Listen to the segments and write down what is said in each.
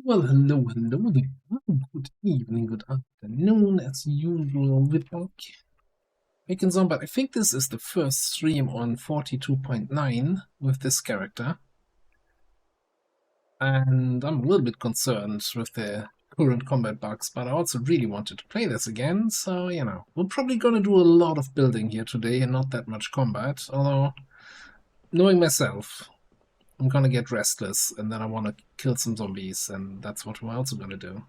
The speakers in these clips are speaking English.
Well, hello there. Good evening, good afternoon, as usual, with Bacon Zombie. I think this is the first stream on 42.9 with this character. And I'm a little bit concerned with the current combat bugs, but I also really wanted to play this again, so, you know, we're probably gonna do a lot of building here today and not that much combat, although, knowing myself, I'm gonna get restless, and then I want to kill some zombies, and that's what we're also gonna do.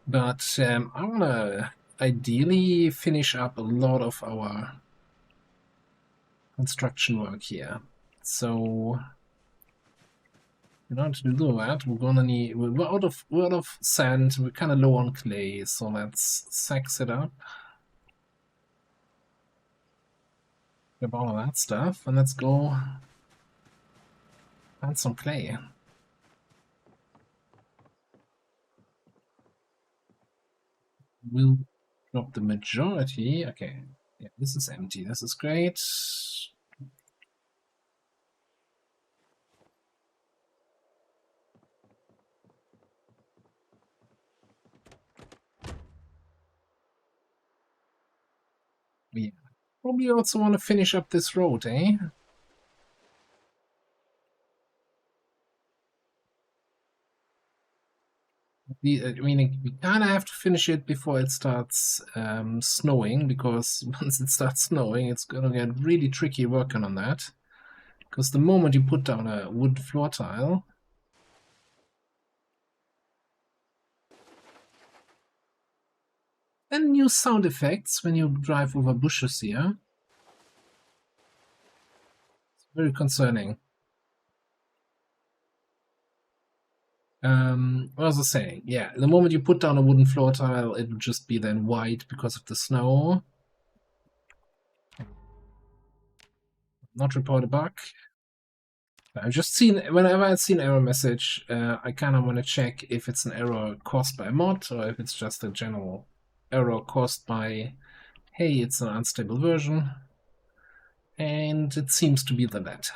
But I want to ideally finish up a lot of our construction work here. So in order to do that, we're gonna need we're out of sand. We're kind of low on clay, so let's sax it up. Grab all of that stuff, and let's go find some clay. We'll drop the majority. Okay, yeah, this is empty. This is great. Yeah. Probably also want to finish up this road, eh? I mean, we kind of have to finish it before it starts snowing, because once it starts snowing, it's gonna get really tricky working on that. Because the moment you put down a wood floor tile, and new sound effects when you drive over bushes here. It's very concerning. What was I saying? Yeah, the moment you put down a wooden floor tile, it would just be then white because of the snow. Not report a bug. I've just seen, whenever I've seen error message, I kind of want to check if it's an error caused by a mod or if it's just a general error caused by, hey, it's an unstable version. And it seems to be the latter.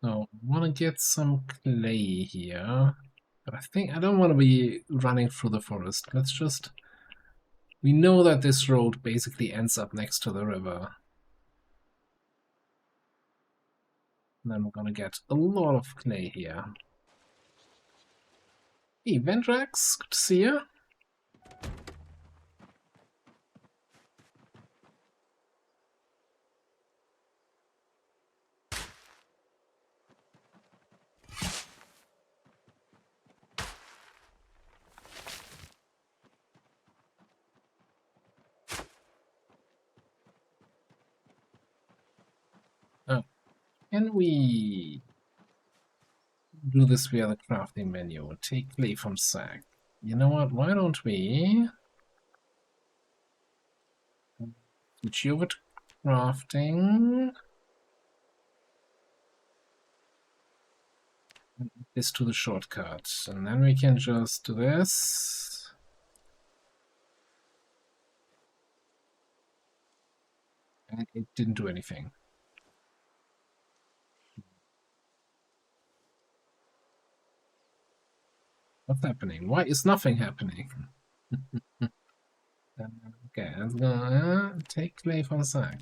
So I want to get some clay here, but I think I don't want to be running through the forest. Let's just, we know that this road basically ends up next to the river. And then we're gonna get a lot of clay here. Hey, Vendrax, good to see you. Oh, can we do this via the crafting menu? Take clay from sack. You know what? Why don't we switch over to crafting? And add this to the shortcut, and then we can just do this. And it didn't do anything. What's happening? Why is nothing happening? Okay, let's go take clay from sack.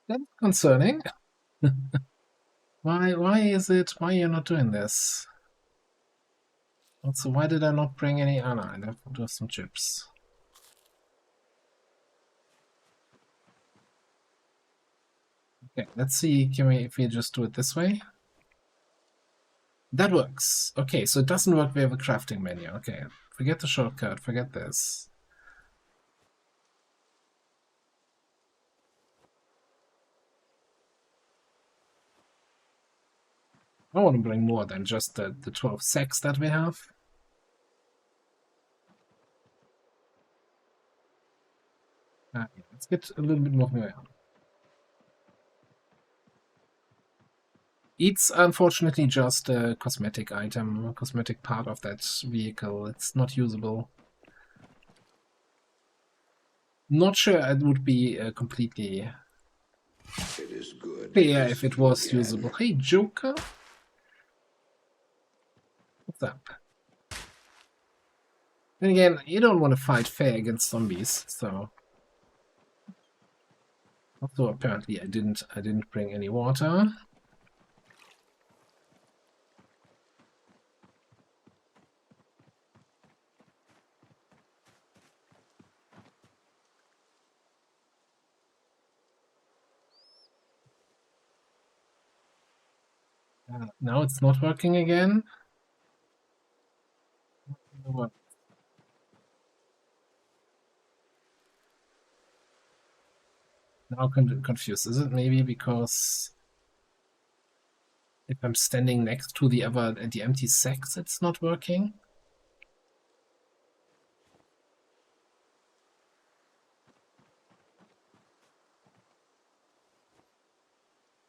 That's concerning. Why are you not doing this? Also, why did I not bring any? Oh no, I left just some chips. Okay, let's see, if we just do it this way? That works. Okay, so it doesn't work via the crafting menu. Okay, forget the shortcut, forget this. I want to bring more than just the 12 sacks that we have. Yeah, let's get a little bit more here. It's unfortunately just a cosmetic item, a cosmetic part of that vehicle. It's not usable. Not sure it would be completely clear if it was usable. Hey, Joker? What's up? Then again, you don't want to fight fair against zombies, so... Also, apparently I didn't bring any water. Now it's not working again. What? Now confused. Is it maybe because if I'm standing next to the empty sacks, it's not working?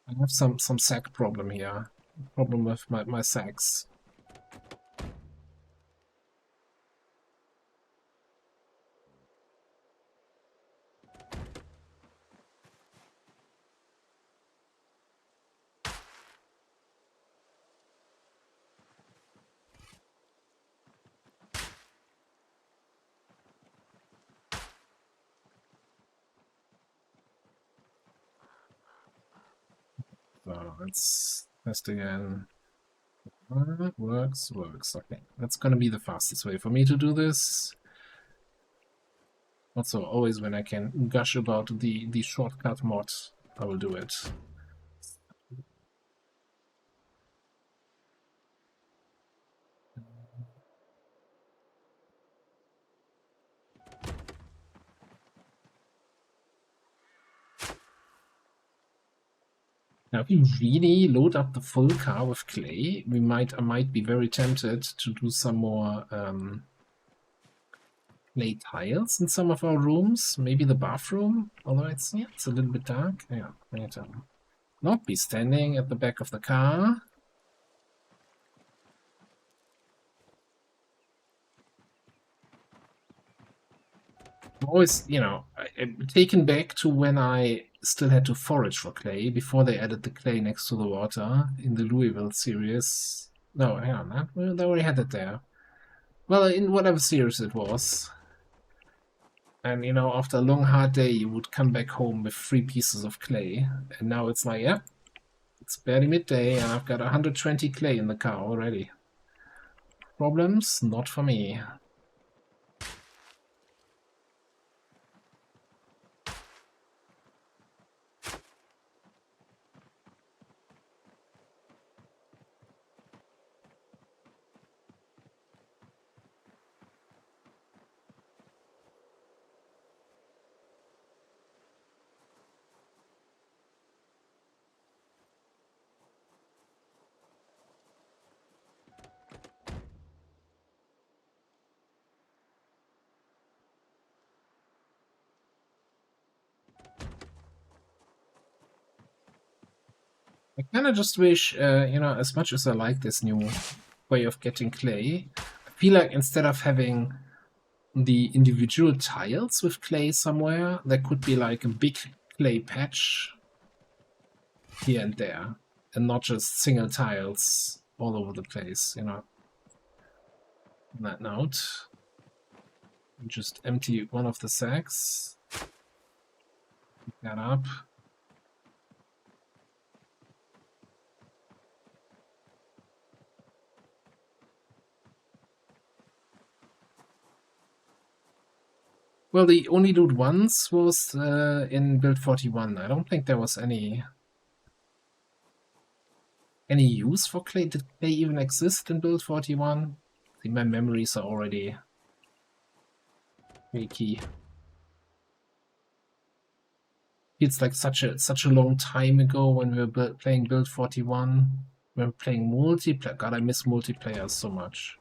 I have some sack problem here. Problem with my sacks. So let's test again. Works. Okay, that's gonna be the fastest way for me to do this. Also, always when I can gush about the shortcut mod, I will do it. Now, if we really load up the full car with clay, I might be very tempted to do some more clay tiles in some of our rooms. Maybe the bathroom, although it's a little bit dark. Yeah, not be standing at the back of the car. Always, I'm taken back to when I still had to forage for clay before they added the clay next to the water in the Louisville series. No, hang on, they already had it there. Well, in whatever series it was. And, after a long, hard day, you would come back home with 3 pieces of clay. And now it's like, yeah, it's barely midday, and I've got 120 clay in the car already. Problems? Not for me. I kind of just wish, as much as I like this new way of getting clay, I feel like instead of having the individual tiles with clay somewhere, there could be like a big clay patch here and there, and not just single tiles all over the place, On that note, just empty one of the sacks, pick that up. Well, the only loot once was in build 41. I don't think there was any use for clay. Did clay even exist in build 41? I think my memories are already key. It's like such a long time ago when we were playing build 41. When playing multiplayer, God, I miss multiplayer so much.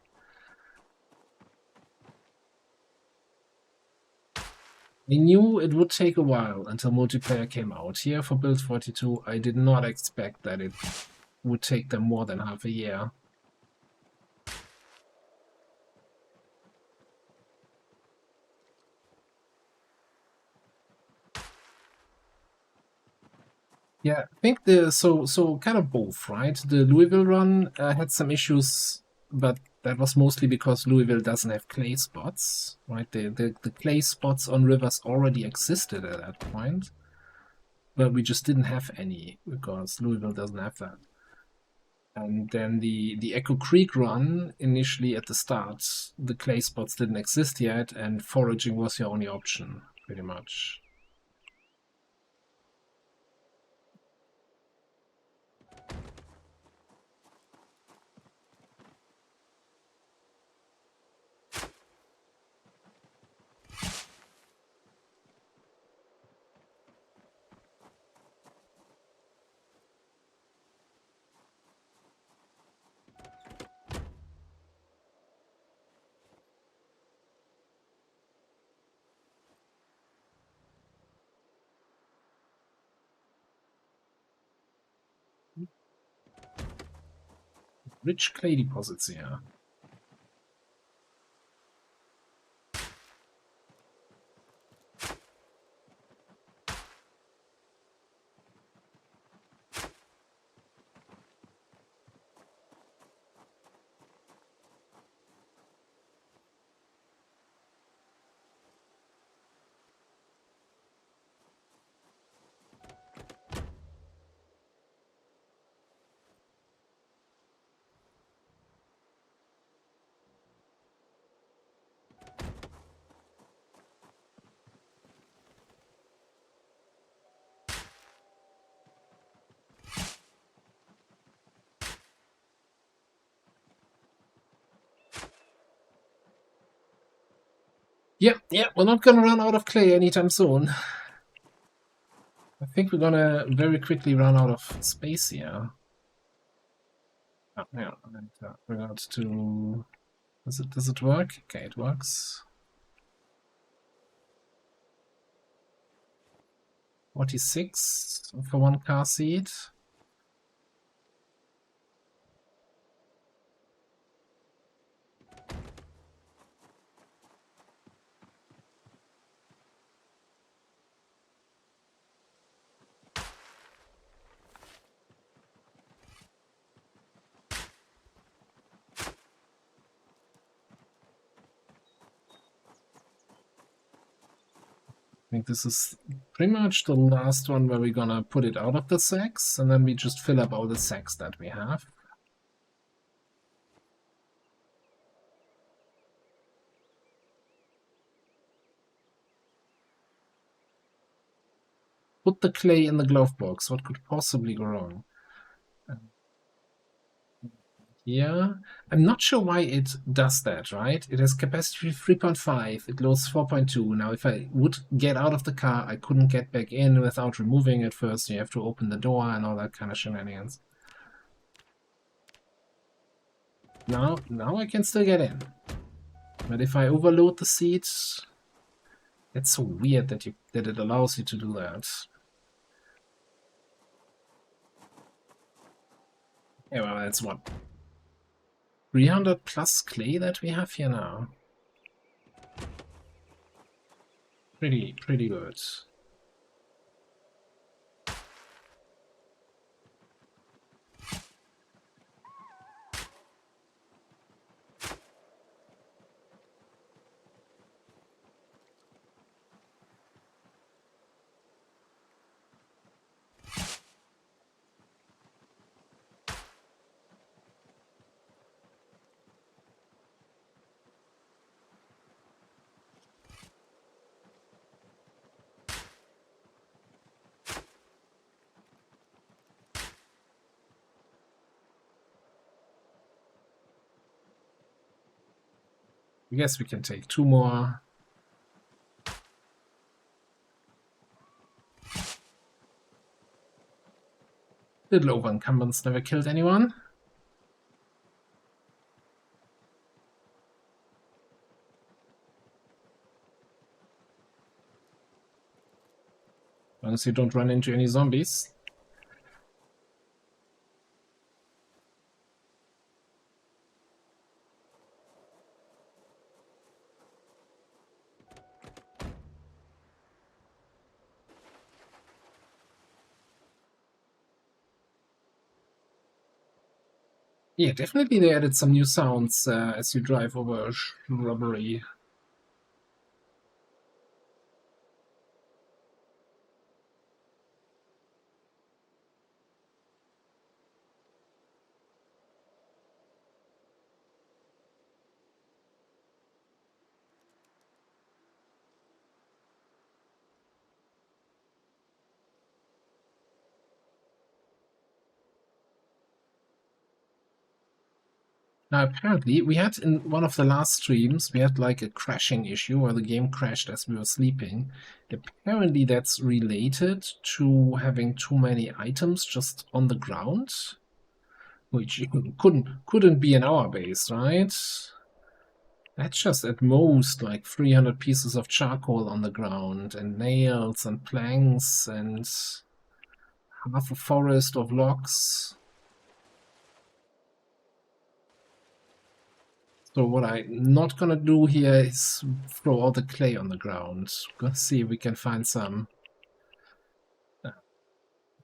I knew it would take a while until multiplayer came out. Here for Build 42, I did not expect that it would take them more than half a year. Yeah, I think so kind of both, right? The Louisville run had some issues, but that was mostly because Louisville doesn't have clay spots, right? The clay spots on rivers already existed at that point, but we just didn't have any because Louisville doesn't have that. And then the Echo Creek run, initially at the start, the clay spots didn't exist yet, and foraging was your only option, pretty much. Rich clay deposits here. Yeah, we're not gonna run out of clay anytime soon. I think we're gonna very quickly run out of space here. Oh, yeah, and forgot to. Does it work? Okay, it works. 46 for one car seat. I think this is pretty much the last one where we're gonna put it out of the sacks, and then we just fill up all the sacks that we have. Put the clay in the glove box. What could possibly go wrong? Yeah, I'm not sure why it does that, right? It has capacity 3.5, it loads 4.2. Now, if I would get out of the car, I couldn't get back in without removing it first. You have to open the door and all that kind of shenanigans. Now I can still get in. But if I overload the seats, it's so weird that it allows you to do that. Yeah, well, that's what 300 plus clay that we have here now. Pretty good. I guess we can take 2 more. Little over encumbrance never killed anyone. As long as you don't run into any zombies. Yeah, definitely they added some new sounds as you drive over a shrubbery. Now, apparently, we had in one of the last streams, we had like a crashing issue where the game crashed as we were sleeping. Apparently, that's related to having too many items just on the ground, which couldn't be in our base, right? That's just at most like 300 pieces of charcoal on the ground, and nails and planks and half a forest of logs. So what I'm not gonna do here is throw all the clay on the ground. Gonna see if we can find some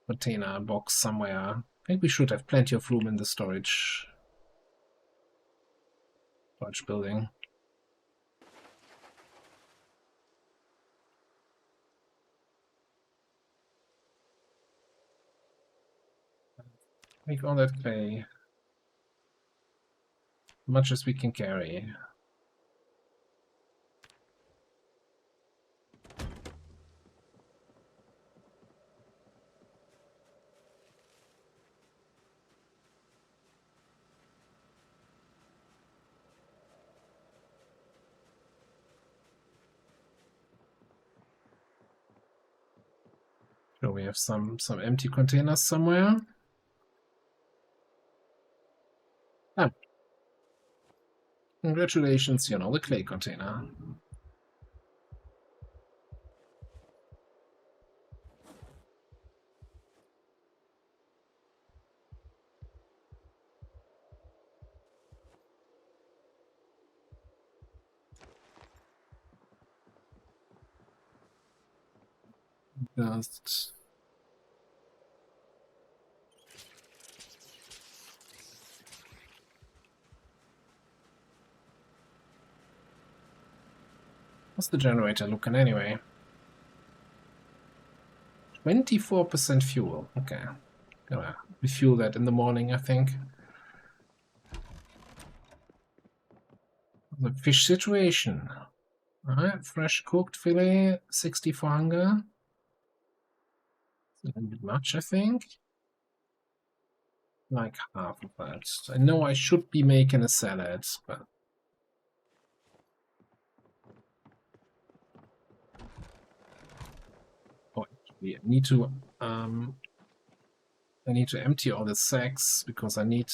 container box somewhere. I think we should have plenty of room in the storage building. Make all that clay. As much as we can carry. So we have some empty containers somewhere. Ah, congratulations, you know, the clay container. Just what's the generator looking anyway? 24% fuel. Okay. Gonna refuel that in the morning, I think. The fish situation. Alright, fresh cooked fillet, 60 for hunger. A little bit much, I think. Like half of that. I know I should be making a salad, but oh, actually, I need to empty all the sacks because I need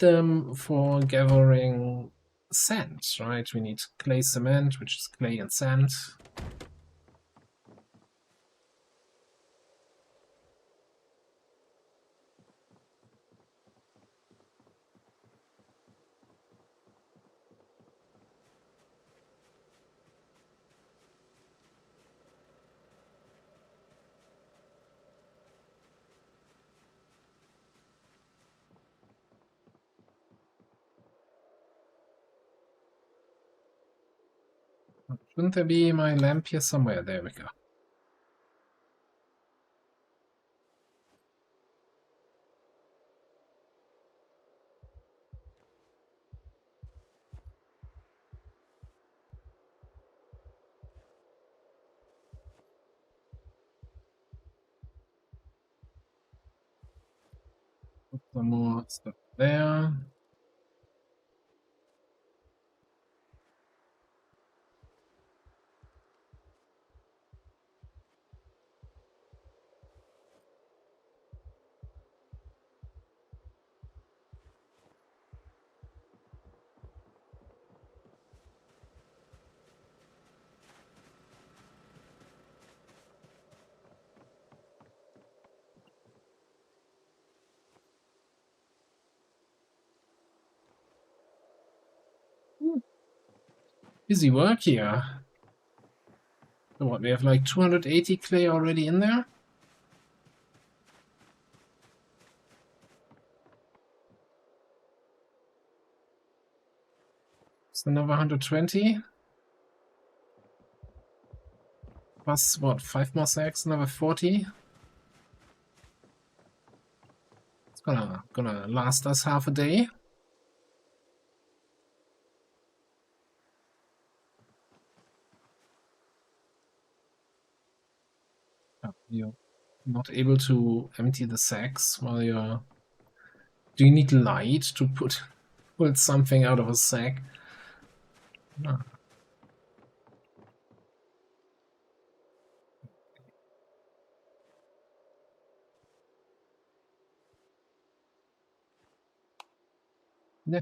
them for gathering sand, right? We need clay cement, which is clay and sand. Shouldn't there be my lamp here somewhere? There we go. Put some more stuff there. Busy work here. So what, we have like 280 clay already in there? It's another 120. Plus what, 5 more sacks, another 40. It's gonna last us half a day. Oh, you're not able to empty the sacks while you're... Do you need light to pull something out of a sack? No. Yeah.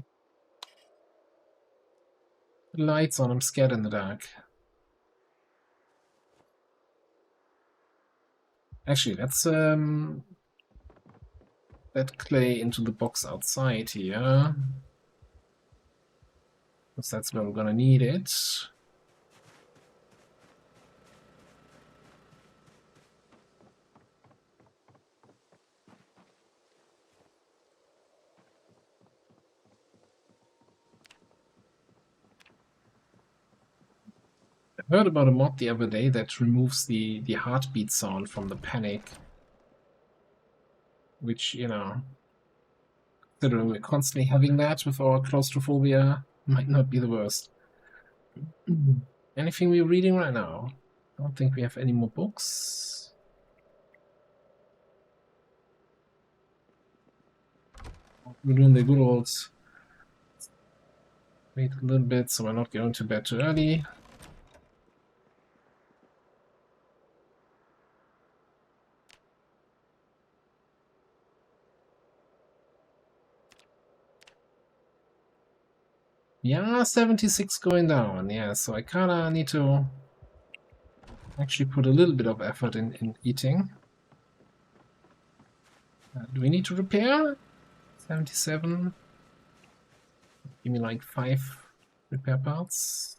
Lights on, I'm scared in the dark. Actually, let's that clay into the box outside here. Because that's where we're gonna need it. I heard about a mod the other day that removes the heartbeat sound from the panic. Which, you know, considering we're constantly having that with our claustrophobia, might not be the worst. Anything we're reading right now? I don't think we have any more books. We're doing the good old wait a little bit so we're not going to bed too early. Yeah, 76 going down. Yeah, so I kinda need to actually put a little bit of effort in eating. Do we need to repair? 77. Give me like 5 repair parts.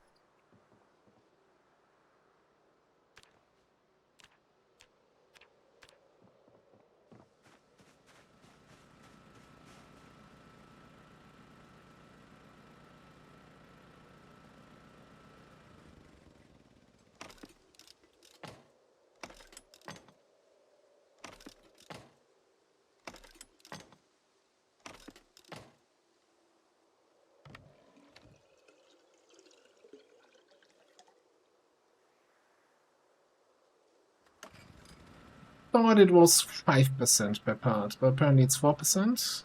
Thought it was 5% per part, but apparently it's 4%.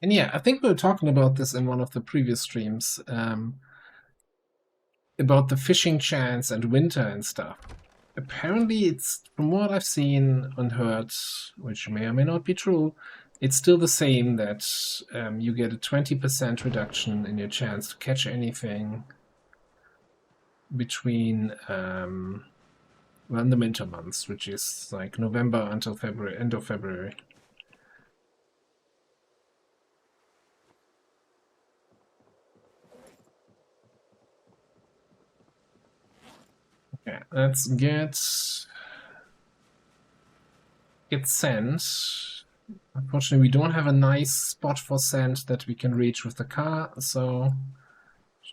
And yeah, I think we were talking about this in one of the previous streams, about the fishing chance and winter and stuff. Apparently, it's, from what I've seen and heard, which may or may not be true, it's still the same that you get a 20% reduction in your chance to catch anything between well, in the winter months, which is like November until February, end of February. Okay, let's get sand. Unfortunately, we don't have a nice spot for sand that we can reach with the car, so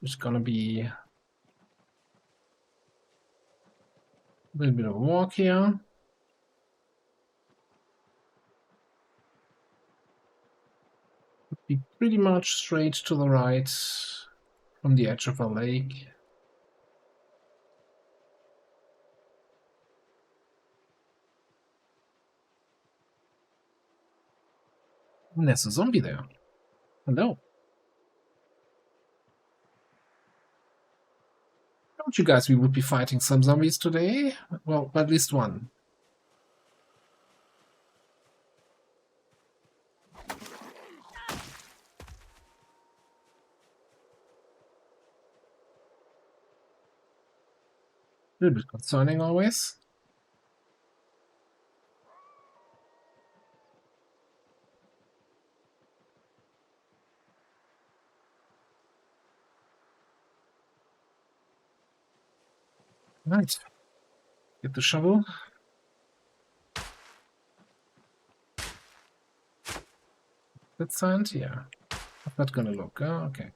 it's gonna be a little bit of a walk here. Be pretty much straight to the right from the edge of the lake. And there's a zombie there. Hello. told you guys we would be fighting some zombies today. Well, at least one. A little bit concerning always. Right. Get the shovel. That sand? Yeah. How's that gonna look? Oh, okay.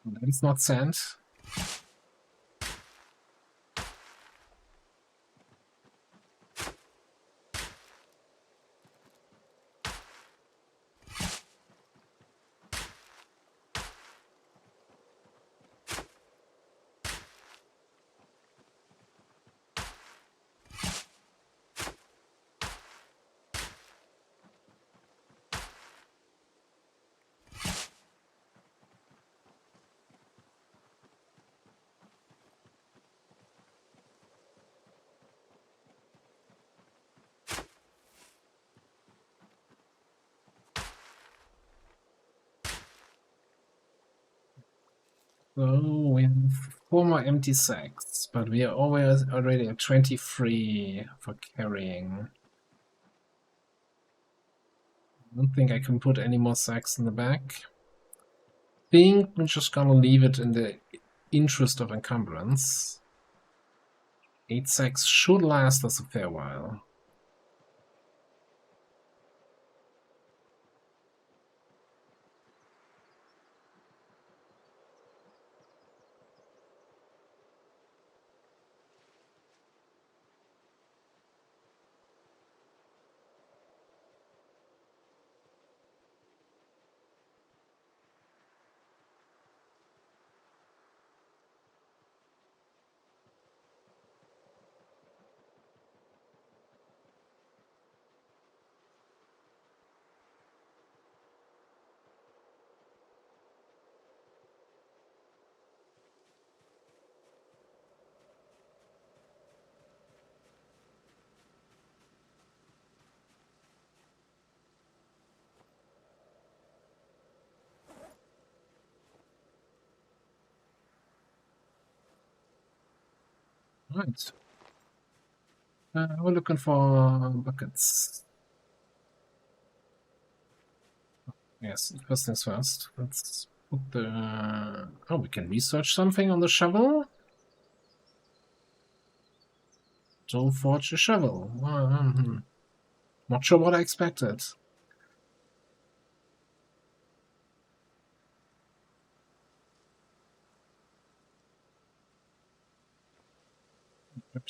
That is not sand. So we have 4 more empty sacks, but we are always already at 23 for carrying. I don't think I can put any more sacks in the back. Think we're just gonna leave it in the interest of encumbrance. 8 sacks should last us a fair while. Right. We're looking for buckets. Yes, first things first. Let's put the... Oh, we can research something on the shovel? To forge a shovel. Not sure what I expected.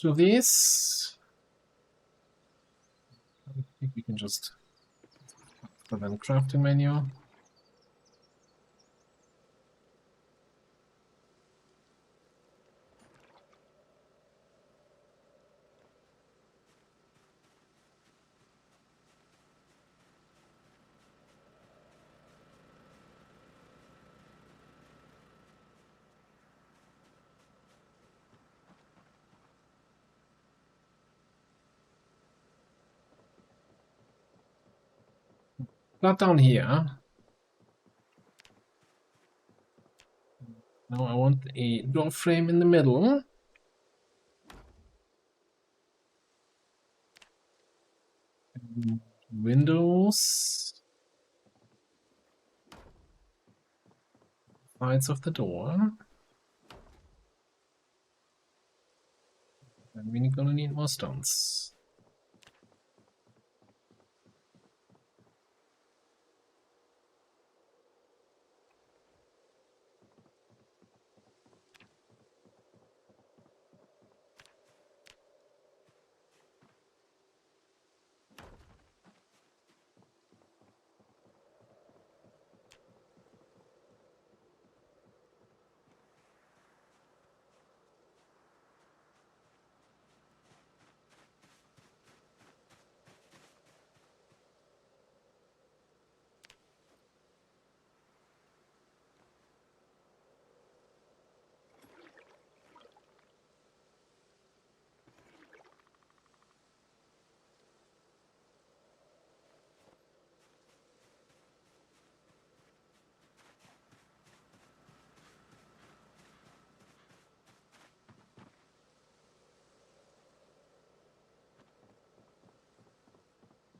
To these. I think we can just put them in crafting menu. Not down here. Now I want a door frame in the middle. And windows. Sides of the door. And we're gonna need more stones.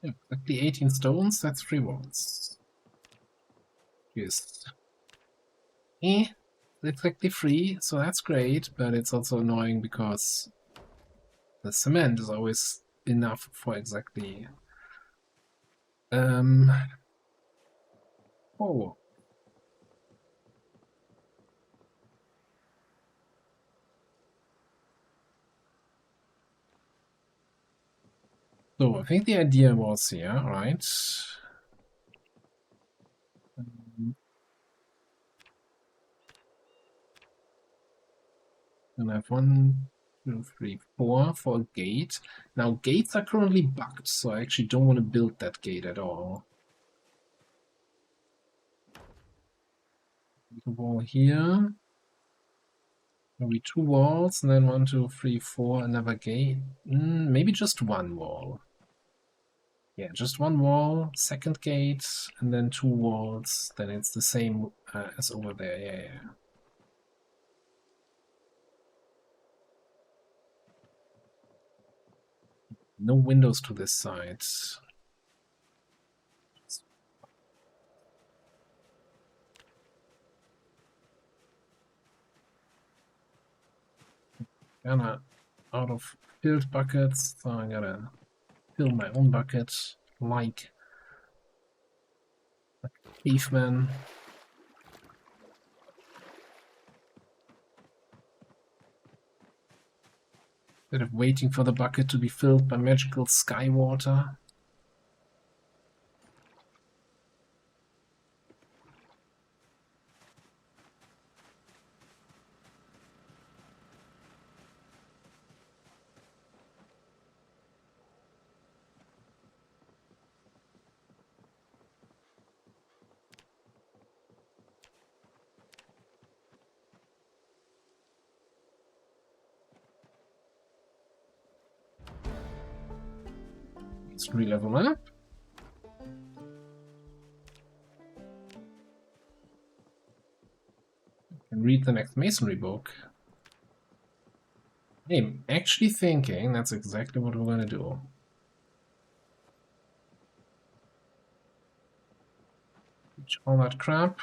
Yeah, exactly 18 stones, that's 3 walls. Yes. Eh, exactly 3, so that's great, but it's also annoying because the cement is always enough for exactly... Oh, so I think the idea was here, right? And I have 1, 2, 3, 4 for a gate. Now gates are currently bugged, so I actually don't want to build that gate at all. The wall here. Maybe 2 walls, and then 1, 2, 3, 4, another gate. Maybe just 1 wall. Yeah, just 1 wall, second gate, and then 2 walls. Then it's the same as over there. Yeah, yeah. No windows to this side. Kinda out of filled buckets, so I gotta fill my own bucket like a caveman. Instead of waiting for the bucket to be filled by magical sky water. Let's re-level up. And read the next masonry book. I'm actually thinking that's exactly what we're gonna do. All that crap.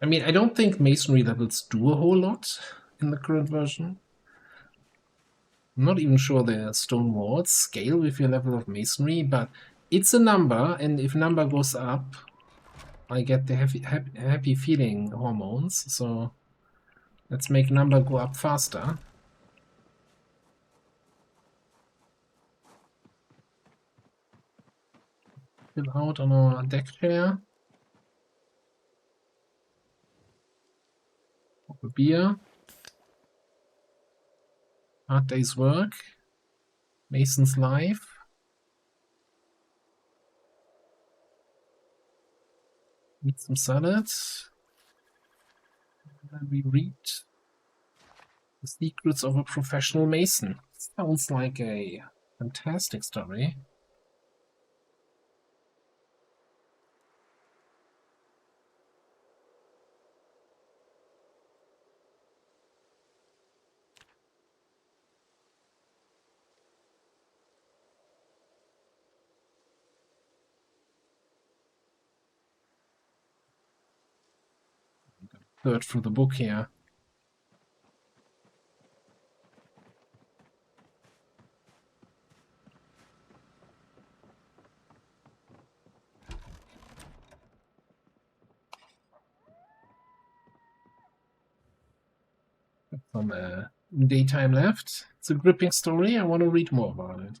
I mean, I don't think masonry levels do a whole lot in the current version. I'm not even sure the stone walls scale with your level of masonry, but it's a number, and if number goes up, I get the happy feeling hormones, so let's make number go up faster. Fill out on our deck chair. Pop a beer. Hard day's work. Mason's life. Eat some salad. And then we read The Secrets of a Professional Mason. Sounds like a fantastic story. Third through the book here. Some daytime left. It's a gripping story. I want to read more about it.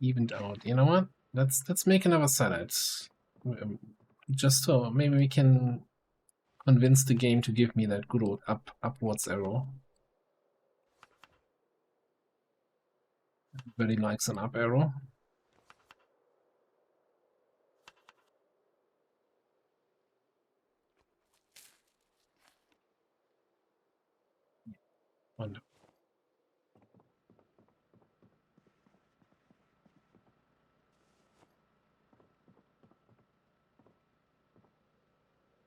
Evened out. You know what? Let's make another salad. Just so maybe we can convince the game to give me that good old upwards arrow. Everybody likes an up arrow. Wonderful.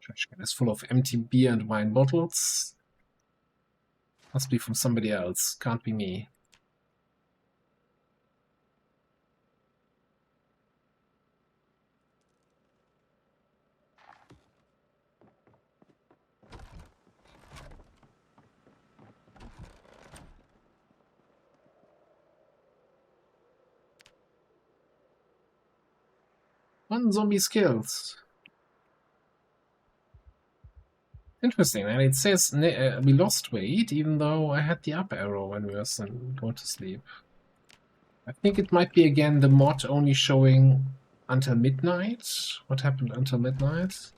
Trash can is full of empty beer and wine bottles. Must be from somebody else. Can't be me. One zombie's killed. Interesting, and it says we lost weight, even though I had the up arrow when we were going to sleep. I think it might be again the mod only showing until midnight. What happened until midnight?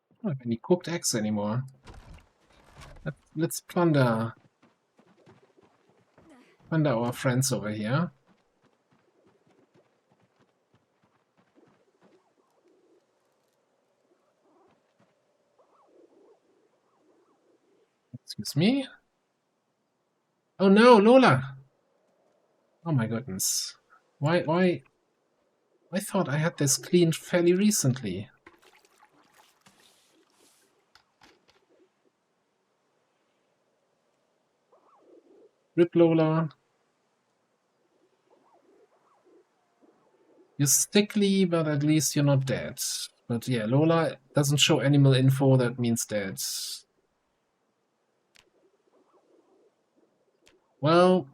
I don't have any cooked eggs anymore. Let's plunder our friends over here. Excuse me? Oh no, Lola! Oh my goodness. Why? I thought I had this cleaned fairly recently. Rip Lola. You're sickly, but at least you're not dead. But yeah, Lola doesn't show animal info, that means dead. Well...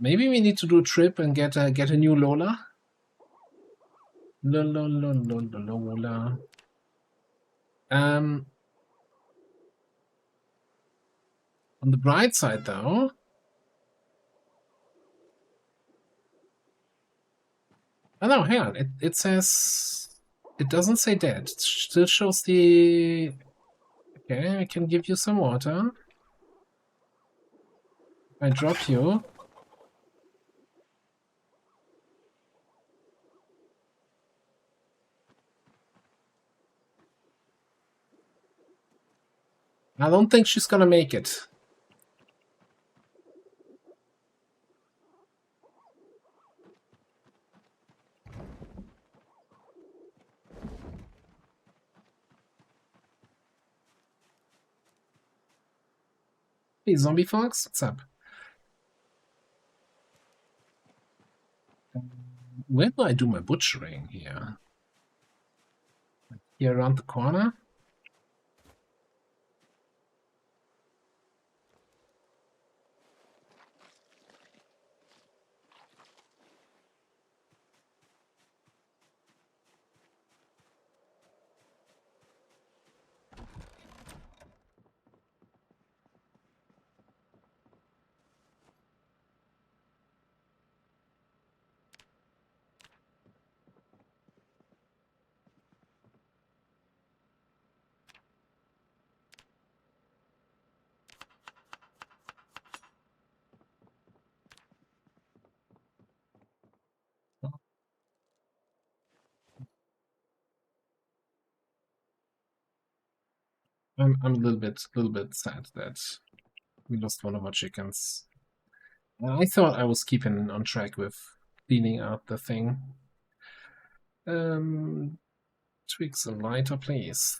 maybe we need to do a trip and get a new Lola? Lola. On the bright side, though... Oh no, hang on. It says... It doesn't say dead. It still shows the... Okay, I can give you some water. I drop you. I don't think she's gonna make it. Hey, Zombie Fox, what's up? Where do I do my butchering here? Here around the corner? I'm a little bit sad that we lost one of our chickens. I thought I was keeping on track with cleaning out the thing. Twigs and lighter, please.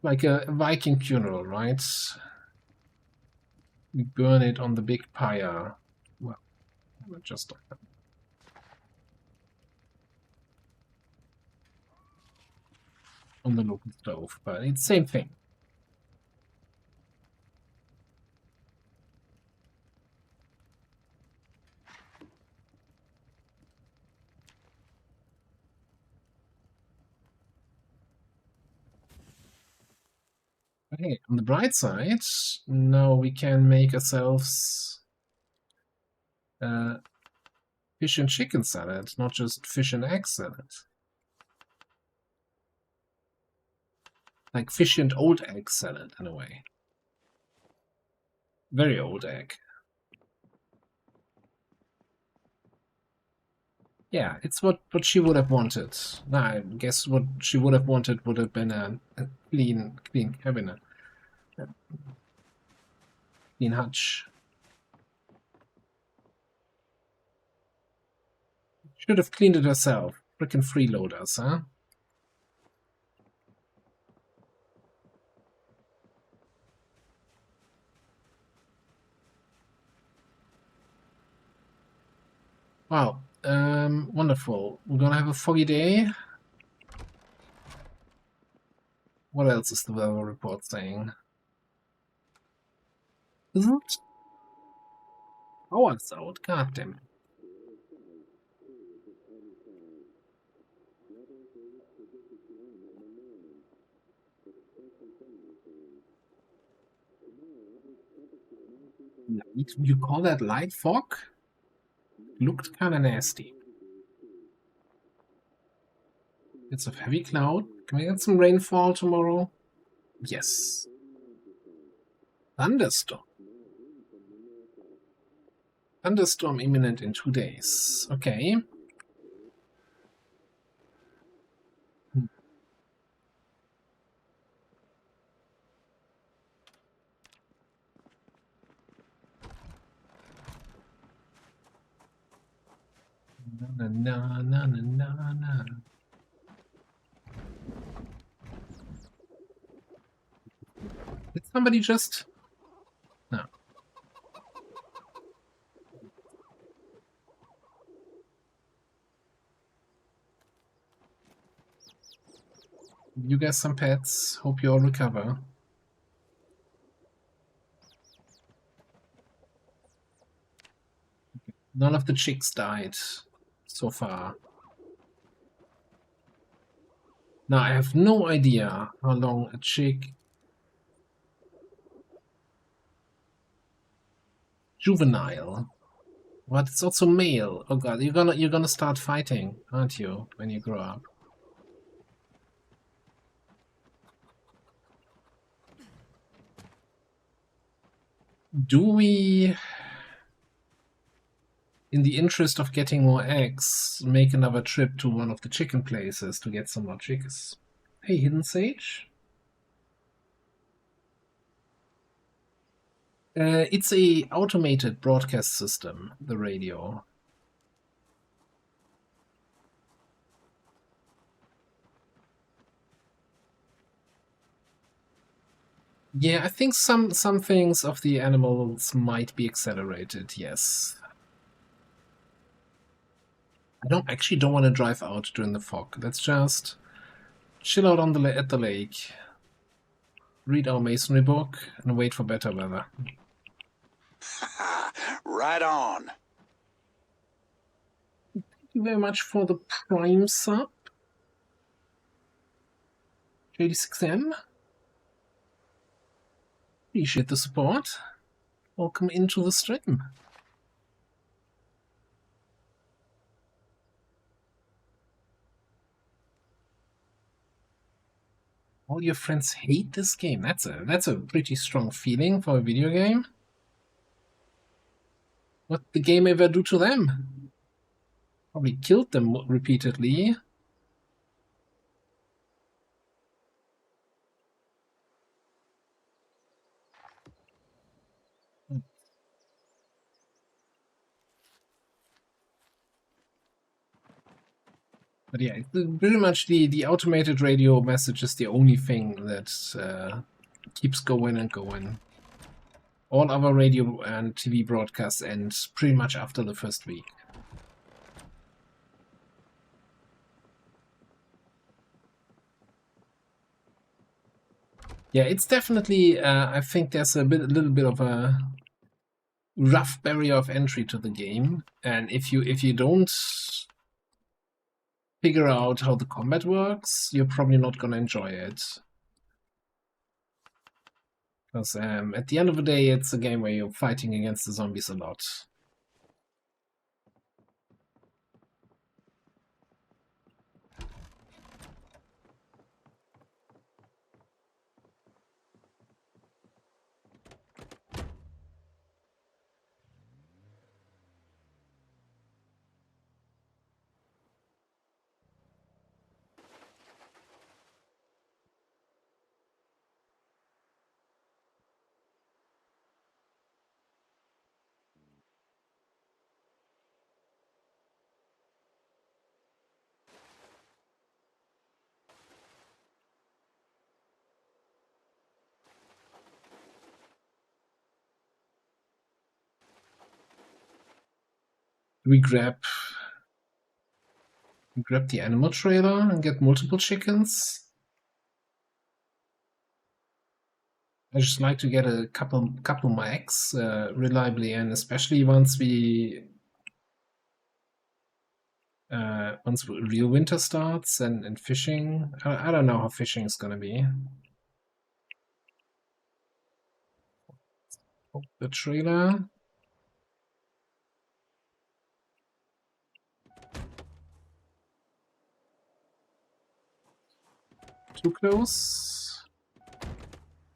Like a Viking funeral, right? We burn it on the big pyre. Well, just like that. On the local stove, but it's the same thing. Okay, on the bright side, now we can make ourselves Fish and chicken salad, not just fish and egg salad. Like fish and old egg salad, in a way. Very old egg. Yeah, it's what she would have wanted. Nah, I guess what she would have wanted would have been a clean cabinet. Clean hutch. Should have cleaned it herself. Frickin' freeloaders, huh? Wow. Wonderful. We're gonna have a foggy day. What else is the weather report saying? Isn't power's out? God damn it. You call that light fog? Looked kinda nasty. It's a heavy cloud. Can we get some rainfall tomorrow? Yes. Thunderstorm. Thunderstorm imminent in 2 days. Okay. Na na na na na na. Did somebody just... No. You guys some pets. Hope you all recover. None of the chicks died so far. Now, I have no idea how long a chick... Juvenile. What? It's also male. Oh god, you're gonna start fighting, aren't you, when you grow up? Do we, in the interest of getting more eggs, make another trip to one of the chicken places to get some more chickens? Hey, Hidden Sage? It's a automated broadcast system, the radio. Yeah, I think some things of the animals might be accelerated, yes. I don't want to drive out during the fog. Let's just chill out on at the lake, read our masonry book, and wait for better weather. Right on. Thank you very much for the Prime sub. JD6M. Appreciate the support. Welcome into the stream. All your friends hate this game. That's a pretty strong feeling for a video game. What did the game ever do to them? Probably killed them repeatedly. But yeah, pretty much the automated radio message is the only thing that keeps going and going. All other radio and TV broadcasts end pretty much after the first week. Yeah, it's definitely, I think there's a little bit of a rough barrier of entry to the game, and if you don't figure out how the combat works, you're probably not gonna enjoy it. Because at the end of the day, it's a game where you're fighting against the zombies a lot. We grab the animal trailer and get multiple chickens. I just like to get a couple more eggs reliably, and especially once real winter starts and fishing. I don't know how fishing is gonna be. The trailer. Too close?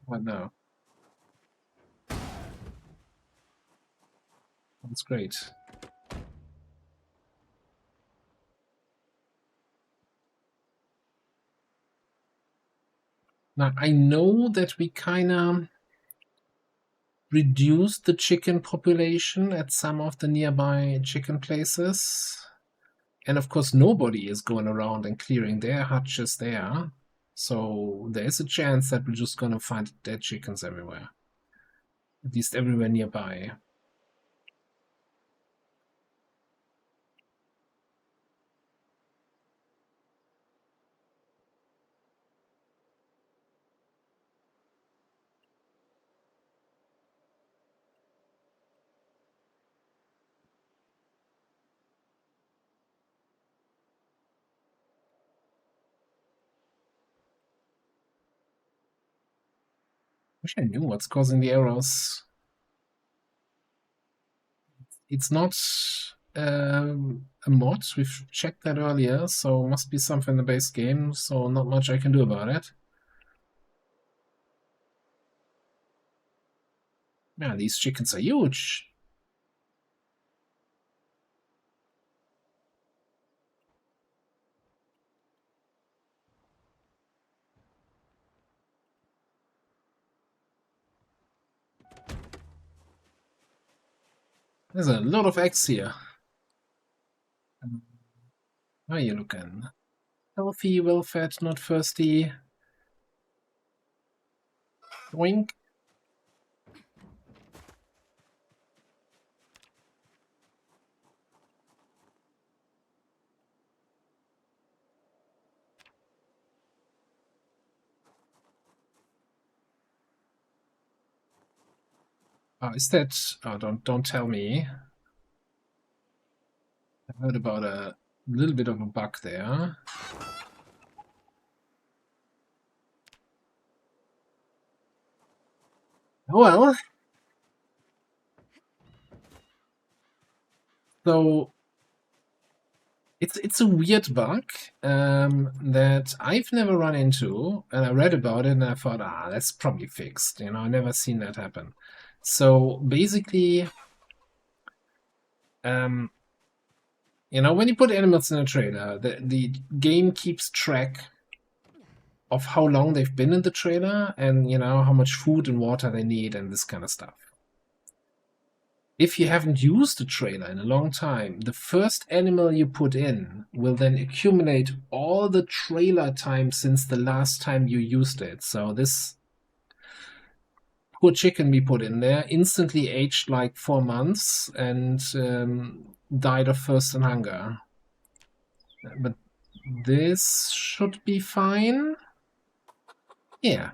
What now? That's great. Now, I know that we kind of reduced the chicken population at some of the nearby chicken places. And of course, nobody is going around and clearing their hutches there. So there's a chance that we're just going to find dead chickens everywhere. At least everywhere nearby. Wish I knew what's causing the errors. It's not a mod. We've checked that earlier, so must be something in the base game, so not much I can do about it. Man, these chickens are huge. There's a lot of eggs here. How are you looking? Healthy, well-fed, not thirsty. Oink. Is that... Oh, don't tell me. I heard about a little bit of a bug there. Well... So... It's a weird bug that I've never run into, and I read about it and I thought, that's probably fixed. You know, I've never seen that happen. So basically, you know, when you put animals in a trailer, the game keeps track of how long they've been in the trailer and, you know, how much food and water they need and this kind of stuff. If you haven't used the trailer in a long time, the first animal you put in will then accumulate all the trailer time since the last time you used it. So this poor chicken we put in there instantly aged like 4 months and died of thirst and hunger. But this should be fine. Yeah.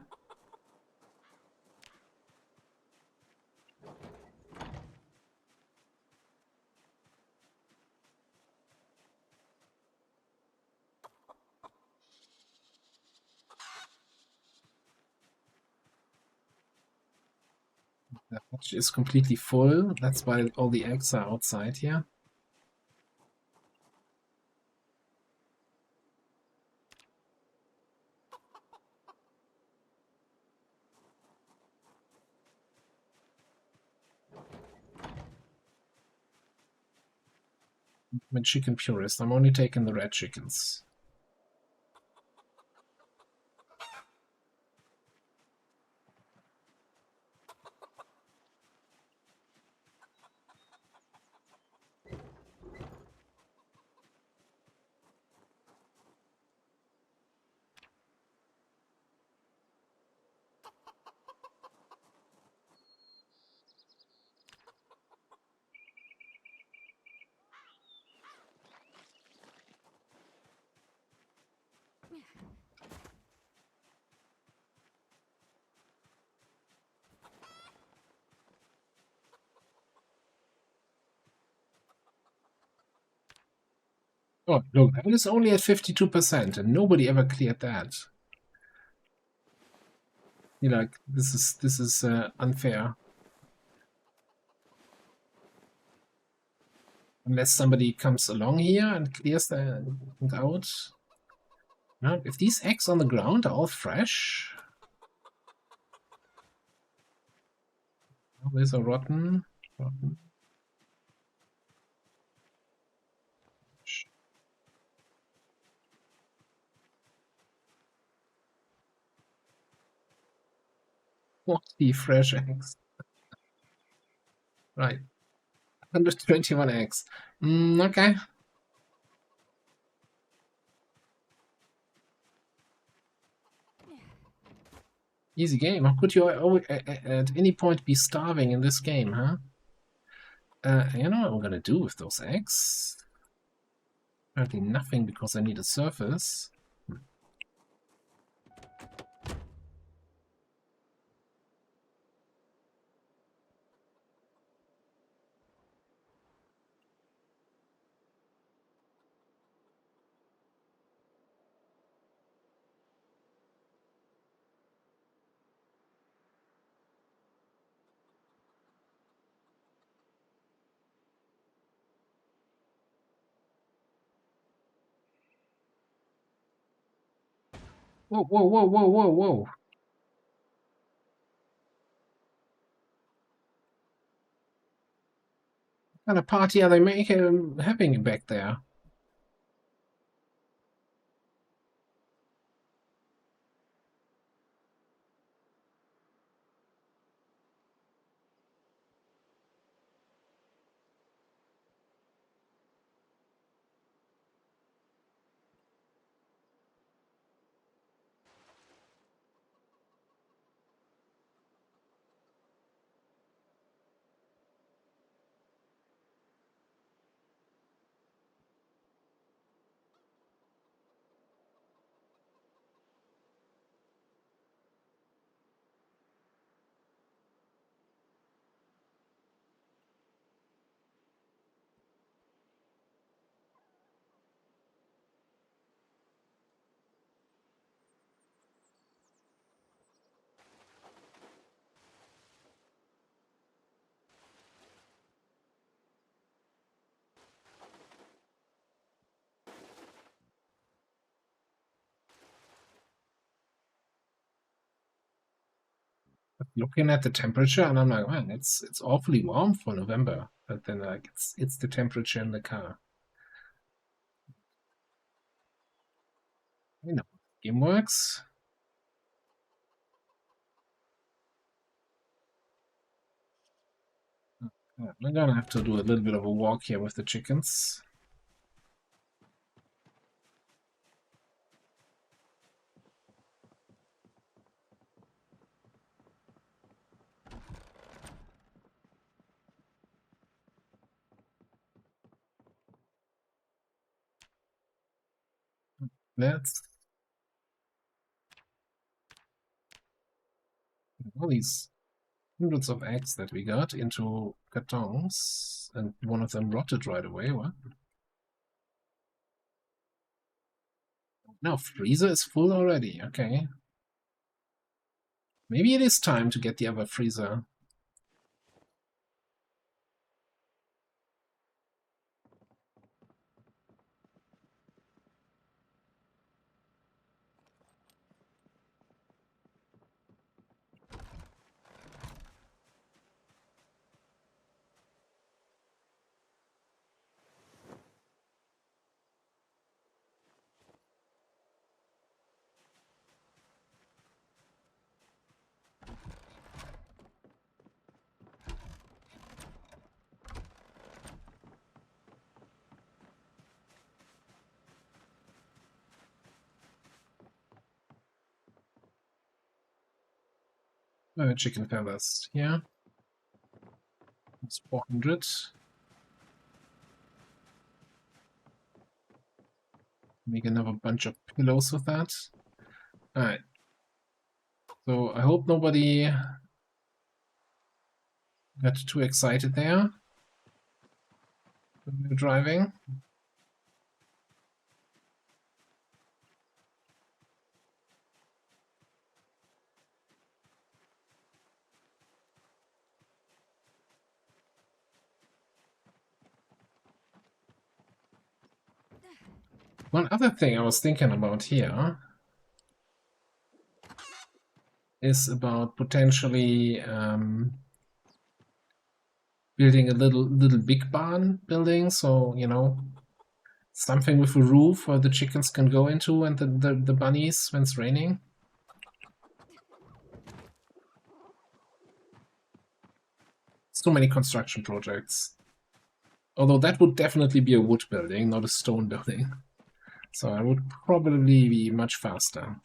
The hatch is completely full. That's why all the eggs are outside here. I'm a chicken purist. I'm only taking the red chickens. Oh, look, that is only at 52%, and nobody ever cleared that. You know, like, this is unfair. Unless somebody comes along here and clears the out. Now, if these eggs on the ground are all fresh, oh, there's a rotten. Rotten. 40 fresh eggs. Right. 121 eggs. Okay. Easy game. How could you at any point be starving in this game, huh? You know what I'm gonna do with those eggs? Apparently nothing because I need a surface. Whoa, whoa, whoa, whoa, whoa, whoa. What kind of party are they having back there? Looking at the temperature, and I'm like, man, it's awfully warm for November. But then like it's the temperature in the car. You know, game works. I'm gonna have to do a little bit of a walk here with the chickens. Let's all these hundreds of eggs that we got into cartons, and one of them rotted right away. What? Now freezer is full already. Okay, maybe it is time to get the other freezer. Chicken feathers. Yeah, it's 400. Make another bunch of pillows with that. Alright. So I hope nobody got too excited there when we were driving. One other thing I was thinking about here is about potentially building a little big barn building, so you know, something with a roof where the chickens can go into and the bunnies when it's raining. So many construction projects. Although that would definitely be a wood building, not a stone building. So I would probably be much faster.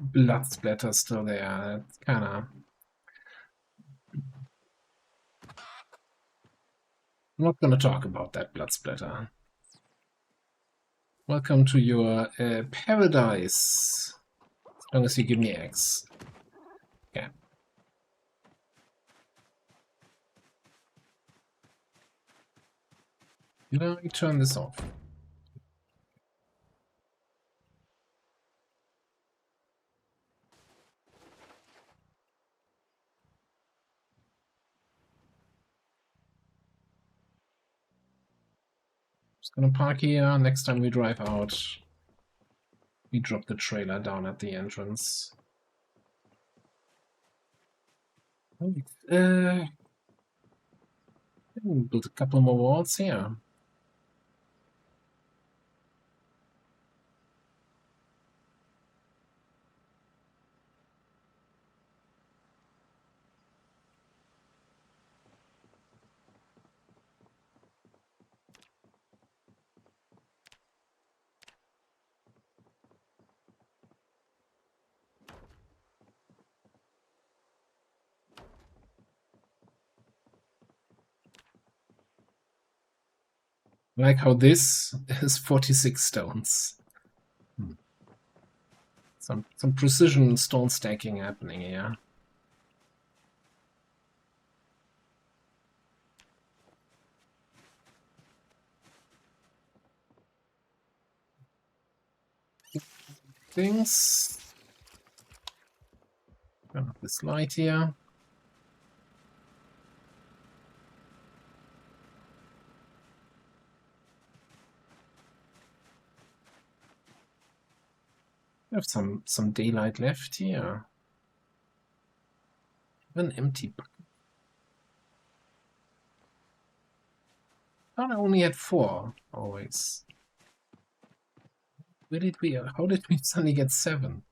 Blood splatter still there. It's kinda... I'm not gonna talk about that blood splatter. Welcome to your paradise. As long as you give me eggs. Yeah. You know, you turn this off. Just gonna park here. Next time we drive out, we drop the trailer down at the entrance. Build a couple more walls here. Like how this is 46 stones. Some precision stone stacking happening here. Things. Turn off this light here. We have some daylight left here. An empty bucket. I only had 4 always. Where did we? How did we suddenly get 7?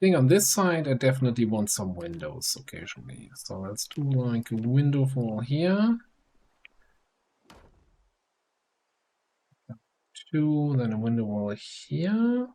thing on this side, I definitely want some windows occasionally. So let's do like a window wall here. 2, then a window wall here.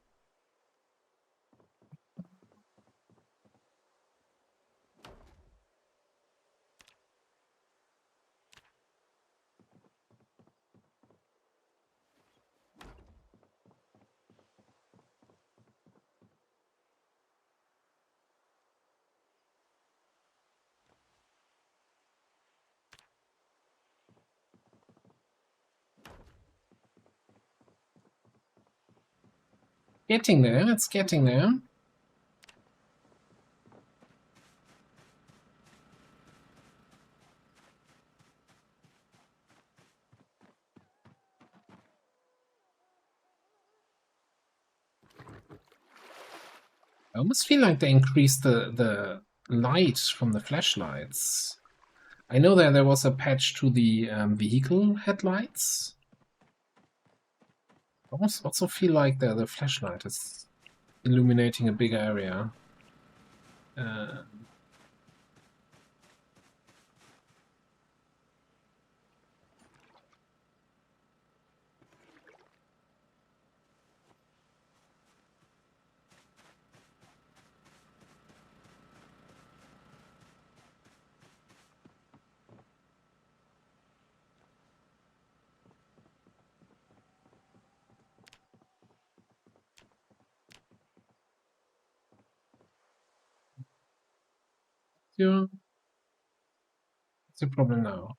Getting there, it's getting there. I almost feel like they increased the light from the flashlights. I know that there was a patch to the vehicle headlights. I almost also feel like the flashlight is illuminating a big area. Yeah, what's the problem now?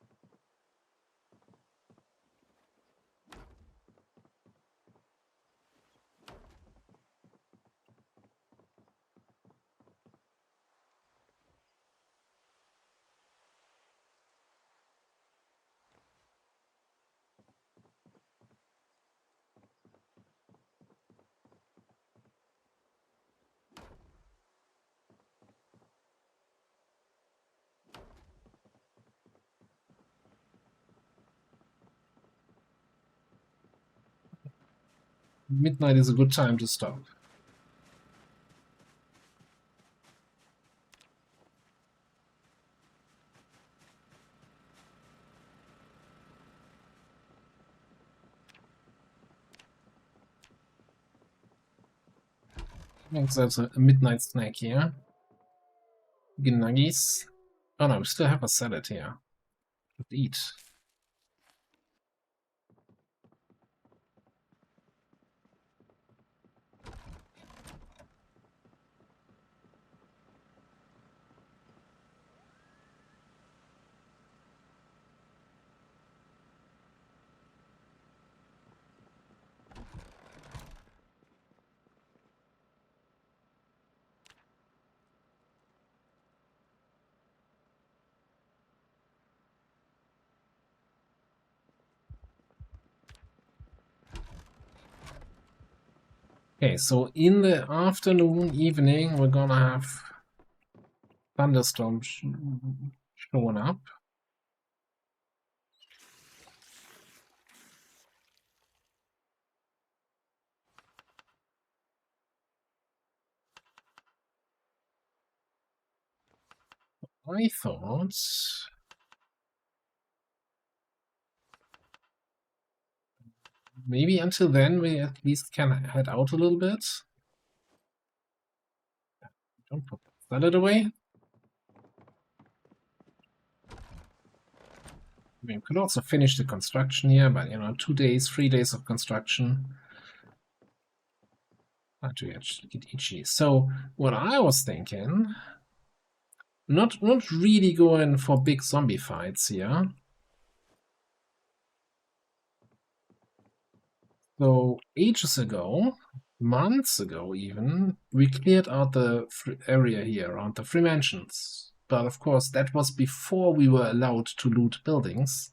Midnight is a good time to stop. Thanks, there's a midnight snack here. Nuggies. Oh no, we still have a salad here. Let's eat. Okay, so in the afternoon, evening, we're gonna have thunderstorms showing up. I thought maybe until then we at least can head out a little bit. Don't put the salad away. I mean, we could also finish the construction here, but you know, 2 days, 3 days of construction. Not to get itchy. So what I was thinking, not really going for big zombie fights here. So ages ago, months ago even, we cleared out the area here around the Free Mansions. But of course, that was before we were allowed to loot buildings.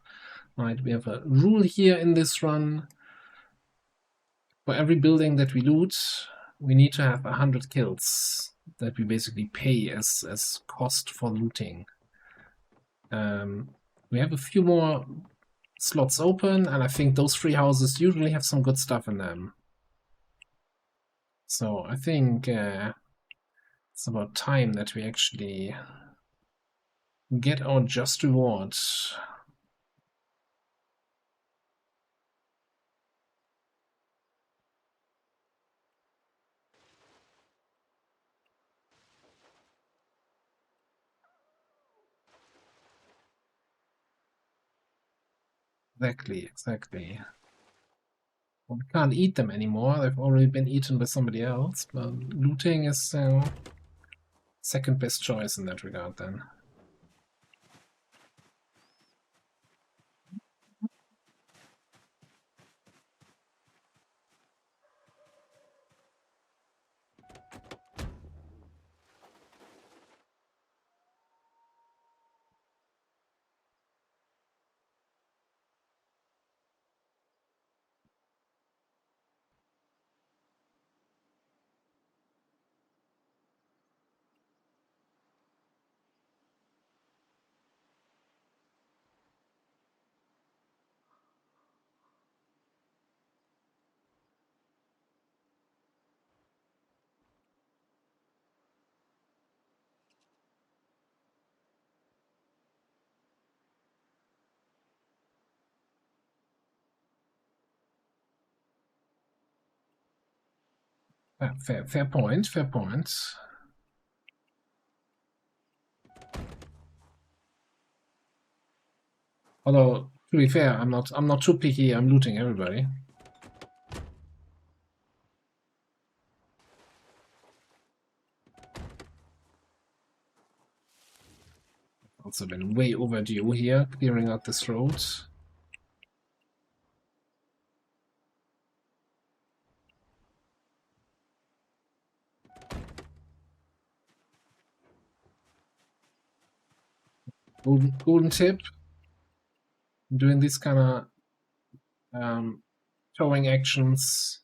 Right, we have a rule here in this run. For every building that we loot, we need to have 100 kills that we basically pay as cost for looting. We have a few more slots open, and I think those 3 houses usually have some good stuff in them. So I think It's about time that we actually get our just reward. Exactly. Well, we can't eat them anymore. They've already been eaten by somebody else. But looting is second best choice in that regard then. Fair point, fair point. Although, to be fair, I'm not too picky, I'm looting everybody. Also been way overdue here, clearing out this road. Golden tip, doing these kind of towing actions.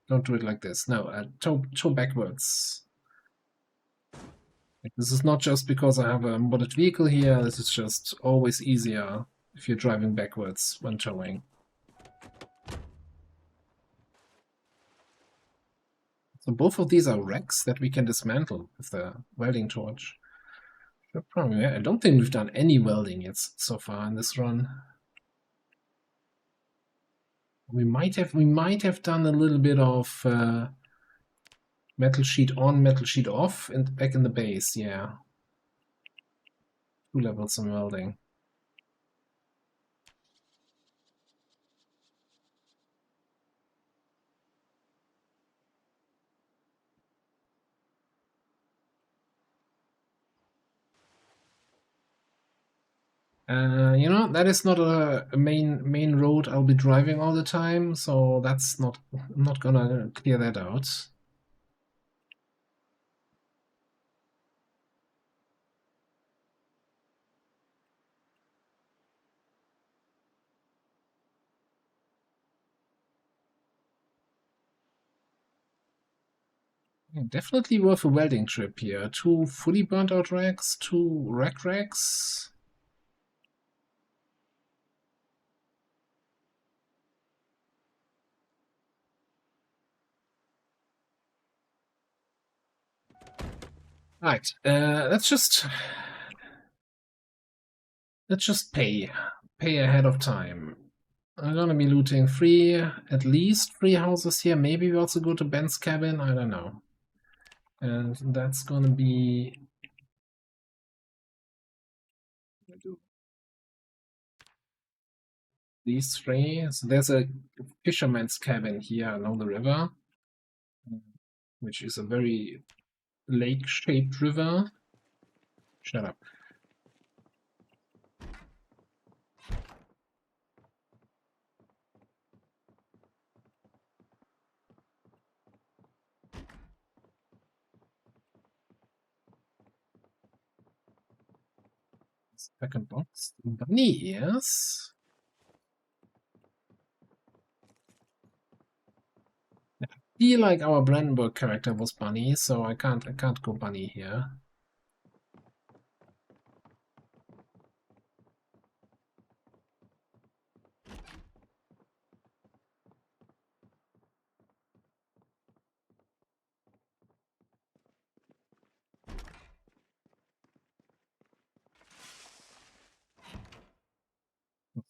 Don't do it like this. No, tow backwards. This is not just because I have a modded vehicle here, this is just always easier if you're driving backwards when towing. So both of these are wrecks that we can dismantle with the welding torch. Problem. I don't think we've done any welding yet so far in this run. We might have done a little bit of metal sheet on, metal sheet off, and back in the base. Yeah, 2 levels in welding. You know, that is not a main road I'll be driving all the time, so that's not. I'm not gonna clear that out. Yeah, definitely worth a welding trip here. 2 fully burnt out racks, 2 rack racks. Right, let's just pay ahead of time. I'm gonna be looting at least 3 houses here. Maybe we also go to Ben's cabin. I don't know. And that's gonna be these 3. So there's a fisherman's cabin here along the river, which is a very lake-shaped river. Shut up. Second box. Bunny ears. I feel like our Brandenburg character was bunny, so I can't go bunny here.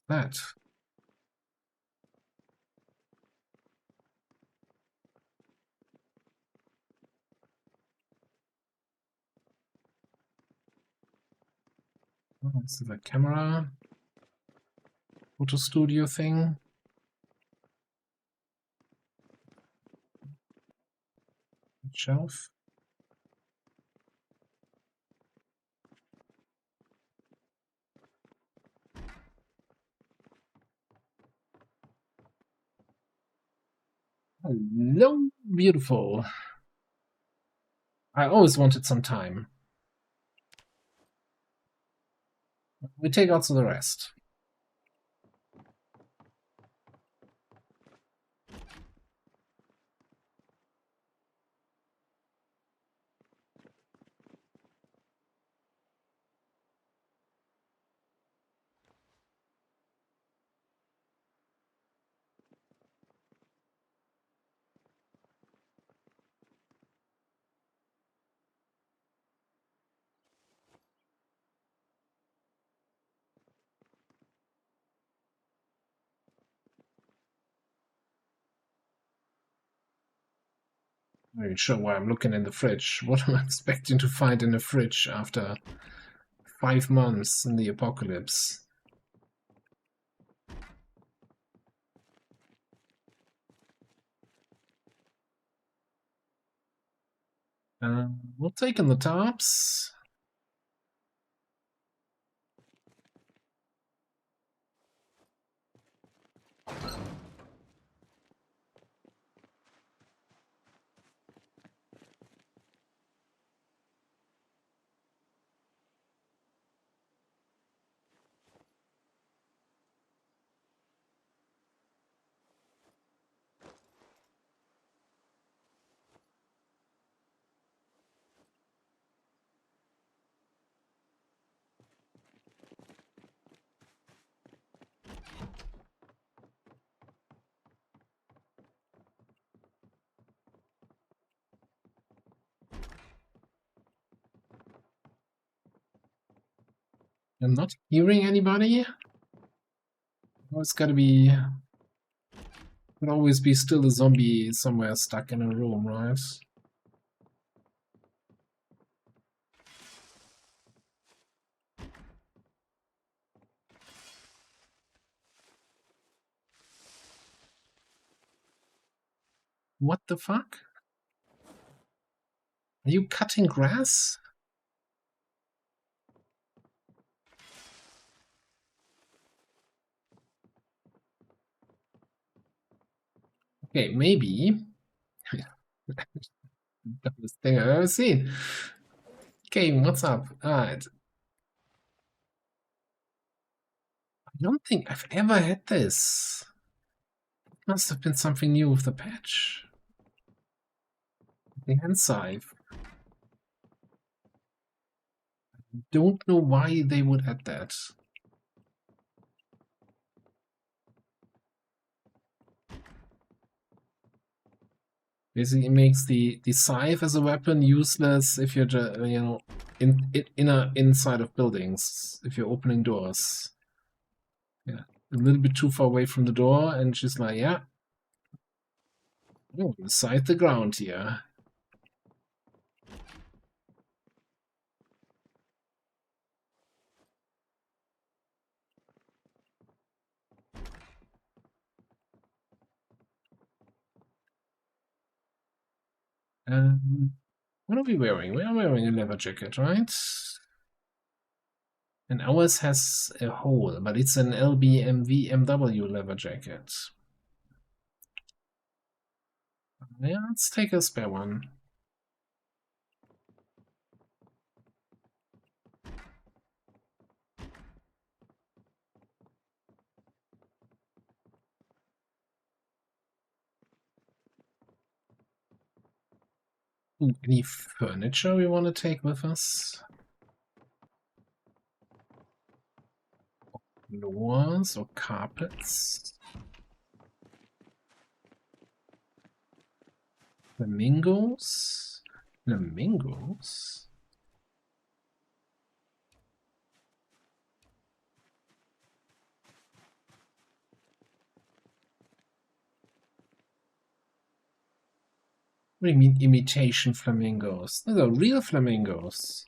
That. Oh, this is a camera. Photo studio thing. Shelf. Hello, beautiful. I always wanted some time. We take also the rest. Very sure why I'm looking in the fridge. What am I expecting to find in the fridge after 5 months in the apocalypse? We'll take in the tops. I'm not hearing anybody. Oh, it's gotta be. Could always be still a zombie somewhere stuck in a room, right? What the fuck? Are you cutting grass? Okay, maybe. Dumbest thing I've ever seen. Okay, what's up? Alright. I don't think I've ever had this. Must have been something new with the patch. The hand scythe. Don't know why they would add that. Basically, it makes the scythe as a weapon useless if you're just, you know, inside of buildings. If you're opening doors, yeah, a little bit too far away from the door, and she's like, yeah, oh, scythe the ground here. What are we wearing? We are wearing a leather jacket, right? And ours has a hole, but it's an LBMW leather jacket. Yeah, let's take a spare one. Any furniture we want to take with us? Floors or carpets? Flamingos? Flamingos? What do you mean imitation flamingos? Those are real flamingos.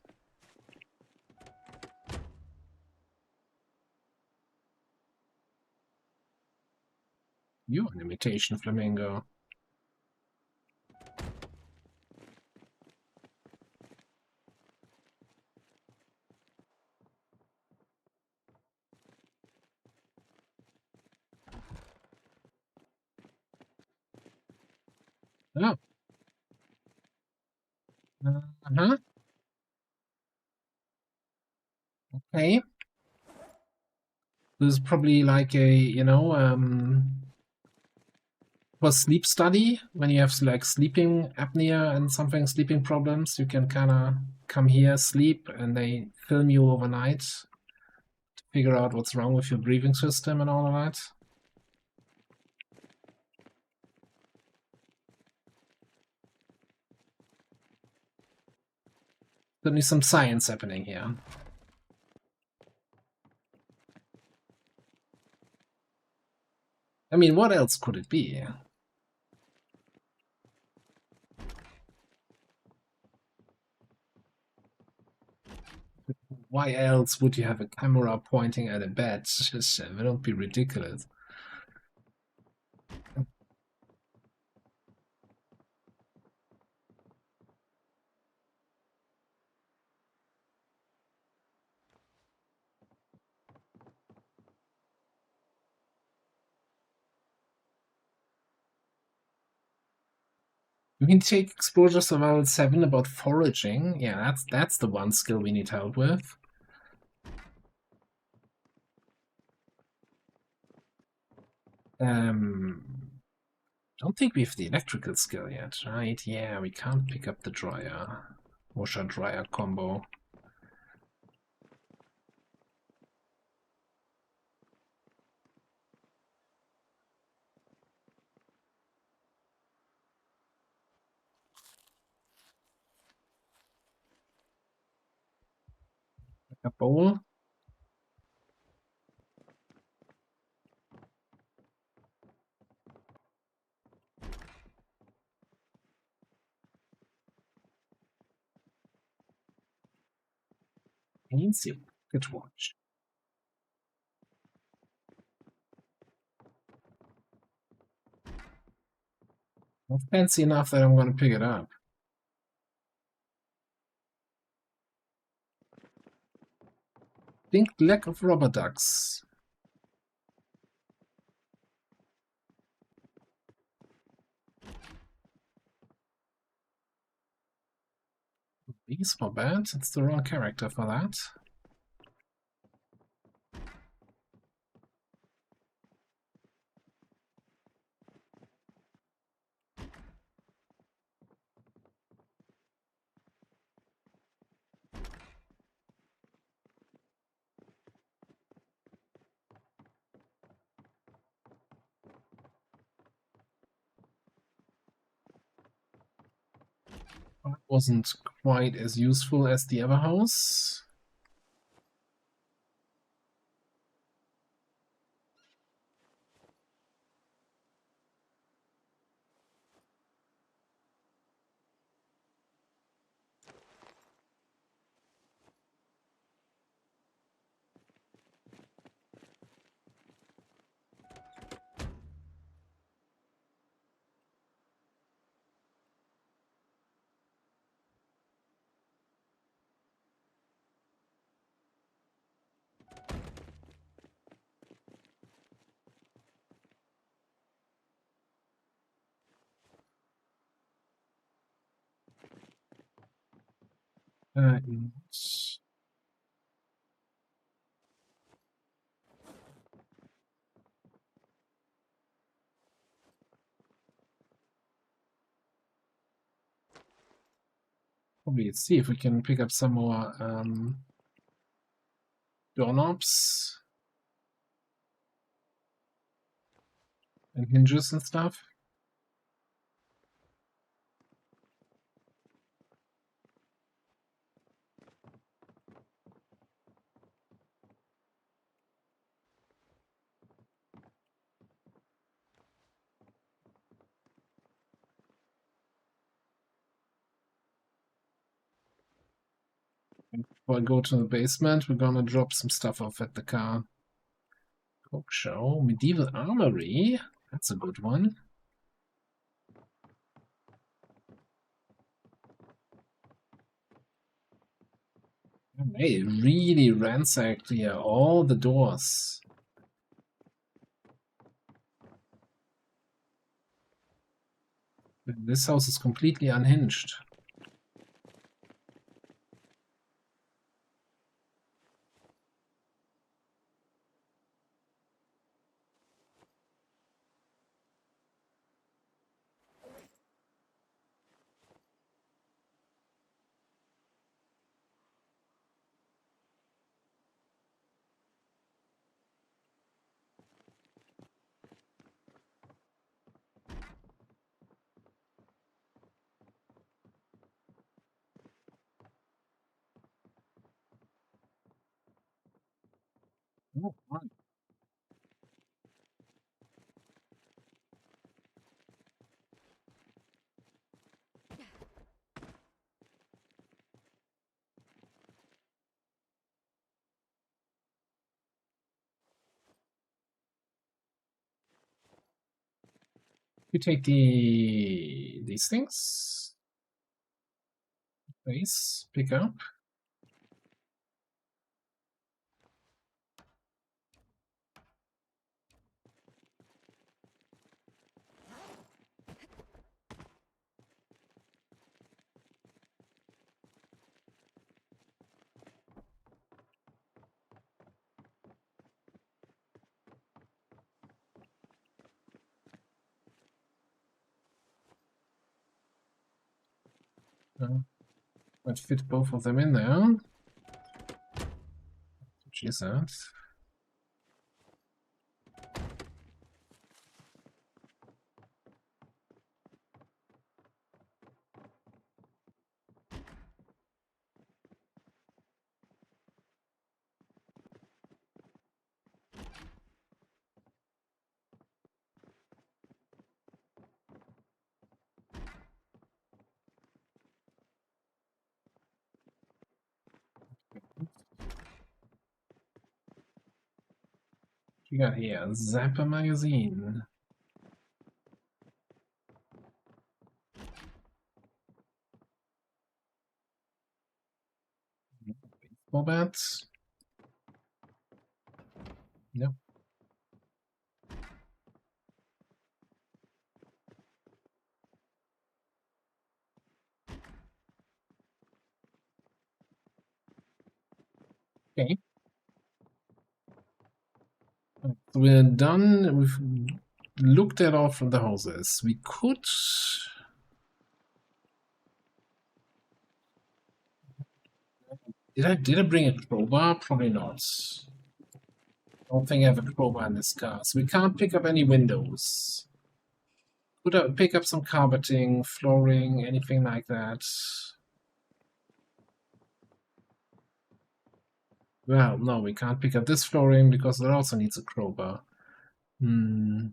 You're an imitation flamingo. Oh. Uh-huh. Okay. This is probably like a, for sleep study. When you have like sleeping apnea and something, sleeping problems, you can kind of come here, sleep, and they film you overnight to figure out what's wrong with your breathing system and all of that. Certainly some science happening here. I mean, what else could it be? Why else would you have a camera pointing at a bed? Just, don't be ridiculous. We can take Exposure Survival 7 about foraging. Yeah, that's the one skill we need help with. Don't think we have the electrical skill yet, right? Yeah, we can't pick up the dryer. Washer dryer combo. A bowl. Fancy pocket watch. Not fancy enough that I'm gonna pick it up. Think lack of rubber ducks. These not bad. It's the wrong character for that. Wasn't quite as useful as the other house. Probably let's see if we can pick up some more doorknobs and hinges and stuff. Before I go to the basement, we're gonna drop some stuff off at the car. Coke show, medieval armory. That's a good one. They really ransacked here all the doors. This house is completely unhinged. Oh, fun. You take these things. Place, pick up. Might fit both of them in there. Which is that? You got here Zapper magazine. Baseball bats. Nope. Okay. So we're done. We've looked at all from the houses. We could. Did I bring a crowbar? Probably not. I don't think I have a crowbar in this car, so we can't pick up any windows. Could I pick up some carpeting, flooring, anything like that? Well, no, we can't pick up this flooring because it also needs a crowbar. Hmm.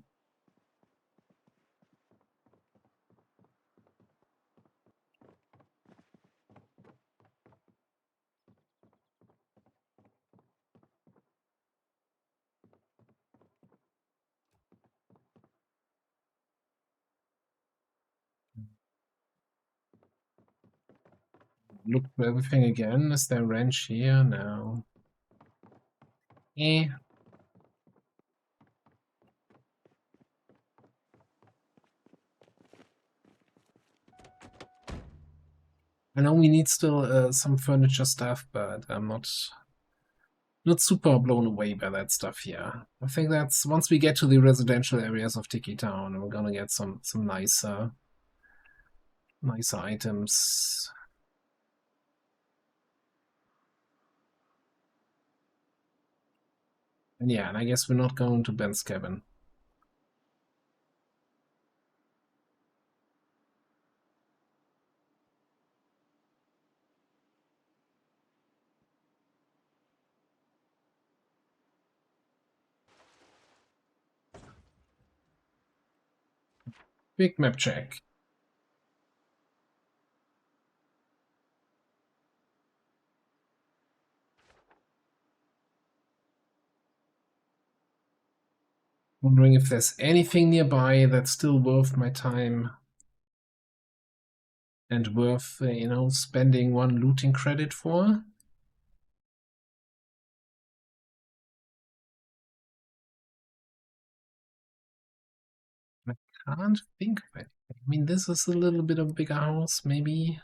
Look for everything again. Is there a wrench here? No. Eh. I know we need still some furniture stuff, but I'm not super blown away by that stuff here. I think that's once we get to the residential areas of Tiki Town, we're gonna get some nicer items. And yeah, and I guess we're not going to Ben's cabin. Big map check. Wondering if there's anything nearby that's still worth my time and worth, spending one looting credit for. I can't think of it. I mean, this is a little bit of a bigger house, maybe.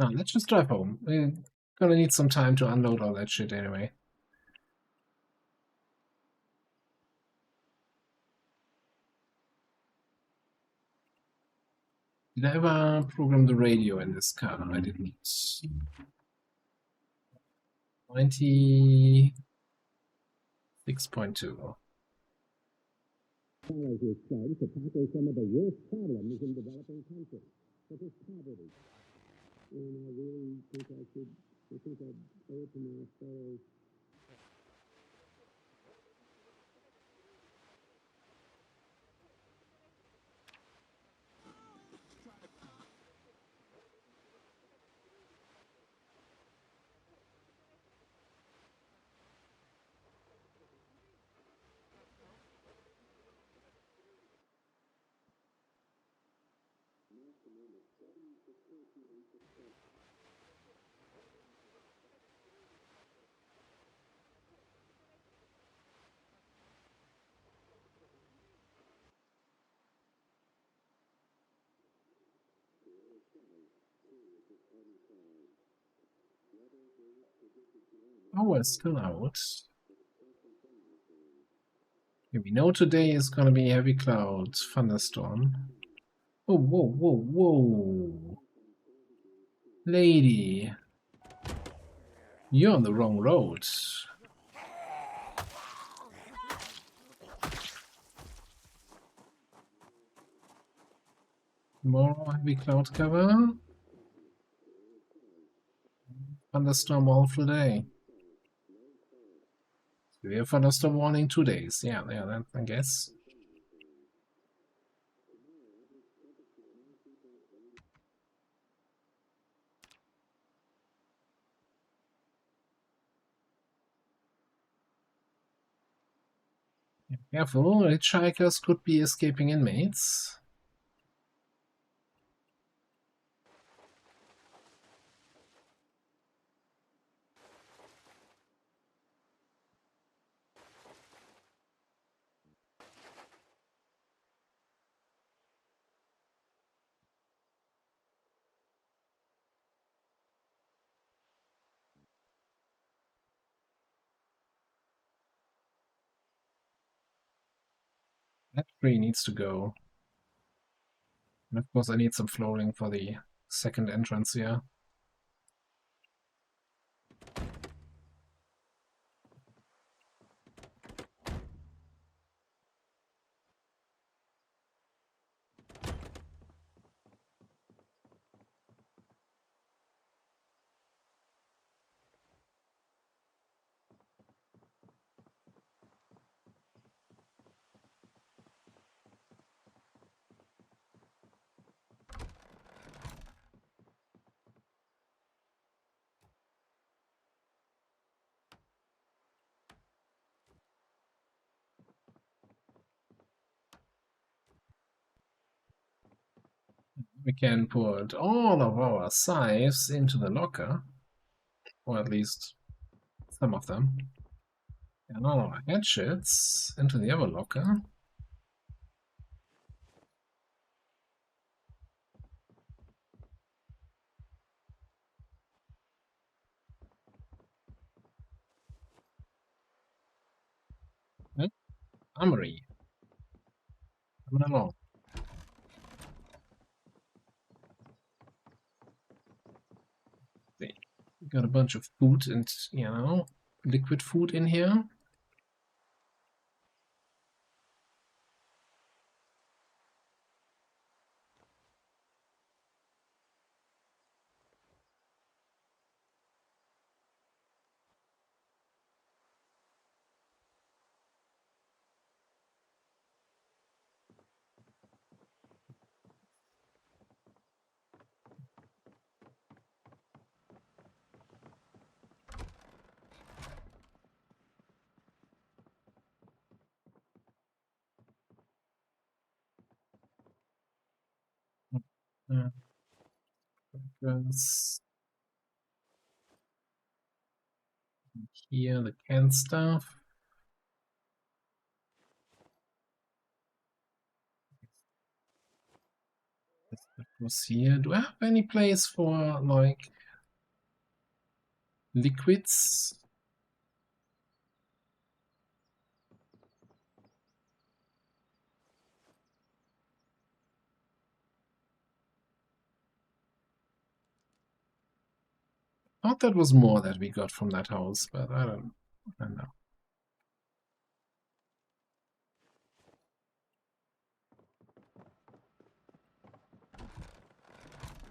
No, let's just drive home. We're gonna need some time to unload all that shit anyway. Did I ever program the radio in this car? I didn't. 96.2. Follows his son to tackle some of the worst problems in developing countries, such as poverty. And I really think I'd owe it to my fellow. Oh, we're still out. Okay, we know today is gonna be heavy clouds, thunderstorm. Oh, whoa, whoa, whoa. Lady. You're on the wrong road. More heavy cloud cover. Thunderstorm all through the day. Severe thunderstorm warning 2 days. Yeah, that, I guess. Careful, hitchhikers could be escaping inmates. That tree needs to go. And of course I need some flooring for the second entrance here. We can put all of our scythes into the locker, or at least some of them, and all our hatchets into the other locker. Right? Armory. Coming along. See, we got a bunch of food and, liquid food in here. Goes here, the canned stuff. That goes here. Do I have any place for like liquids? Thought that was more that we got from that house, but I don't know.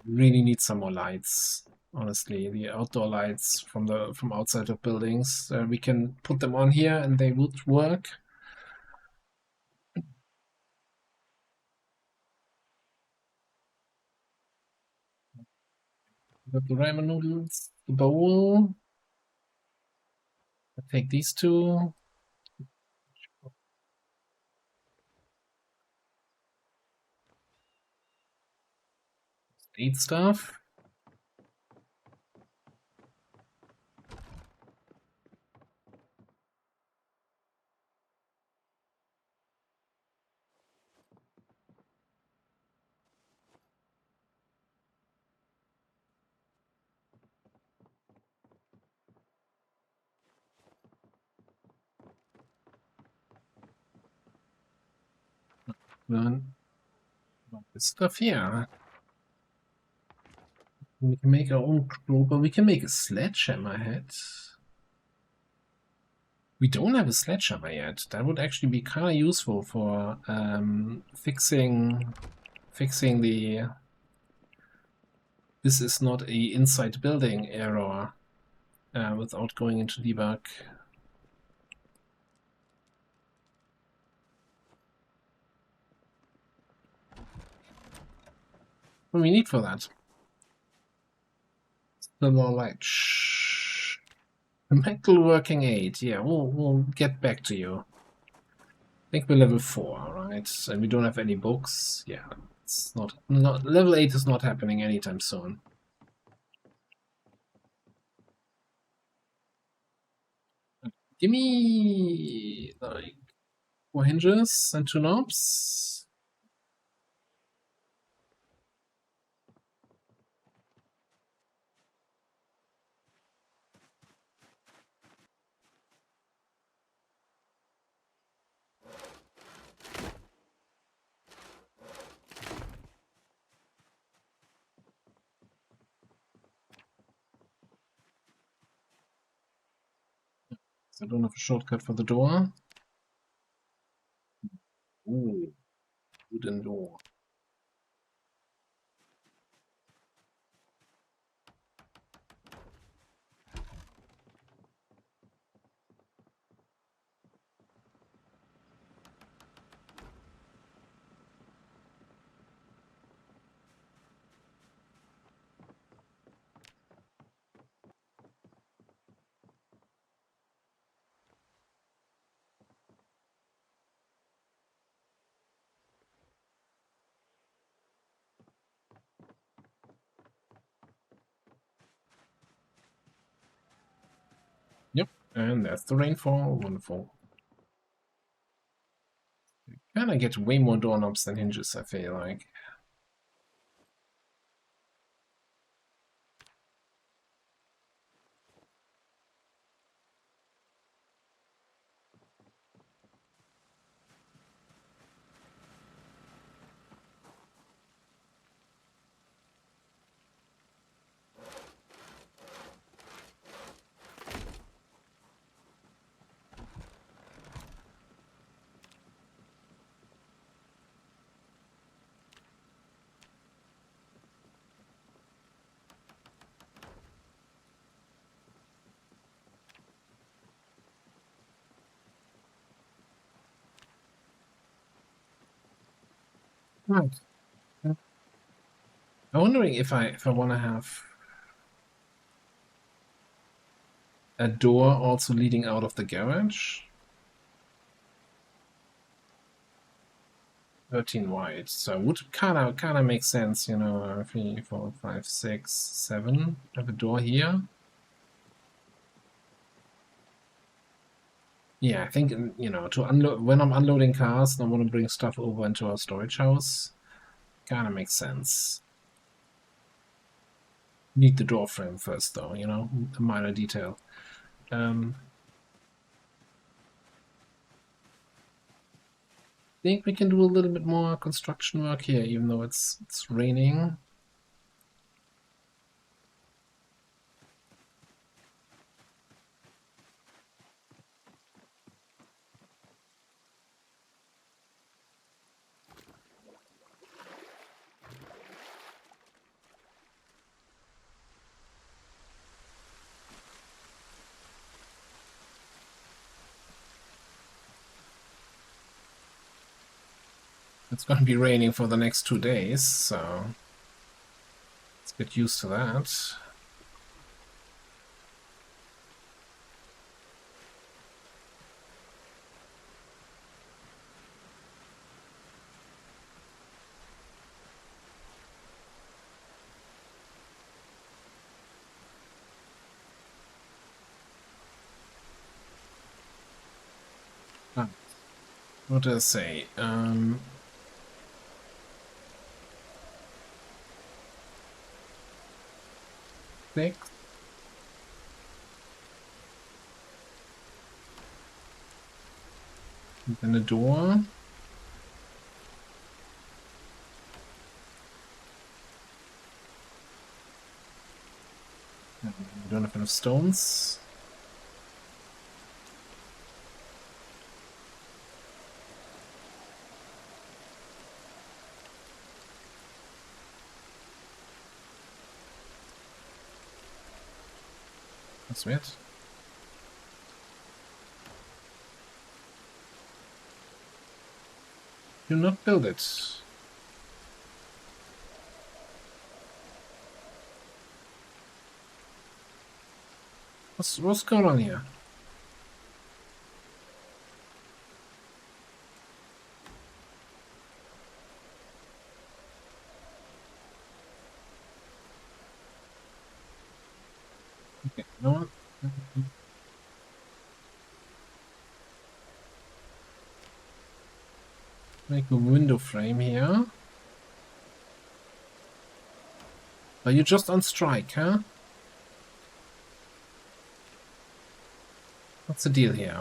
Really need some more lights. Honestly, the outdoor lights from outside of buildings. We can put them on here and they would work. Got the ramen noodles, the bowl. I take these two. Eat stuff. Then this stuff here. We can make our own crowbar. We can make a sledgehammer head. We don't have a sledgehammer yet. That would actually be kind of useful for fixing the this is not a inside building error without going into debug. What do we need for that? The more light. Shh. Metal working aid. Yeah, we'll get back to you. I think we're level 4, right? And we don't have any books. Yeah, it's not level 8 is not happening anytime soon. Give me like 4 hinges and 2 knobs. So I don't have a shortcut for the door. Ooh, wooden door. Yep, and that's the rainfall. Wonderful. And I get way more doorknobs than hinges, I feel like. Right. I'm wondering if I want to have a door also leading out of the garage. 13 wide, so would kind of make sense, you know. 3, 4, 5, 6, 7. Have a door here. Yeah, I think, you know, to unload when I'm unloading cars, and I want to bring stuff over into our storage house. Kind of makes sense. Need the door frame first, though. You know, a minor detail. Think we can do a little bit more construction work here, even though it's raining. It's going to be raining for the next 2 days, so let's get used to that. Ah, what did I say? 6. And then a door. We don't have enough stones. That's weird. Do not build it. What's going on here? Okay, you know what? Make a window frame here. Are you just on strike, huh? What's the deal here?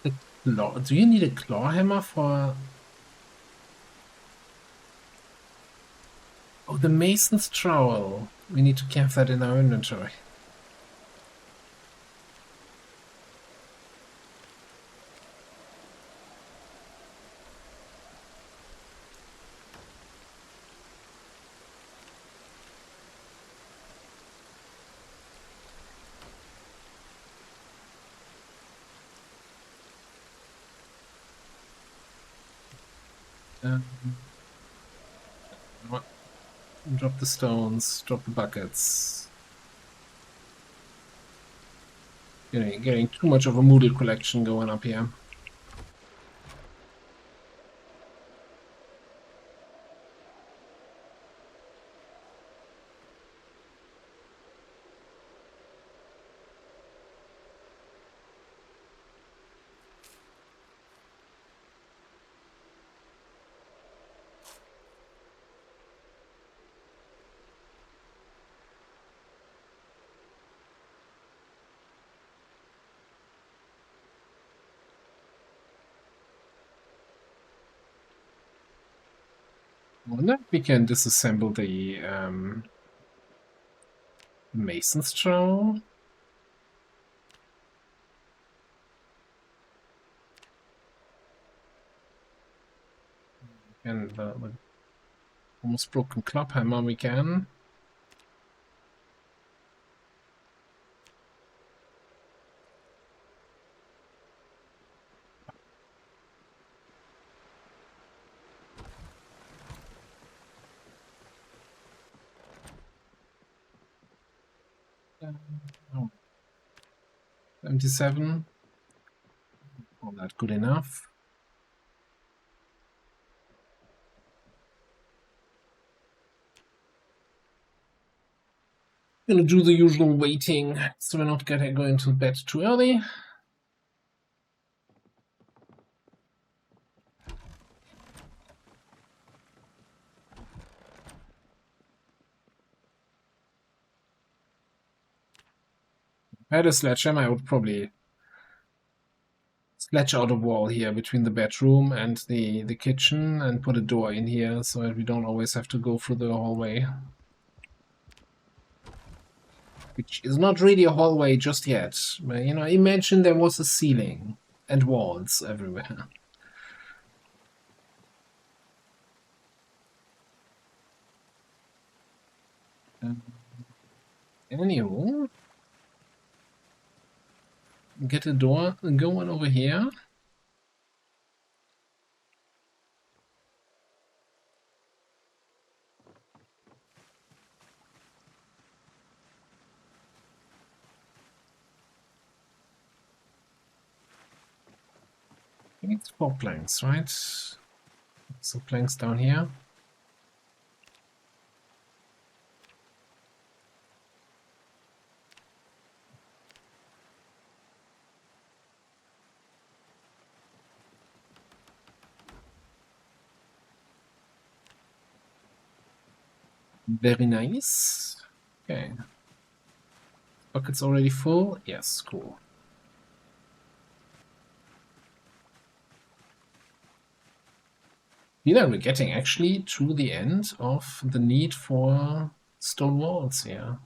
The claw. Do you need a claw hammer for... Oh, the mason's trowel. We need to have that in our inventory. What? Drop the stones, drop the buckets. Getting too much of a Moodle collection going up here. Wonder if we can disassemble the mason's trowel. And the almost broken club hammer we can. Oh, 77. All that good enough. Gonna do the usual waiting, so we're not going to bed too early. If I had a sledgehammer, I would probably sledge out a wall here between the bedroom and the kitchen and put a door in here so that we don't always have to go through the hallway. Which is not really a hallway just yet. But, you know, imagine there was a ceiling and walls everywhere. Anywho, get a door going over here. I think it's 4 planks, right? Some planks down here. Very nice. Okay. Bucket's already full? Yes, cool. You know, we're getting actually to the end of the need for stone walls here.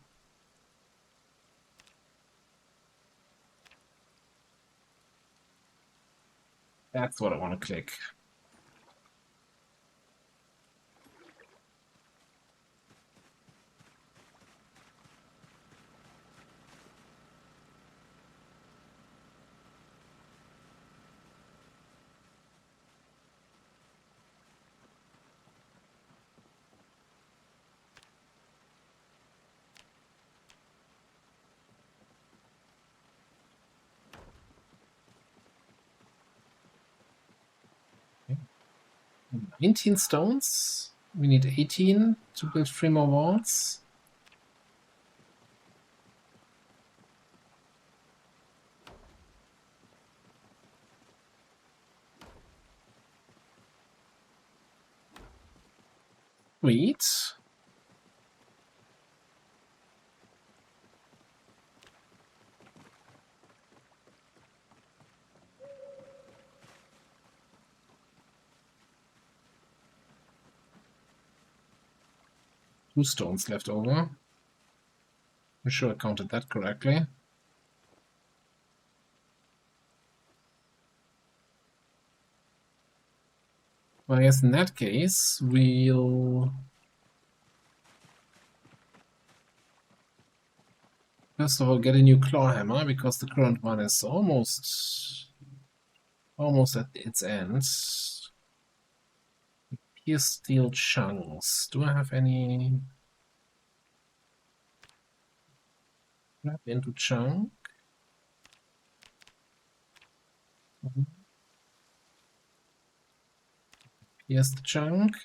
That's what I want to click. Okay. 19 stones. We need 18 to build 3 more walls. Sweet. Two stones left over. I'm sure I counted that correctly. Well, I guess in that case, we'll first of all get a new claw hammer, because the current one is almost at its end. Pierce steel chunks. Do I have any? Wrap into chunk. Here's the chunk.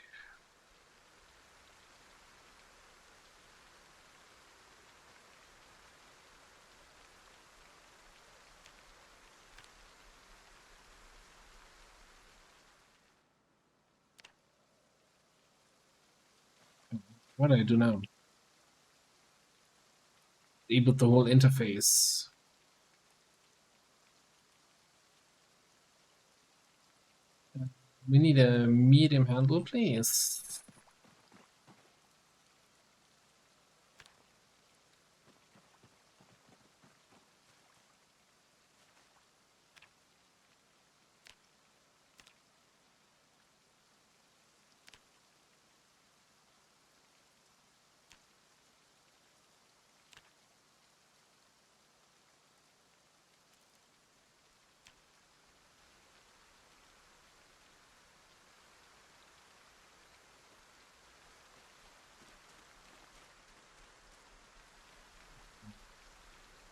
What do I do now? Reboot the whole interface. We need a medium handle, please.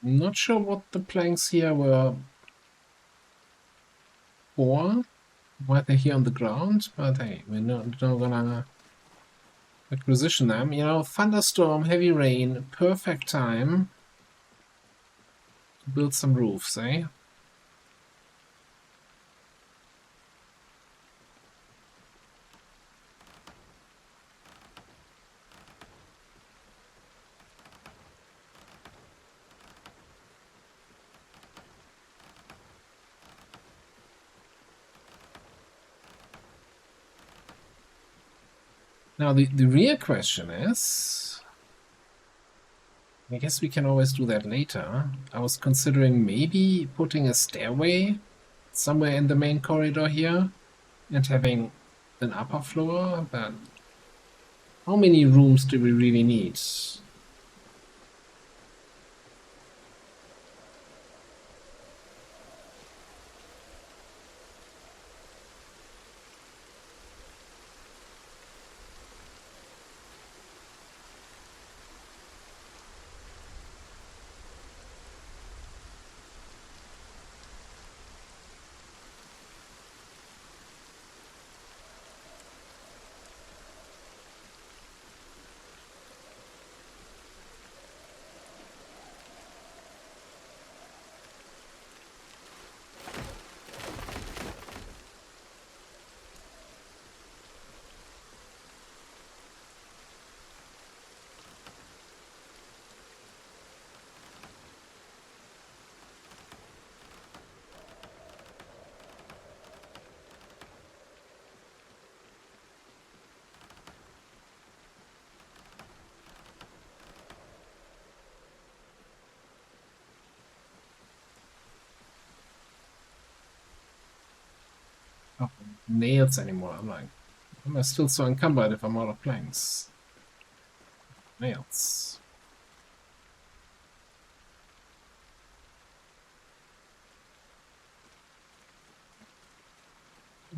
I'm not sure what the planks here were for, why they're here on the ground, but hey, we're not gonna acquisition them. You know, thunderstorm, heavy rain, perfect time to build some roofs, eh? Now, the real question is, I guess we can always do that later. I was considering maybe putting a stairway somewhere in the main corridor here and having an upper floor, but how many rooms do we really need? Oh, nails anymore. I'm like, am I still so encumbered if I'm out of planks? Nails.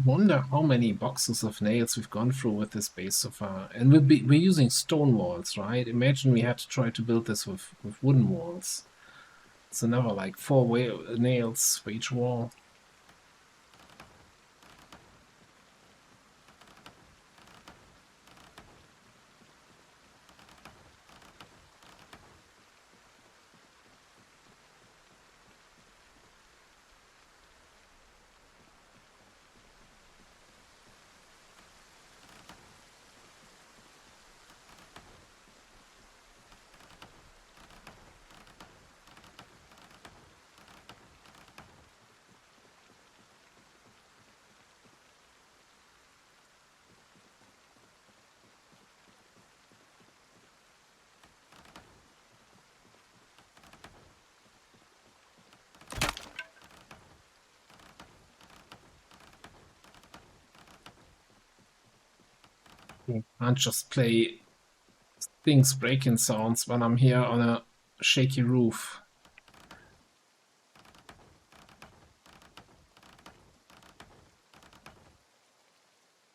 Wonder how many boxes of nails we've gone through with this base so far. And we're using stone walls, right? Imagine we had to try to build this with wooden walls. It's another like nails for each wall. You can't just play things breaking sounds when I'm here on a shaky roof.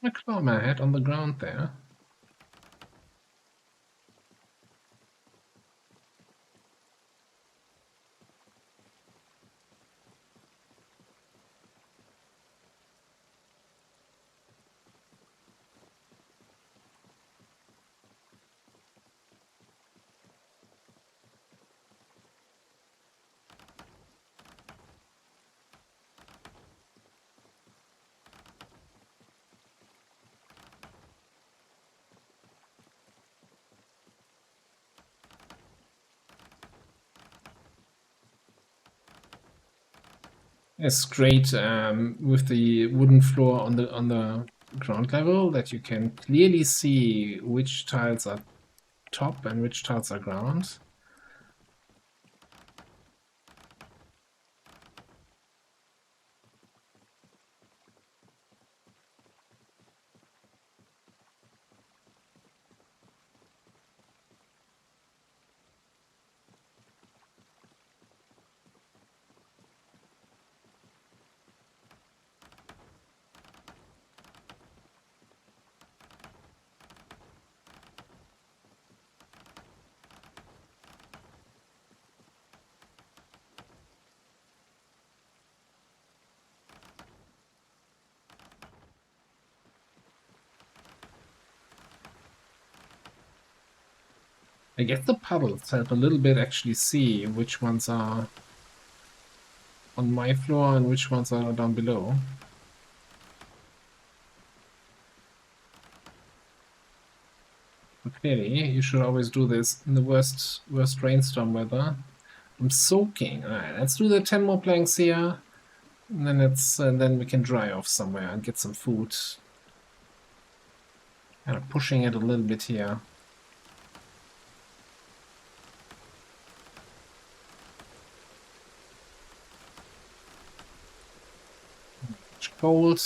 I claw my head on the ground there. It's great with the wooden floor on the ground level that you can clearly see which tiles are top and which tiles are ground. I guess the puddles help a little bit actually see which ones are on my floor and which ones are down below. But clearly, you should always do this in the worst rainstorm weather. I'm soaking. All right, let's do the 10 more planks here. And then we can dry off somewhere and get some food. Kind of pushing it a little bit here. It's cold.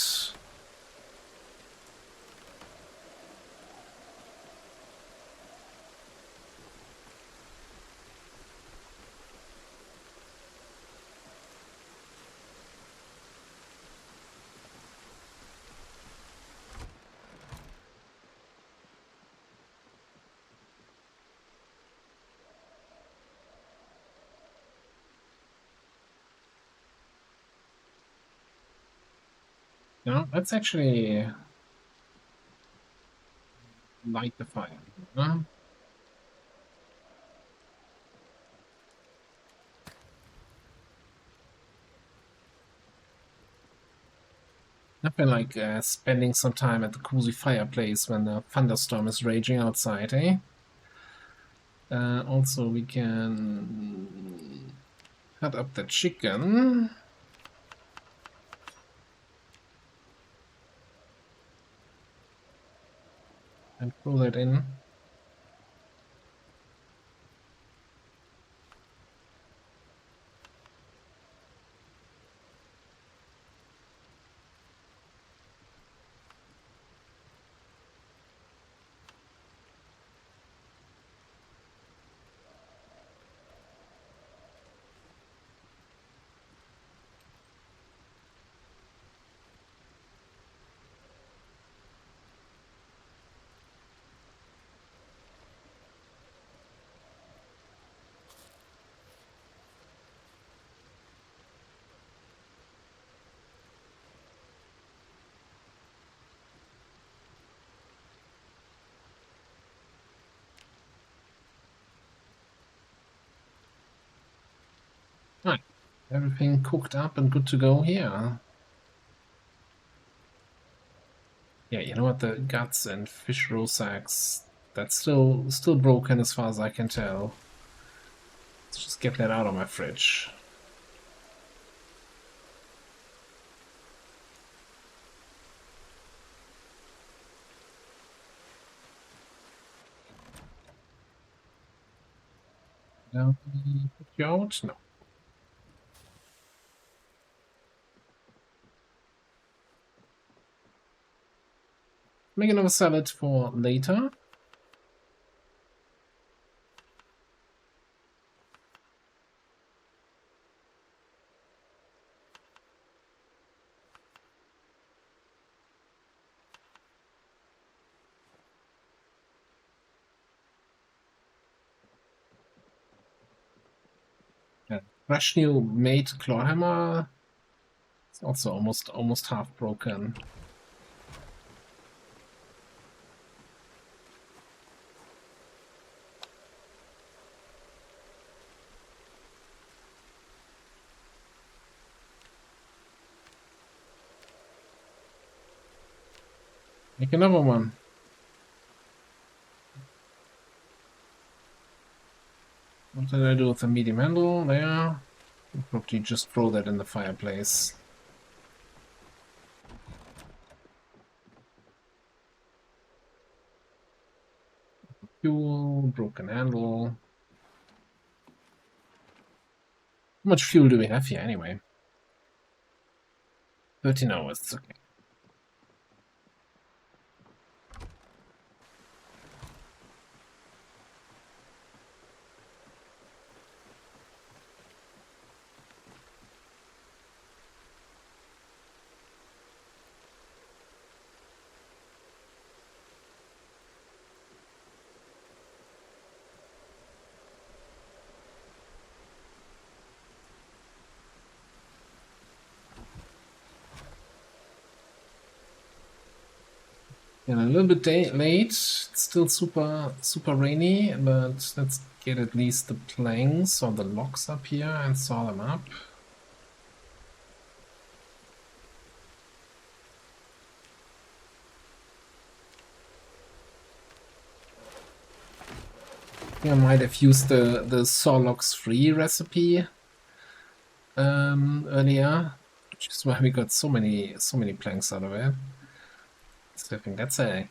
No, let's actually light the fire. Huh? Nothing like spending some time at the cozy fireplace when the thunderstorm is raging outside, eh? Also, we can cut up the chicken and throw that in. Right. Everything cooked up and good to go here. Yeah, you know what? The guts and fish roe sacks, that's still broken as far as I can tell. Let's just get that out of my fridge. Now, put you out? No. Make another salad for later. Yeah. Fresh new made claw hammer. It's also almost half broken. Make another one. What did I do with the medium handle? There. I'll probably just throw that in the fireplace. Fuel, broken handle. How much fuel do we have here anyway? 13 hours, okay. And a little bit late. It's still super rainy, but let's get at least the planks or the logs up here and saw them up. I think I might have used the saw logs free recipe earlier, which is why we got so many planks out of it. So I think that's a.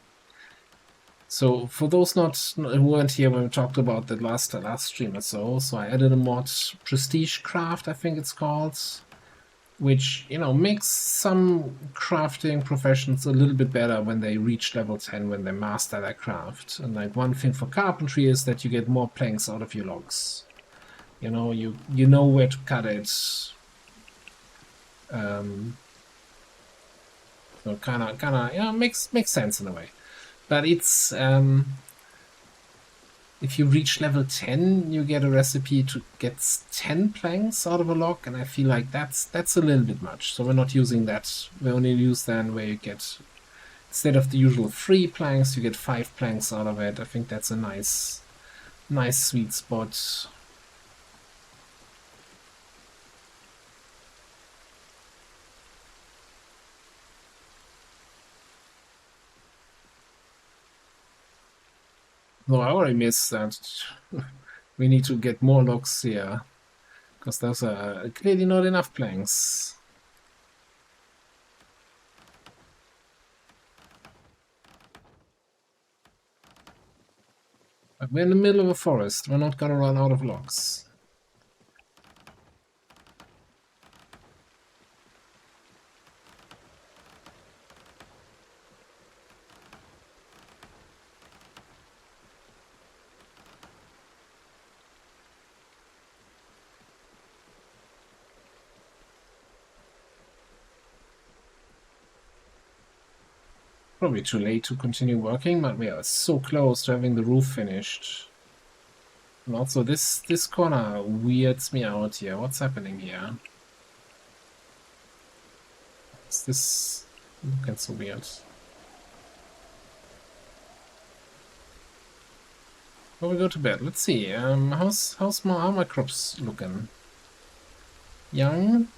So for those who weren't here when we talked about the last stream or so I added a mod, Prestige Craft, I think it's called, which, you know, makes some crafting professions a little bit better when they reach level 10, when they master their craft. And like one thing for carpentry is that you get more planks out of your logs. You know, you know where to cut it. So kind of, yeah, makes sense in a way. But it's if you reach level 10, you get a recipe to get 10 planks out of a log, and I feel like that's a little bit much. So we're not using that. We only use then where you get, instead of the usual 3 planks, you get 5 planks out of it. I think that's a nice sweet spot. No, I already missed that. We need to get more logs here, because those are clearly not enough planks. But we're in the middle of a forest. We're not gonna run out of logs. Probably too late to continue working, but we are so close to having the roof finished. And also this corner weirds me out here. What's happening here? Is this looking so weird? Well, we go to bed. Let's see. How my crops looking? Young?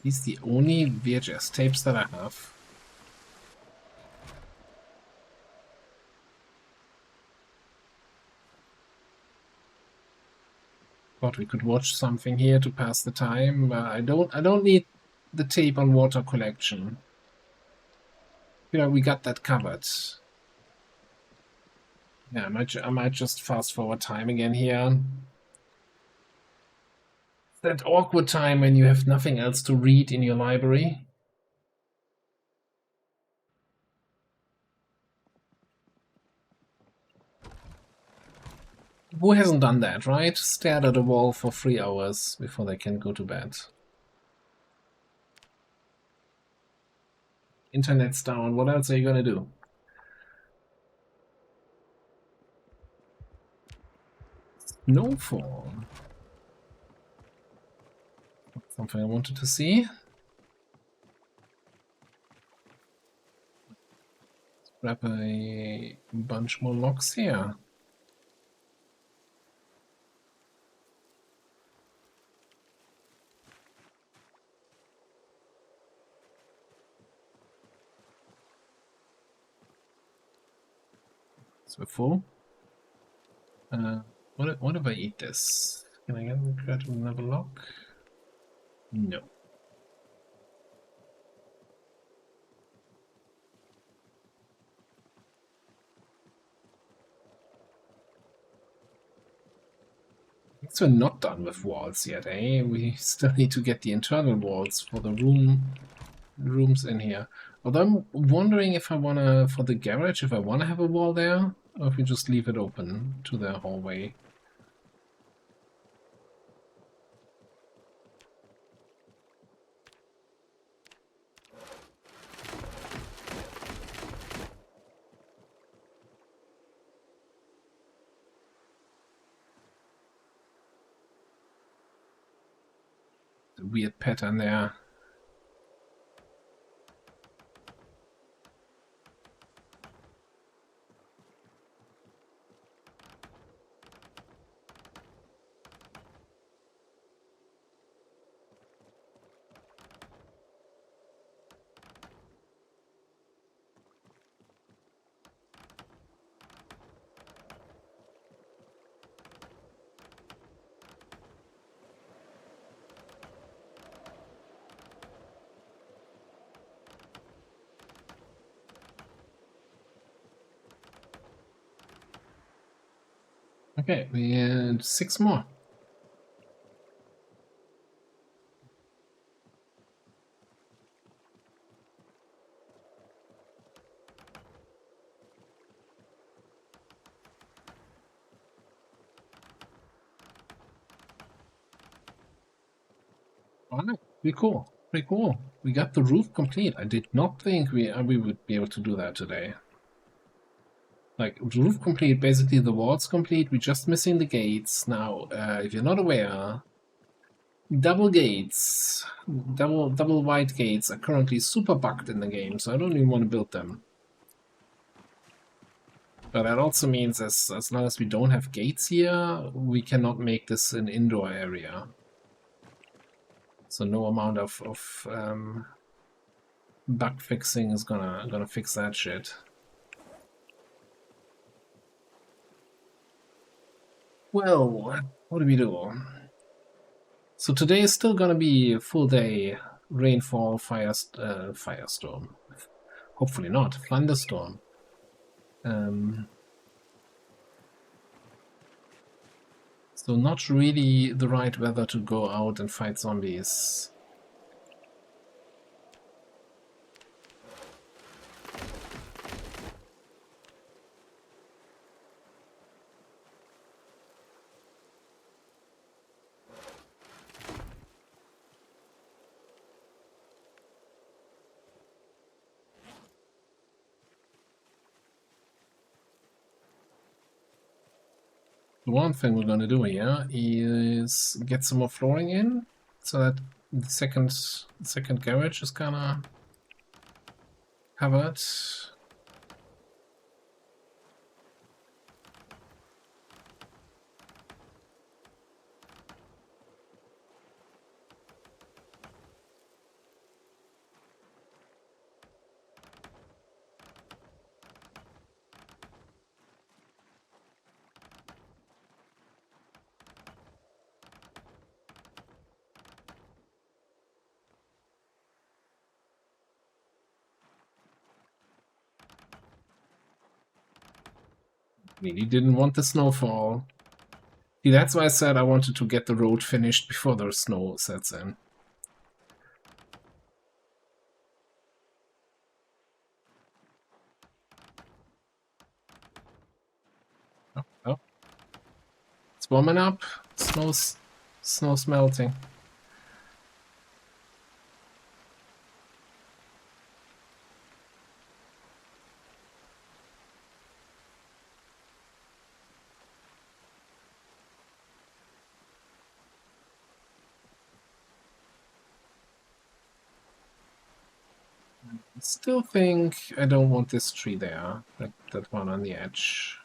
These the only VHS tapes that I have. Thought we could watch something here to pass the time. I don't need the tape on water collection. You know, we got that covered. Yeah, I might just fast forward time again here. That awkward time when you have nothing else to read in your library. Who hasn't done that, right? Stared at a wall for 3 hours before they can go to bed. Internet's down, what else are you gonna do? Snowfall. Something I wanted to see. Let's grab a bunch more logs here. we're full. What if I eat this? Can I get another lock? No. So we're not done with walls yet, eh? We still need to get the internal walls for the rooms in here. Although I'm wondering if I wanna, for the garage, if I wanna have a wall there, or if we just leave it open to the hallway. The weird pattern there. Okay, we had 6 more. Alright, pretty cool. Pretty cool. We got the roof complete. I did not think we would be able to do that today. Like, roof complete, basically the walls complete, we're just missing the gates. Now, if you're not aware, double gates, double wide gates are currently super bugged in the game, so I don't even want to build them. But that also means as long as we don't have gates here, we cannot make this an indoor area. So no amount of bug fixing is gonna fix that shit. Well, what do we do? So today is still gonna be a full day rainfall, firestorm. Hopefully not thunderstorm. So not really the right weather to go out and fight zombies. The one thing we're going to do here is get some more flooring in, so that the second garage is kind of covered. Really didn't want the snowfall. See, that's why I said I wanted to get the road finished before the snow sets in. Oh. It's warming up. Snow's melting. I still think I don't want this tree there, that one on the edge.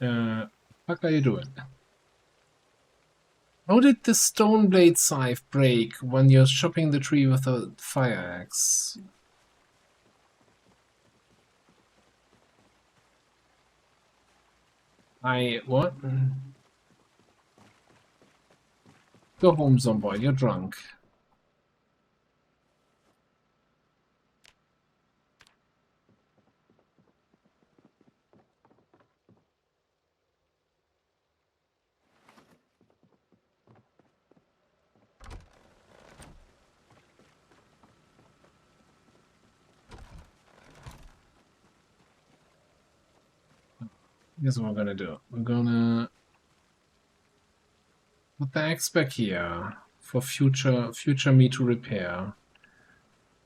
Fuck are you doing? How did the stone blade scythe break when you're chopping the tree with a fire axe? What? Go home, Zomboid, you're drunk. Here's what we're gonna do. We're gonna put the axe back here for future me to repair.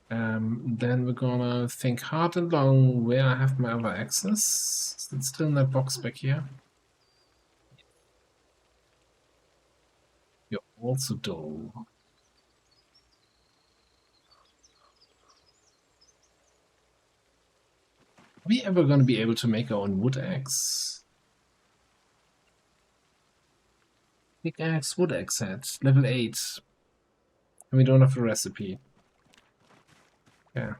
Then we're gonna think hard and long where I have my other axes. Is it still in that box back here? You're also dull. Are we ever gonna be able to make our own wood axe? Pickaxe, wood axe set, level 8. And we don't have the recipe. Yeah.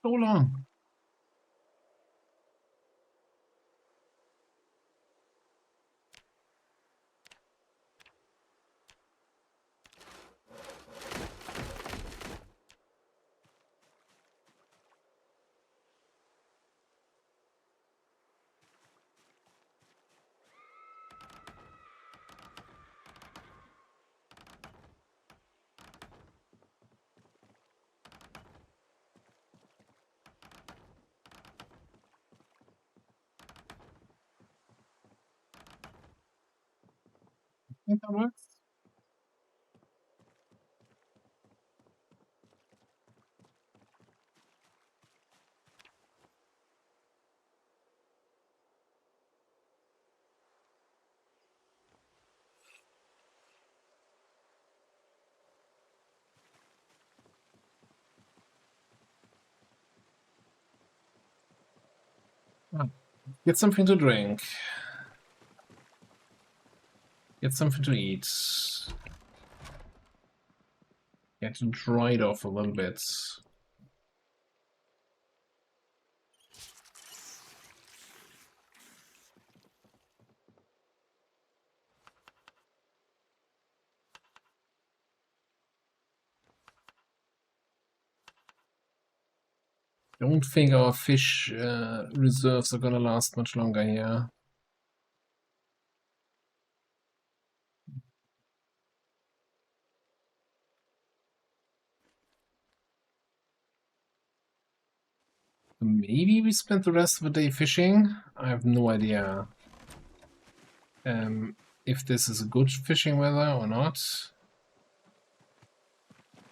So long. Think that works? Oh. Get something to drink. Get something to eat. Get dried off a little bit. Don't think our fish reserves are gonna last much longer here. Maybe we spent the rest of the day fishing? I have no idea if this is a good fishing weather or not.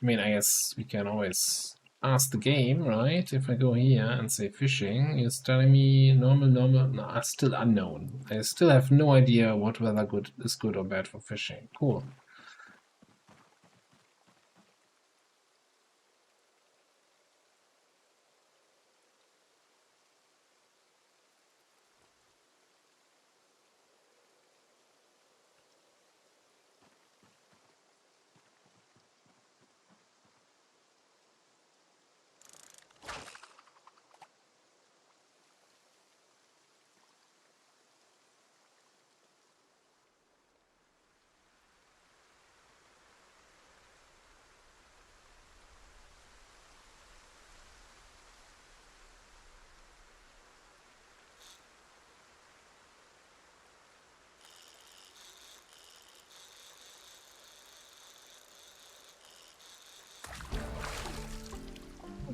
I mean, I guess we can always ask the game, right? If I go here and say fishing, it's telling me normal, no, still unknown. I still have no idea what weather is good or bad for fishing. Cool.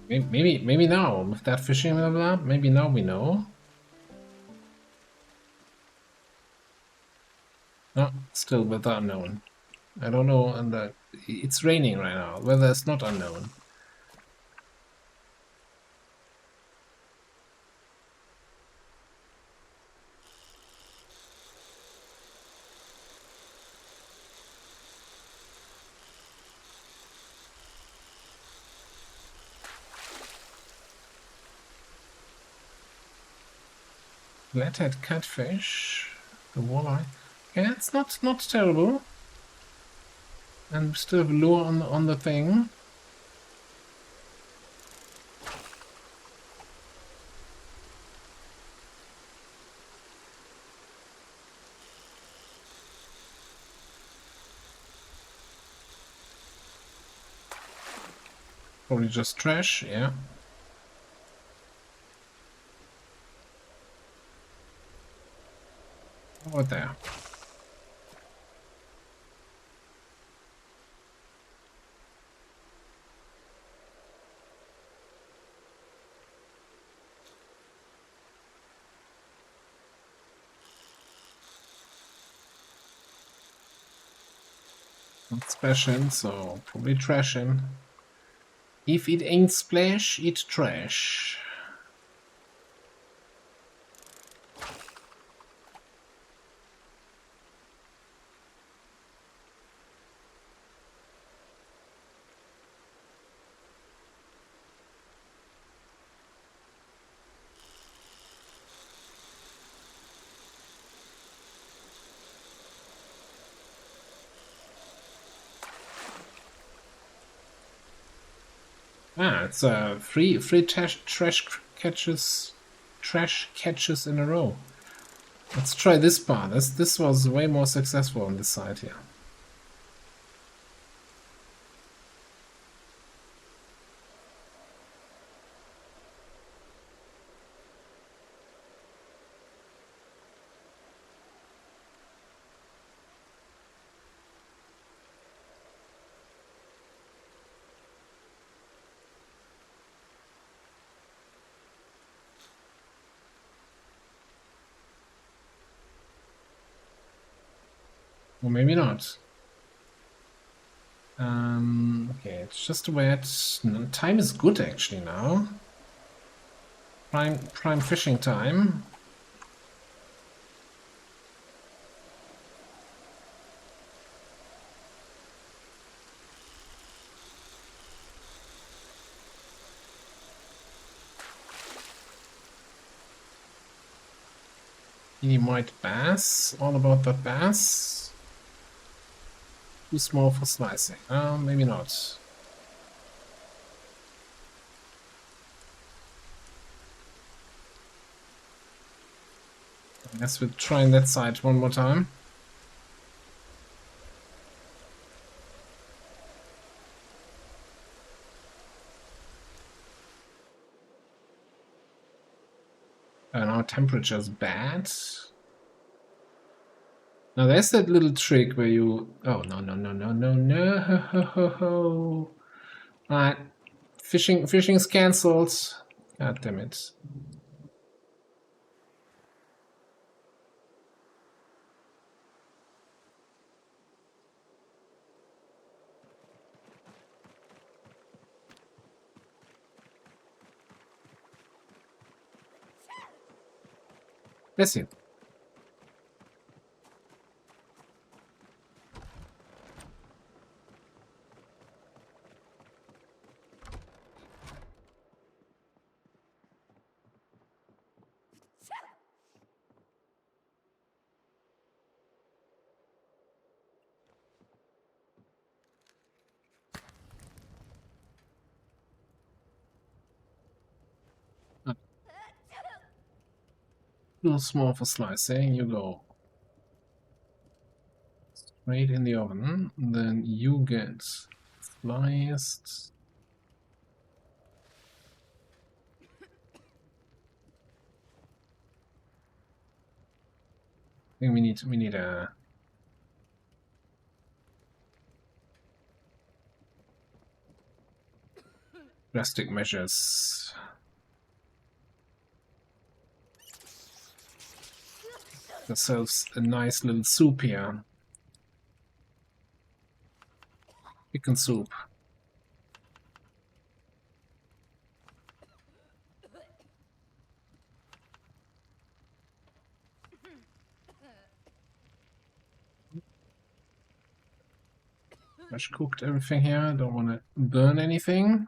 Maybe now with that fishing blah blah. Maybe now we know. No, still weather unknown. I don't know, and it's raining right now. Weather is not unknown. Flathead catfish. The walleye. Yeah, it's not terrible. And we still have a lure on the thing. Probably just trash, yeah. What there? Not splashing, so probably trashing. If it ain't splash, it trash. Ah, it's three trash catches in a row. Let's try this part. This was way more successful on this side here. Or maybe not. Okay, it's just wet. Time is good actually now. Prime fishing time. Teeny white bass. All about that bass. Too small for slicing. Maybe not. I guess we're trying that side one more time. And our temperature's bad. Now there's that little trick where you... Oh, no. Alright. Fishing's cancelled. God damn it. Bless you. Little small for slicing, you go straight in the oven, then you get sliced. I think we need a drastic measures. Ourselves a nice little soup here. Chicken soup. Fresh cooked everything here. Don't want to burn anything.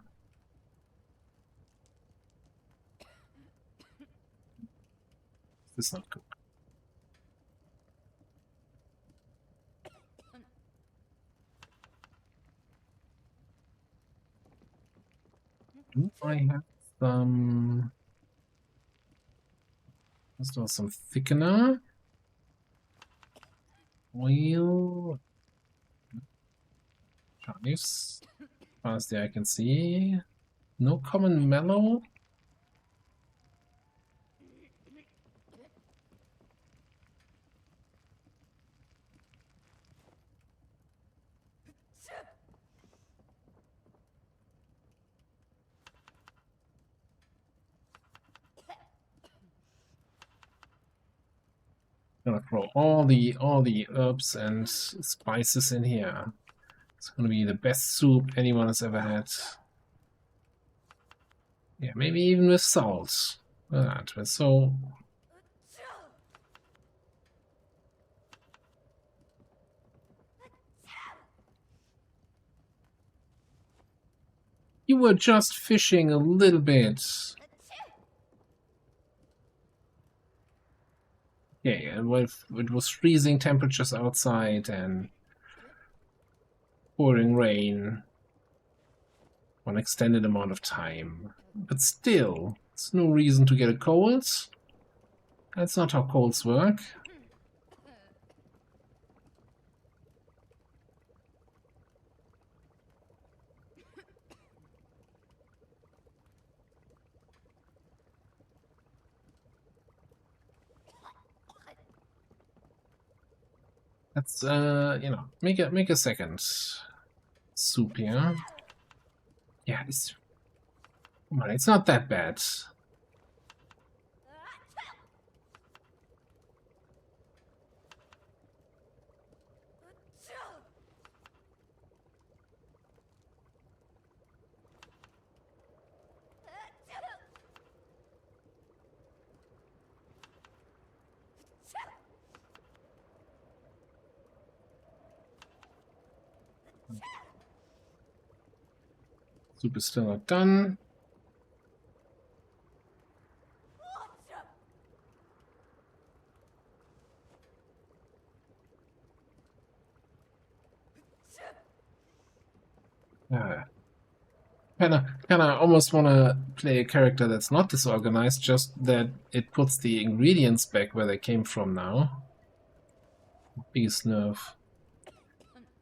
This is not good. Do I have some... Let's do some thickener. Oil. Chives. As far as the eye can see. No common mallow. Gonna throw all the herbs and spices in here. It's gonna be the best soup anyone has ever had. Yeah, maybe even with salt. That was so. You were just fishing a little bit. Yeah, it was freezing temperatures outside and pouring rain for an extended amount of time. But still, it's no reason to get a cold. That's not how colds work. Let's you know, make a second soup here. Yeah, come on, it's not that bad. Soup is still not done. Kinda almost wanna play a character that's not disorganized, just that it puts the ingredients back where they came from now. Biggest nerve.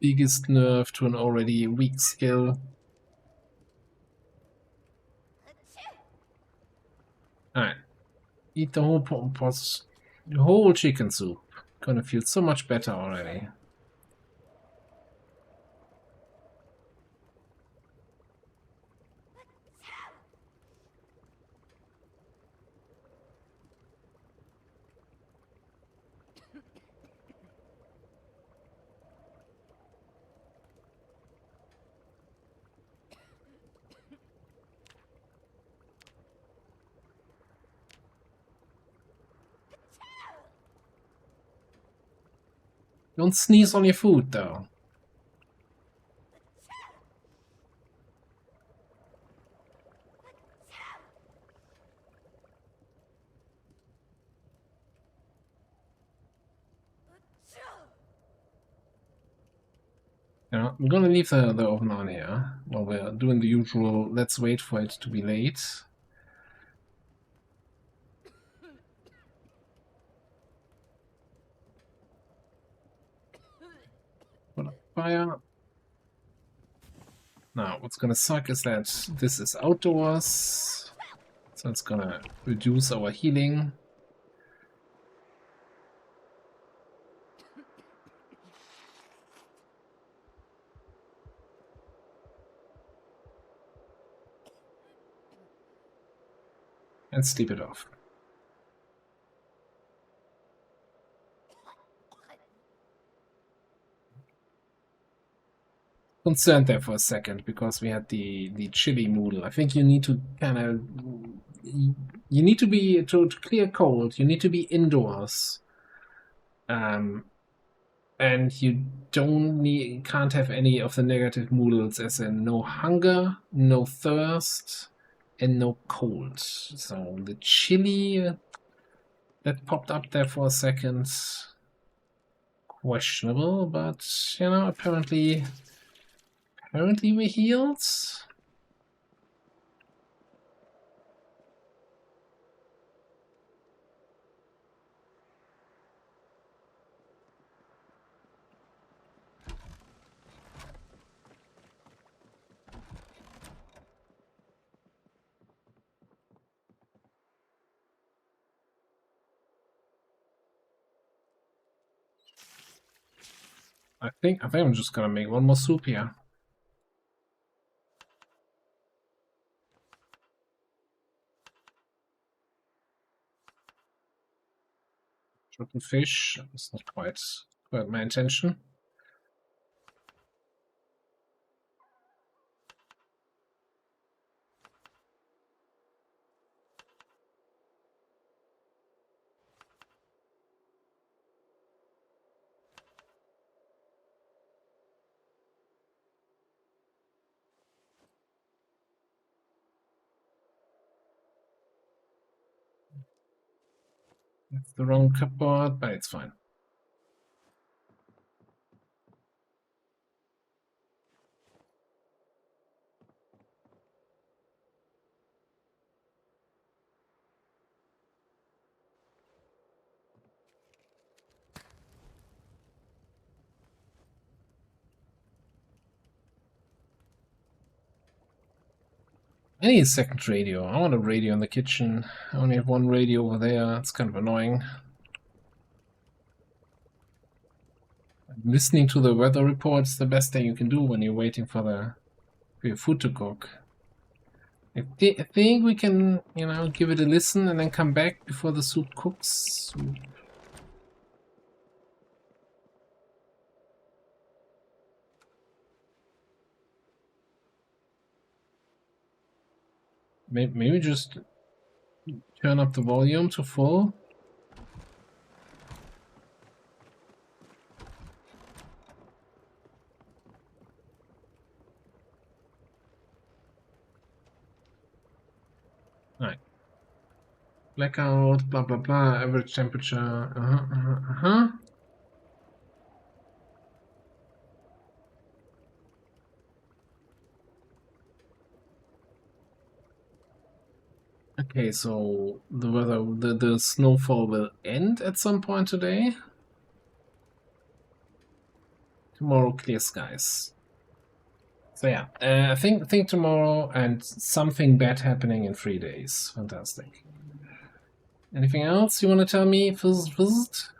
Biggest nerve to an already weak skill. Alright. Eat the whole pot, the whole chicken soup. Gonna feel so much better already. Don't sneeze on your food, though. Yeah, I'm gonna leave the oven on here while we're doing the usual let's wait for it to be late. Put up fire. Now, what's gonna suck is that this is outdoors, so it's gonna reduce our healing. And sleep it off. Concerned there for a second because we had the chili noodle. I think you need to kind of you need to be to clear cold. You need to be indoors, and you can't have any of the negative moodles, as in no hunger, no thirst, and no cold. So the chili that popped up there for a second. Questionable, but you know, apparently we healed. I think I'm just gonna make one more soup here. Shrimp and fish. It's not quite my intention. It's the wrong cupboard, but it's fine. I need a second radio. I want a radio in the kitchen. I only have one radio over there. It's kind of annoying. Listening to the weather reports the best thing you can do when you're waiting for your food to cook. I think we can, you know, give it a listen and then come back before the soup cooks. Maybe just turn up the volume to full. Right. Blackout, blah blah blah, average temperature. Okay, so the weather, the snowfall will end at some point today. Tomorrow, clear skies. So yeah, I think tomorrow and something bad happening in 3 days. Fantastic. Anything else you want to tell me? First?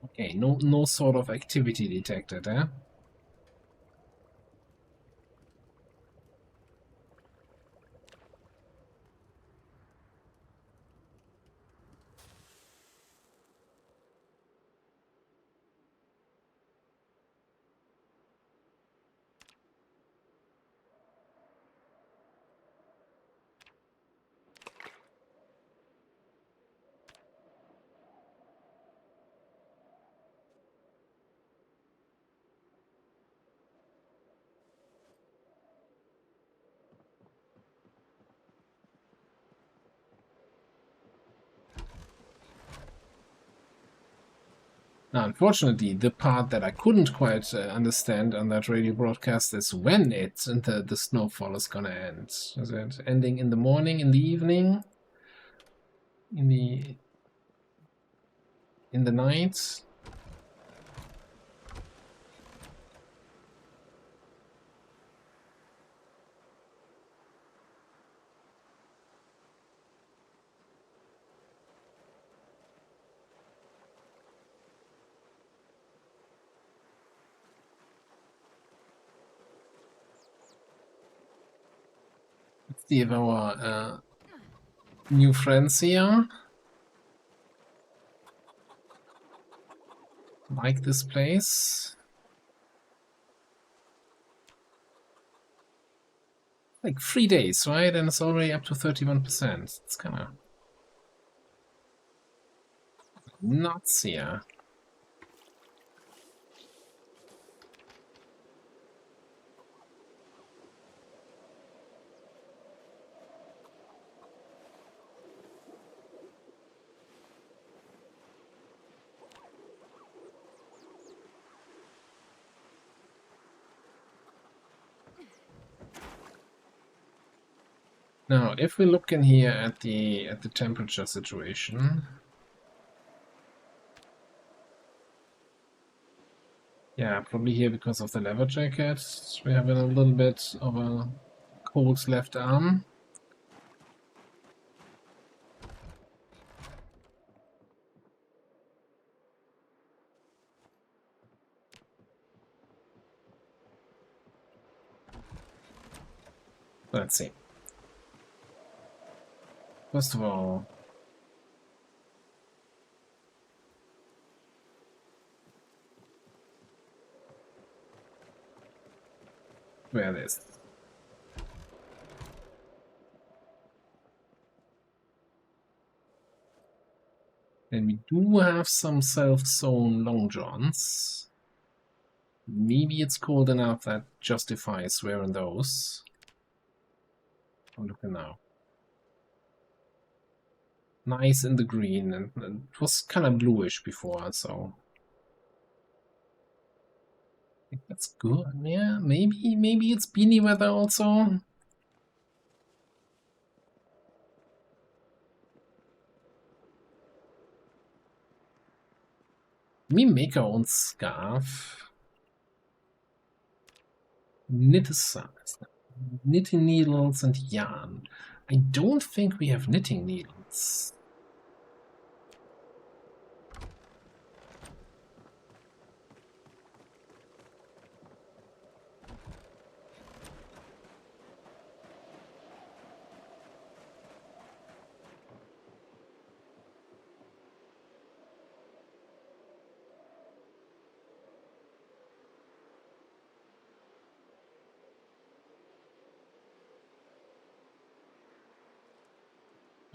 Okay, no sort of activity detected, eh? Now, unfortunately, the part that I couldn't quite understand on that radio broadcast is when the snowfall is gonna end. Is it ending in the morning, in the evening, in the night? Let's see if our new friends here like this place. Like 3 days, right? And it's already up to 31%. It's kind of nuts here. Now, if we look in here at the temperature situation, yeah, probably here because of the leather jacket, we have a little bit of a cold left arm. Let's see. First of all, where it is. And we do have some self-sewn long johns. Maybe it's cold enough that justifies wearing those. I'm looking now. Nice in the green, and it was kind of bluish before, so I think that's good. Yeah, maybe it's beanie weather also. We make our own scarf. Knit a size. Knitting needles and yarn. I don't think we have knitting needles.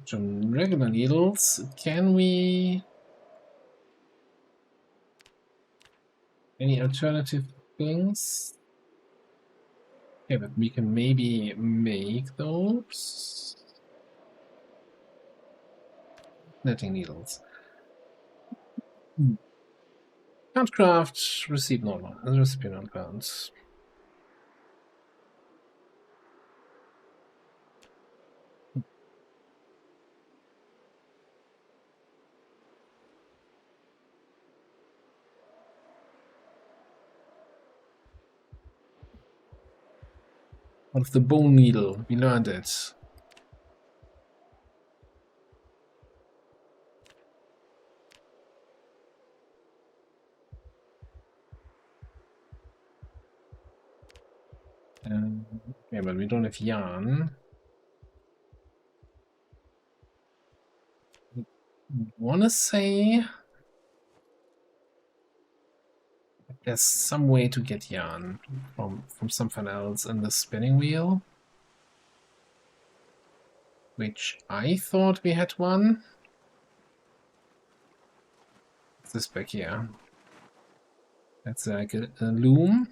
Some regular needles. Can we... Any alternative things? Okay, but we can maybe make those. Knitting needles. Can't craft, receipt normal. Recipe non-found. Out of the bone needle, we learned it. Okay, but we don't have yarn. I wanna say there's some way to get yarn from something else in the spinning wheel, which I thought we had one. What's this back here? That's like a loom.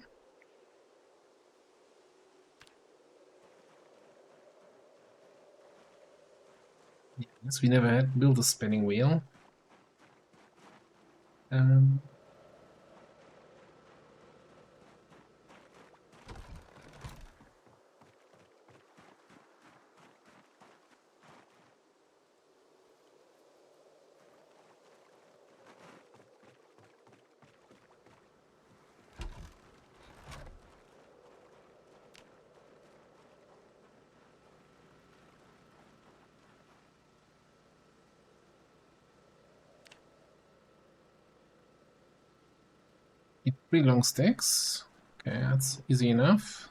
Yes, we never had built a spinning wheel. Need 3 long sticks. Okay, that's easy enough.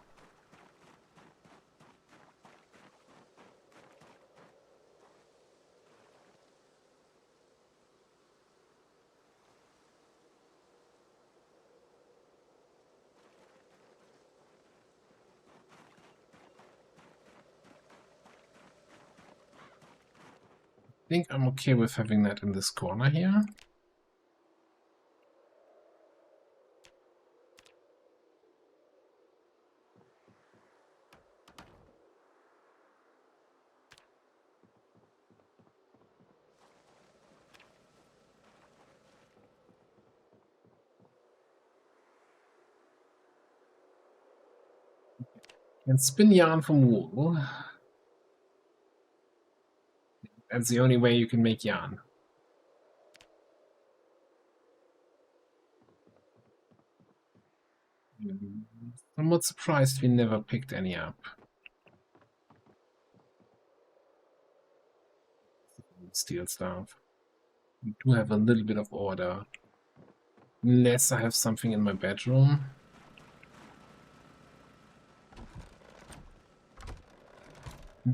I think I'm okay with having that in this corner here. And spin yarn from wool. That's the only way you can make yarn. Somewhat surprised we never picked any up. Steel stuff. We do have a little bit of order. Unless I have something in my bedroom.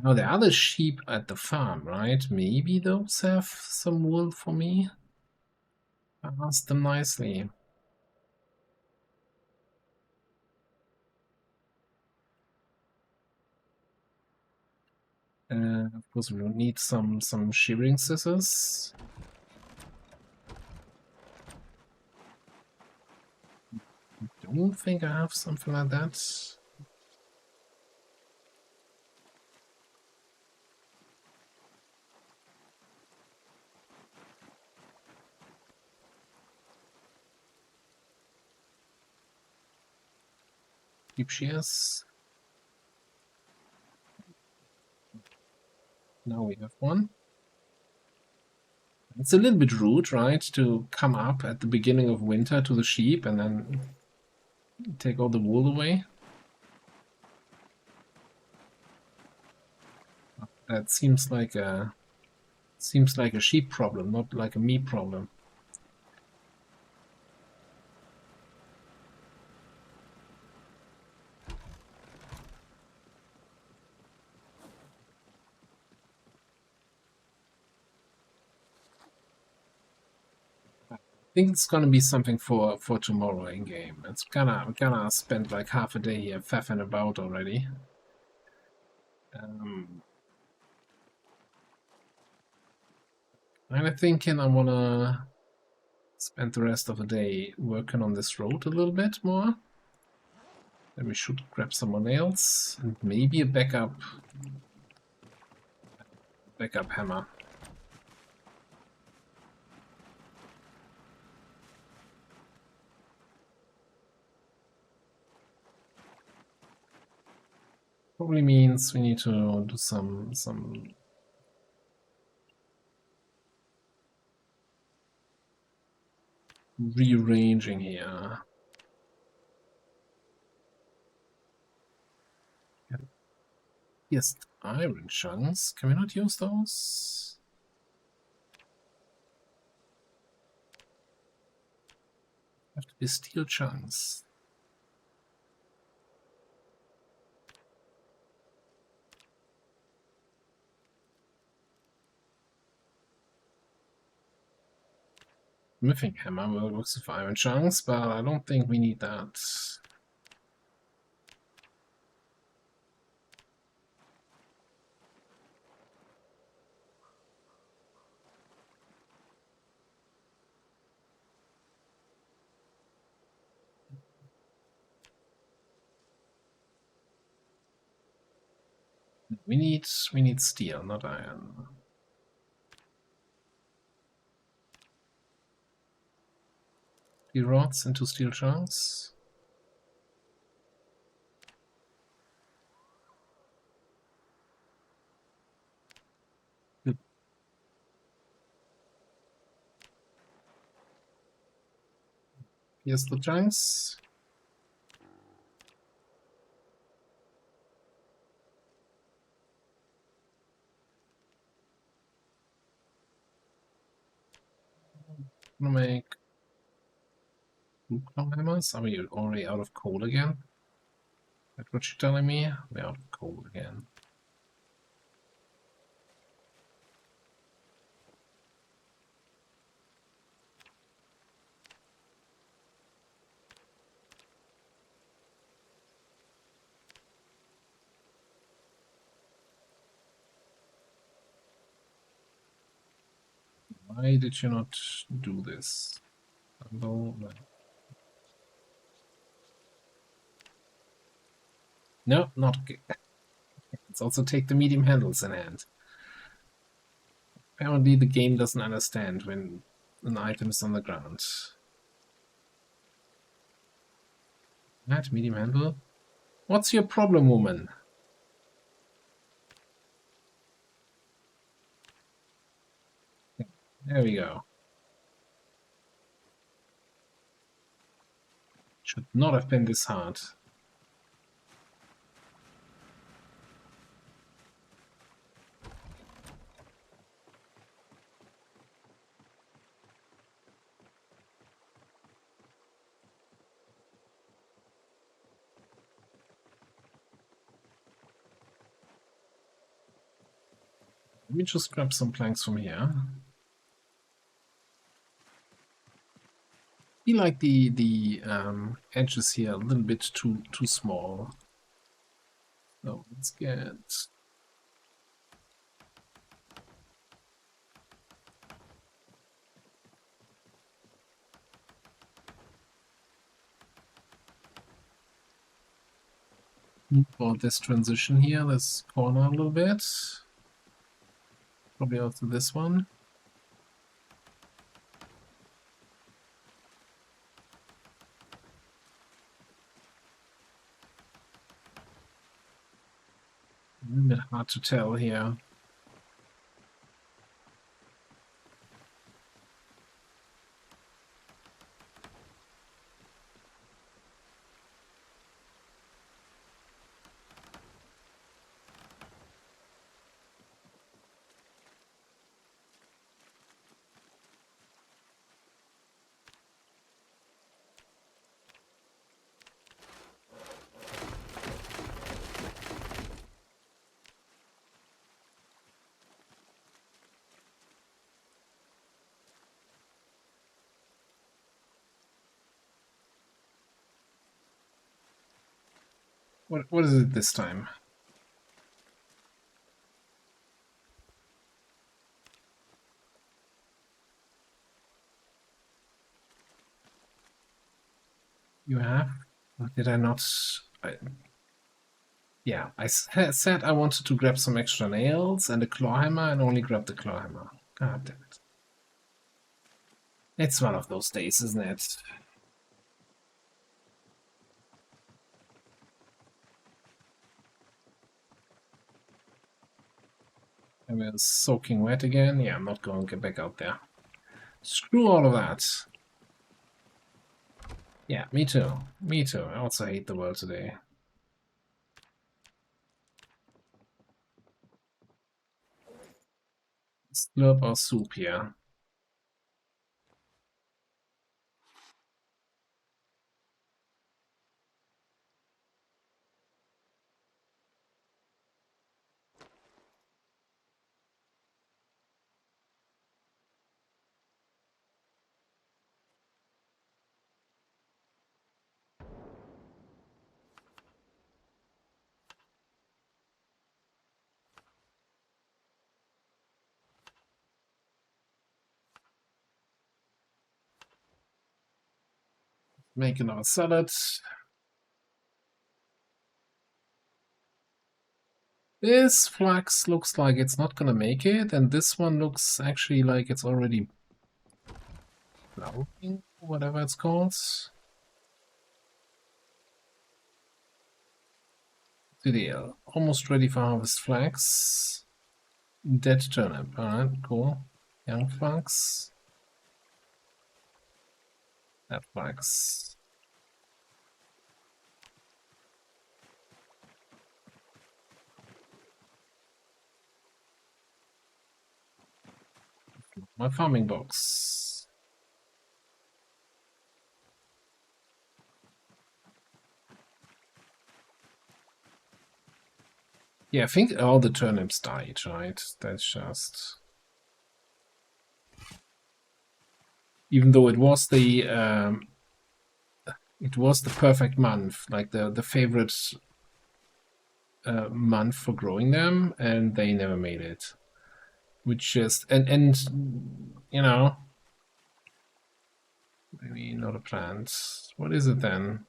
Now there are the sheep at the farm, right? Maybe those have some wool for me. I asked them nicely. Of course, we will need some shearing scissors. I don't think I have something like that. Deep shears. Now we have one. It's a little bit rude, right, to come up at the beginning of winter to the sheep and then take all the wool away. That seems like a sheep problem, not like a me problem. I think it's gonna be something for tomorrow in game. It's gonna spend like half a day here faffing about already. And I'm thinking I wanna spend the rest of the day working on this road a little bit more. Then we should grab some more nails and maybe a backup hammer. Probably means we need to do some rearranging here. Yes, iron chunks. Can we not use those? Have to be steel chunks. Smithing hammer works with iron chunks, but I don't think we need that. We need steel, not iron. Steel rods into steel chunks. Good. Here's the chunks. I'm gonna make nuclear hammers. Are we already out of coal again? That's what you're telling me? We're out of coal again. Why did you not do this? No, not okay. Let's also take the medium handles in hand. Apparently the game doesn't understand when an item is on the ground. That medium handle? What's your problem, woman? There we go. Should not have been this hard. Let me just grab some planks from here. I feel like the edges here are a little bit too small. So let's get for this transition here. Let's corner a little bit. Probably also this one. A little bit hard to tell here. What is it this time? You have? Or did I not? Yeah, I said I wanted to grab some extra nails and a claw hammer and only grab the claw hammer. God damn it. It's one of those days, isn't it? I was soaking wet again. Yeah, I'm not going to get back out there. Screw all of that. Yeah, me too. Me too. I also hate the world today. Slurp our soup here. Making our salad. This flax looks like it's not gonna make it, and this one looks actually like it's already flowering, whatever it's called. Ideal. Almost ready for harvest flax. Dead turnip. Alright, cool. Young flax. That flax. My farming box. Yeah, I think all the turnips died, right? That's just... Even though it was the perfect month, like the favorite month for growing them, and they never made it. Which just and you know, maybe not a plant. What is it then?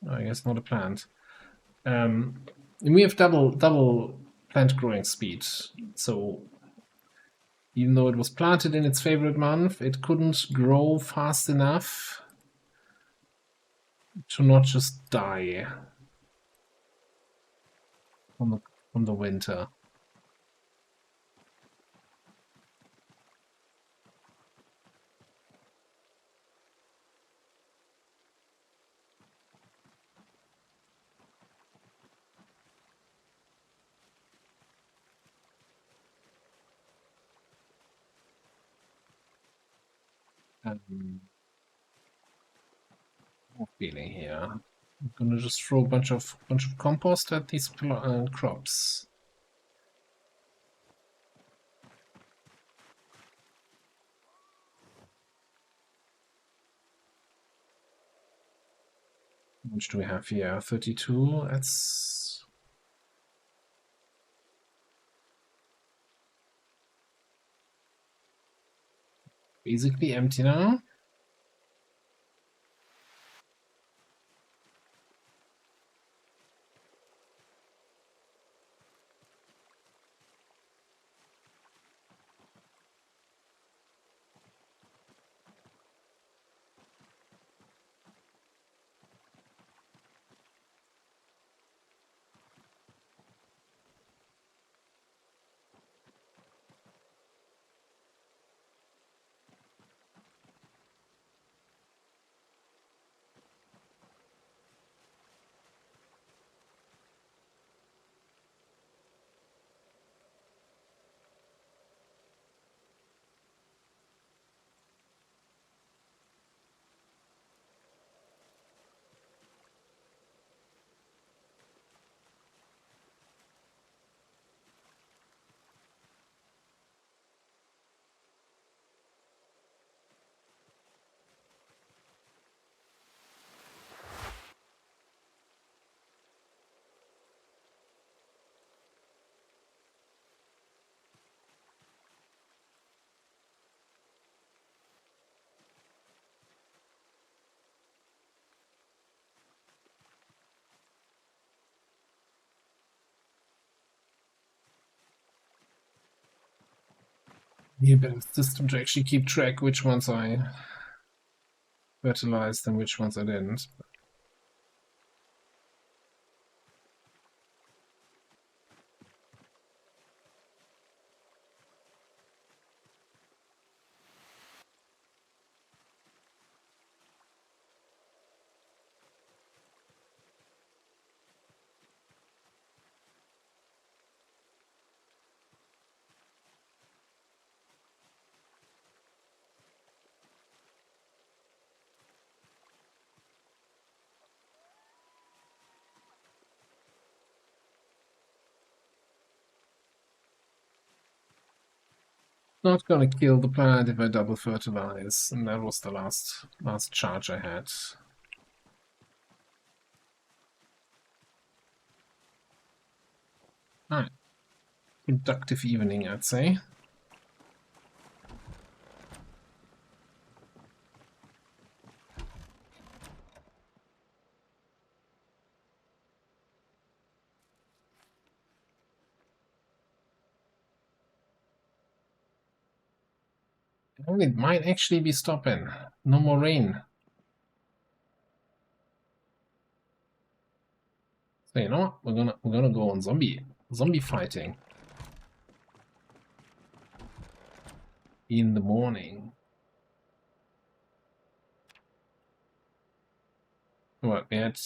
Oh, I guess not a plant. We have double plant growing speed, so even though it was planted in its favorite month, it couldn't grow fast enough to not just die from the winter. More feeling here. I'm gonna just throw a bunch of compost at these crops. How much do we have here? 32. That's basically empty now. Need a better system to actually keep track which ones I fertilized and which ones I didn't. Not gonna kill the plant if I double fertilize, and that was the last charge I had. Alright. Productive evening, I'd say. Oh, it might actually be stopping. No more rain. So you know what? We're gonna go on zombie fighting in the morning. What, we had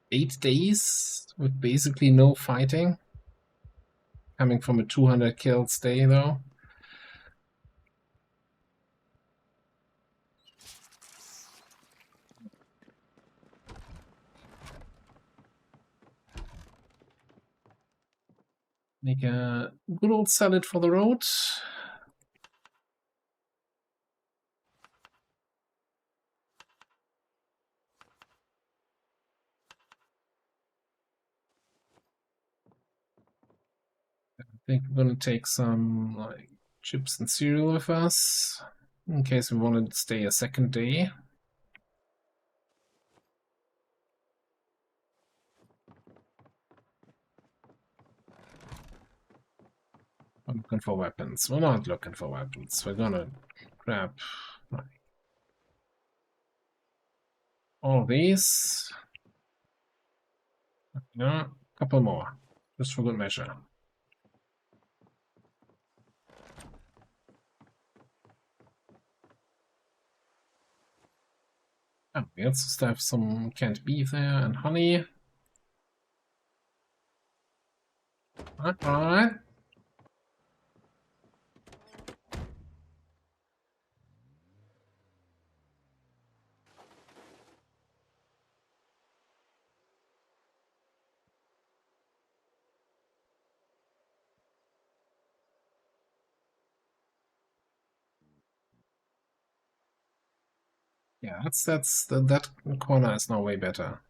8 days with basically no fighting. Coming from a 200 kills day though. Make a good old salad for the road. I think we're gonna take some like chips and cereal with us in case we want to stay a second day. I'm looking for weapons. We're not looking for weapons. We're gonna grab like all these. Yeah, a couple more, just for good measure. Oh, we also have some canned beef there and honey. Alright. Yeah, that corner is now way better.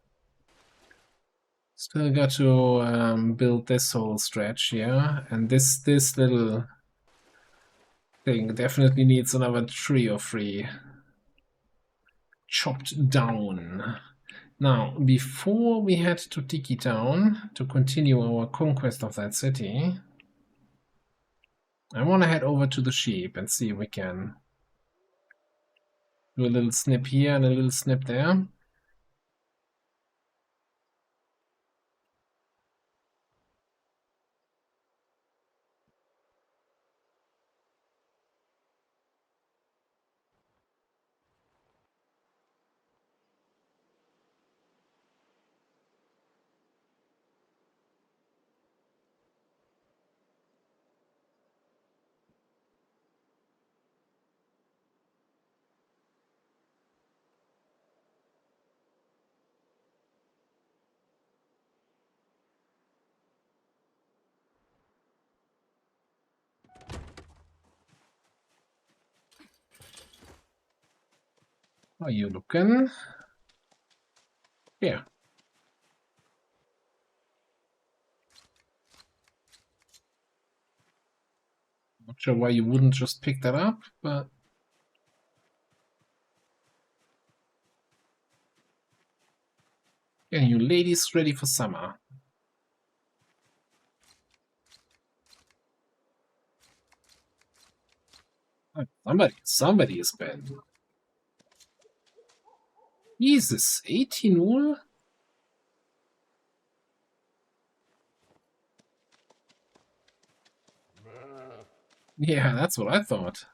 Still got to build this whole stretch here, and this little thing definitely needs another tree or three chopped down. Now, before we head to Tiki Town to continue our conquest of that city, I want to head over to the sheep and see if we can do a little snip here and a little snip there. How are you looking? Yeah. Not sure why you wouldn't just pick that up, but getting you ladies ready for summer. Oh, somebody is bad. Jesus, 18-0? Yeah, that's what I thought.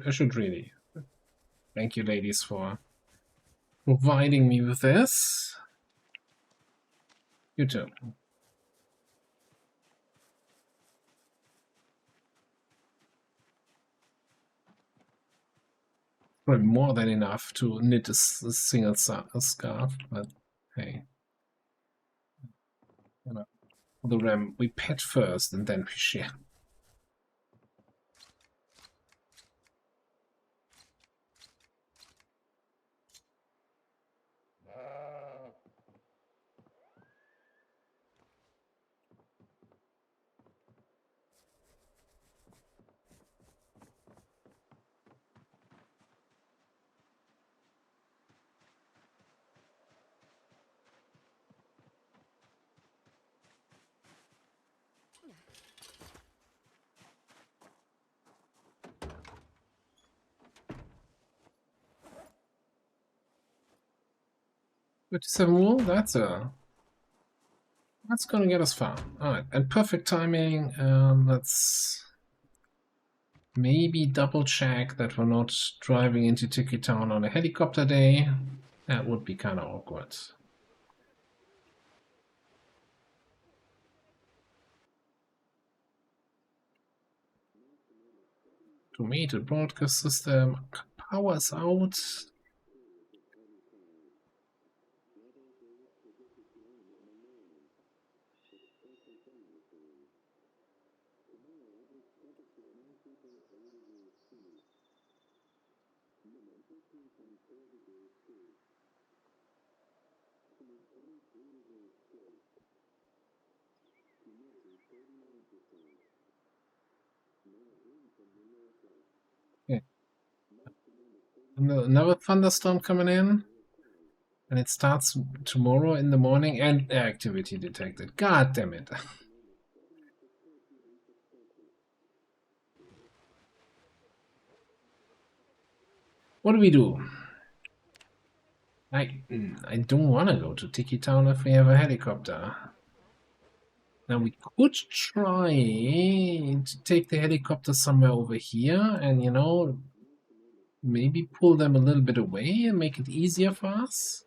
I should really. Thank you, ladies, for providing me with this. You too. Probably more than enough to knit a single scarf, but hey. You know, for the ram, we pet first and then we share. Seven wool, that's gonna get us far. Alright, and perfect timing. Let's maybe double check that we're not driving into Tiki Town on a helicopter day. That would be kind of awkward. Automated broadcast system. Power's out. Okay. Another thunderstorm coming in. And it starts tomorrow in the morning and activity detected. God damn it. What do we do? I don't want to go to Tiki Town if we have a helicopter. Now we could try to take the helicopter somewhere over here and, you know, maybe pull them a little bit away and make it easier for us.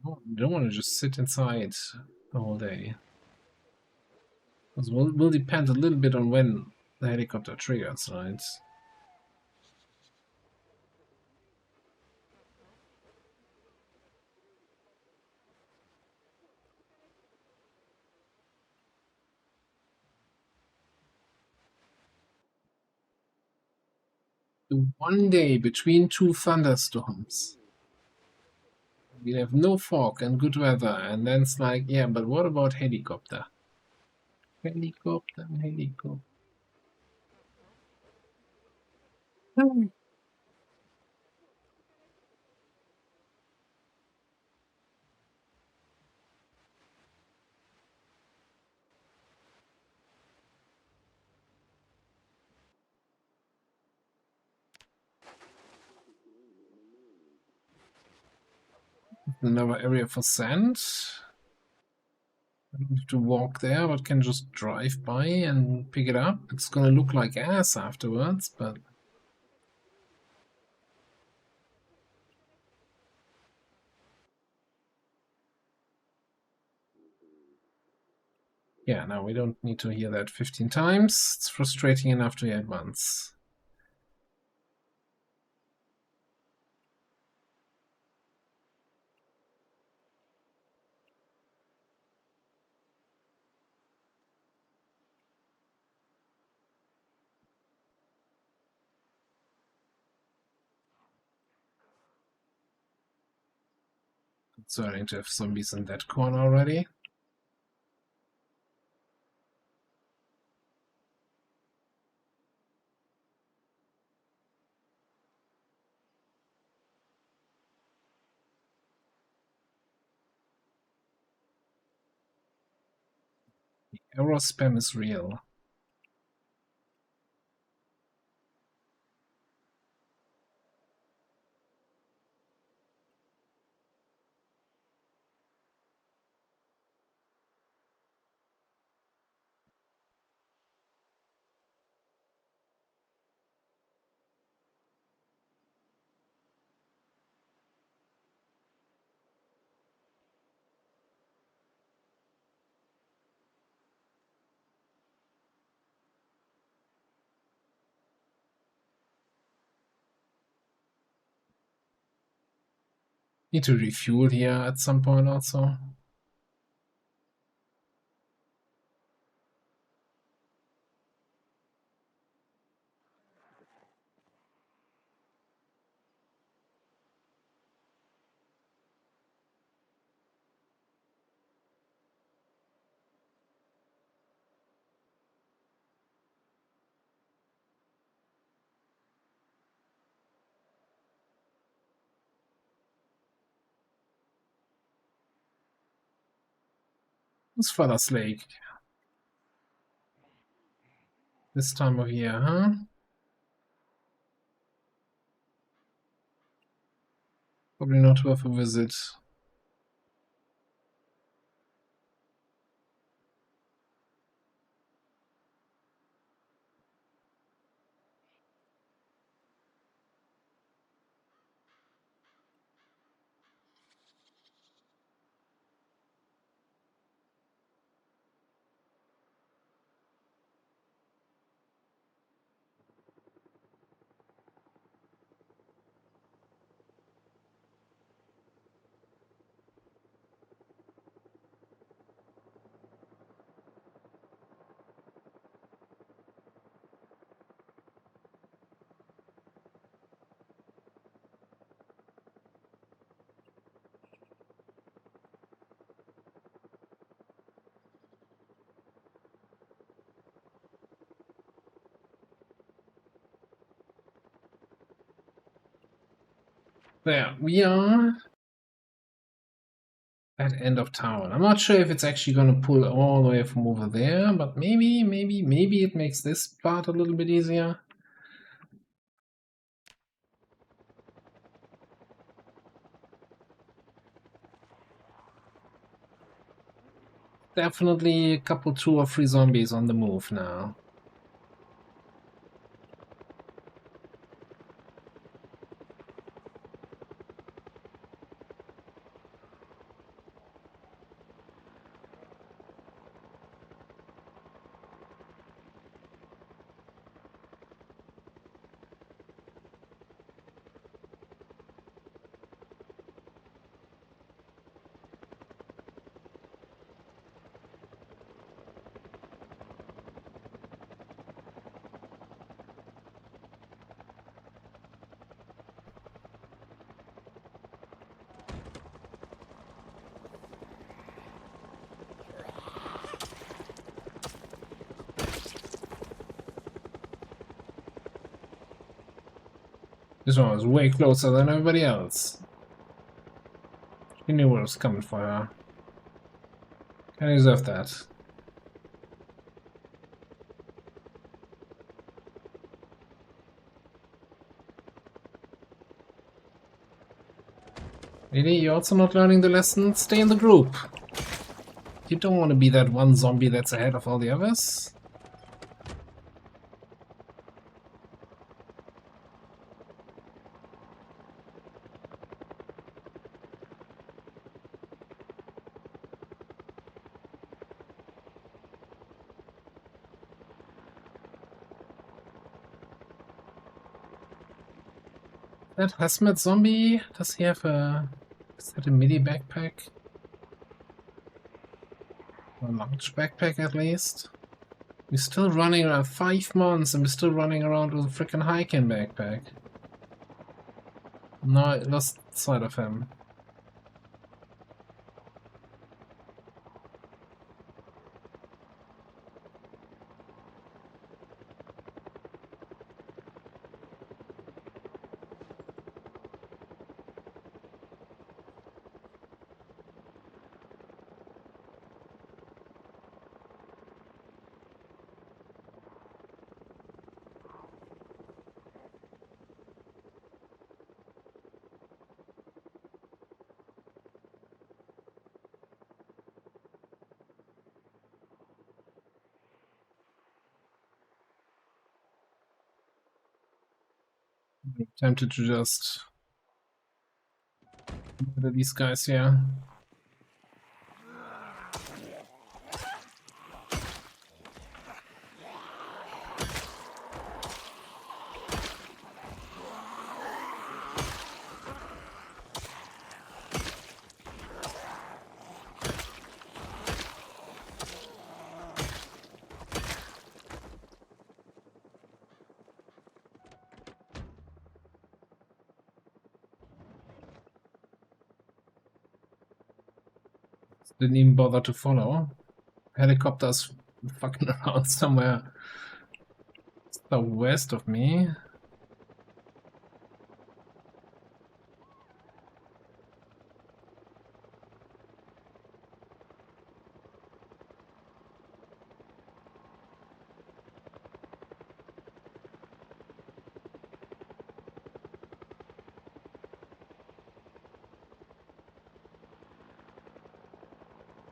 We don't want to just sit inside the whole day. Because will depend a little bit on when the helicopter triggers, right? The one day between two thunderstorms. We have no fog and good weather, and then it's like, yeah, but what about helicopter? Helicopter, helicopter. Another area for sand. I don't have to walk there, but can just drive by and pick it up. It's gonna look like ass afterwards, but yeah, no, we don't need to hear that 15 times. It's frustrating enough to hear it once. Concerning to have zombies in that corner already. Error spam is real. Need to refuel here at some point also. It's Father's Lake. This time of year, huh? Probably not worth a visit. There we are at end of town. I'm not sure if it's actually gonna pull all the way from over there, but maybe it makes this part a little bit easier. Definitely a couple, 2 or 3 zombies on the move now. This one was way closer than everybody else. She knew what was coming for her. I deserve that. Really? You're also not learning the lesson? Stay in the group. You don't want to be that one zombie that's ahead of all the others. That hazmat zombie? Does he have a... Is that a mini backpack? A large backpack at least? We're still running around 5 months and we're still running around with a freaking hiking backpack. No, I lost sight of him. I'm tempted to just murder these guys here. Didn't even bother to follow. Helicopters fucking around somewhere southwest of me.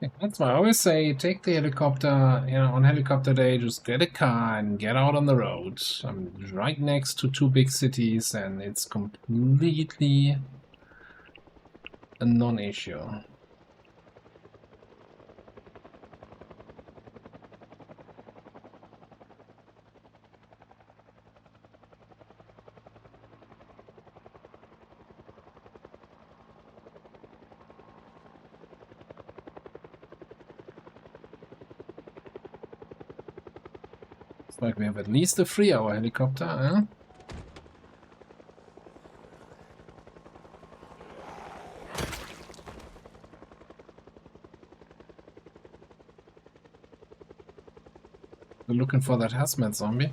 Yeah, that's why I always say take the helicopter, you know, on helicopter day, just get a car and get out on the road. I'm right next to 2 big cities and it's completely a non-issue. It's like we have at least a 3-hour helicopter, huh? We're looking for that hazmat zombie.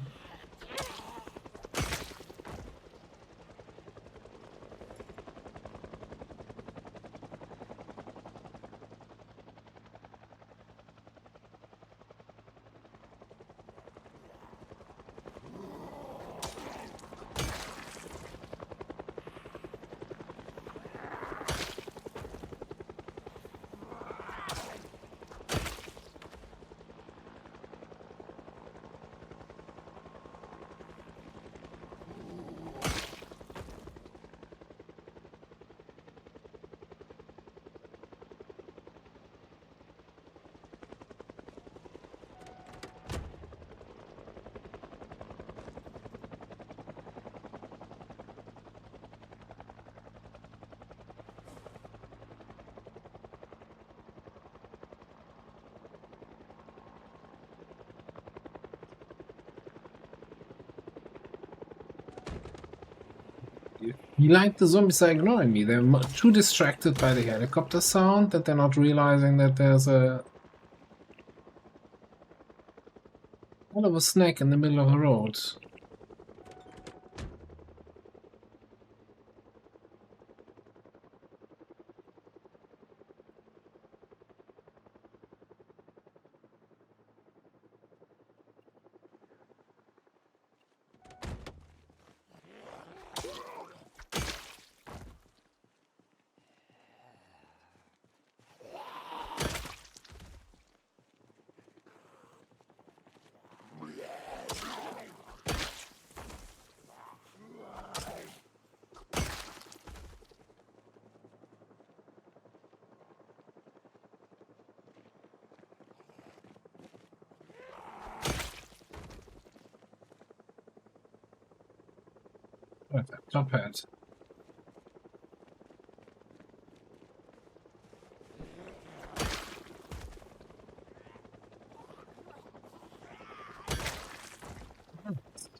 You like the zombies are ignoring me. They're too distracted by the helicopter sound that they're not realizing that there's a hell of a snack in the middle of the road. Right, top hat.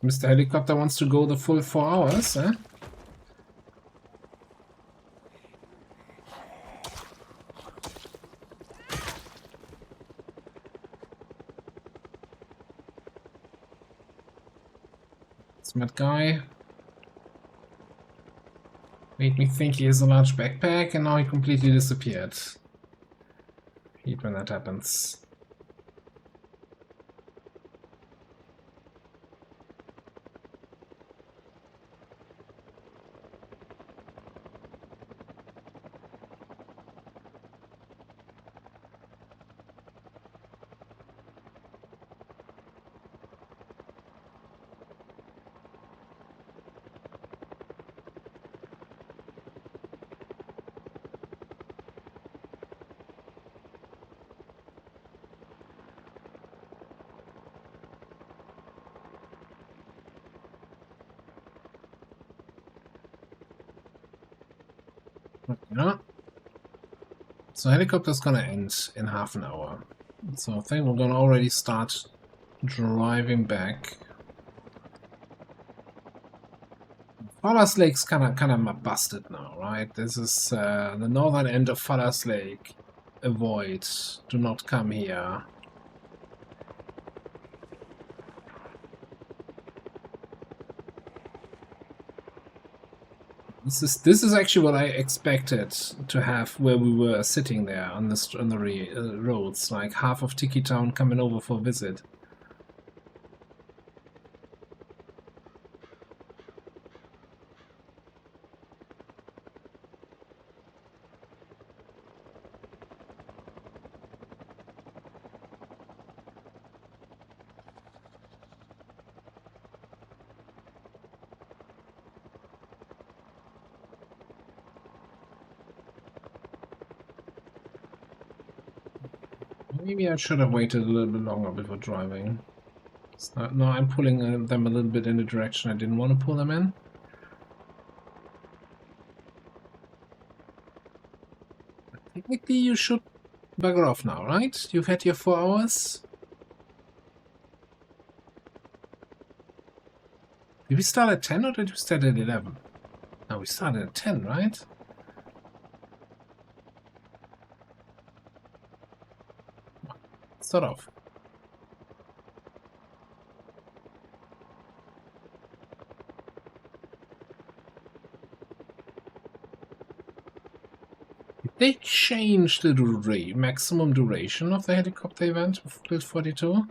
Mr. Helicopter wants to go the full 4 hours, eh? Smart guy. Made me think he has a large backpack, and now he completely disappeared. Hate when that happens. Yeah. So helicopter's gonna end in half an hour. So I think we're gonna already start driving back. Fallas Lake's kinda busted now, right? This is the northern end of Fallas Lake. Avoid. Do not come here. This is actually what I expected to have where we were sitting there on the roads, like half of Tiki Town coming over for a visit. Maybe I should have waited a little bit longer before driving. No, I'm pulling them a little bit in the direction I didn't want to pull them in. Technically, you should bugger off now, right? You've had your 4 hours. Did we start at 10 or did we start at 11? No, we started at 10, right? Start off. Did they change the maximum duration of the helicopter event of Build 42?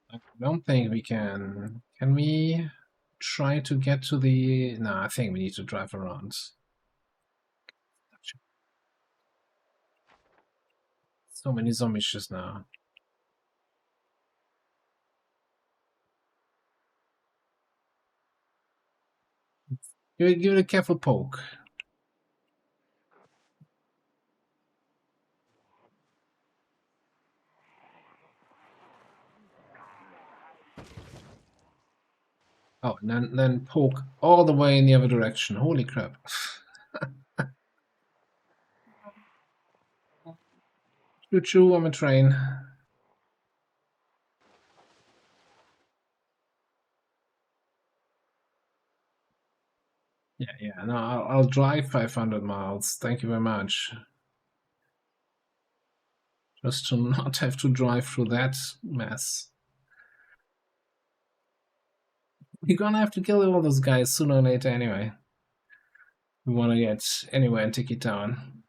Oh, I don't think we can. Can we try to get to the... No, I think we need to drive around. So many zombies just now. Give it a careful poke. Oh, and then poke all the way in the other direction. Holy crap. Choo-choo, I'm a train. Yeah, no, I'll drive 500 miles. Thank you very much. Just to not have to drive through that mess. We're gonna have to kill all those guys sooner or later anyway. We want to get anywhere in Tiki Town.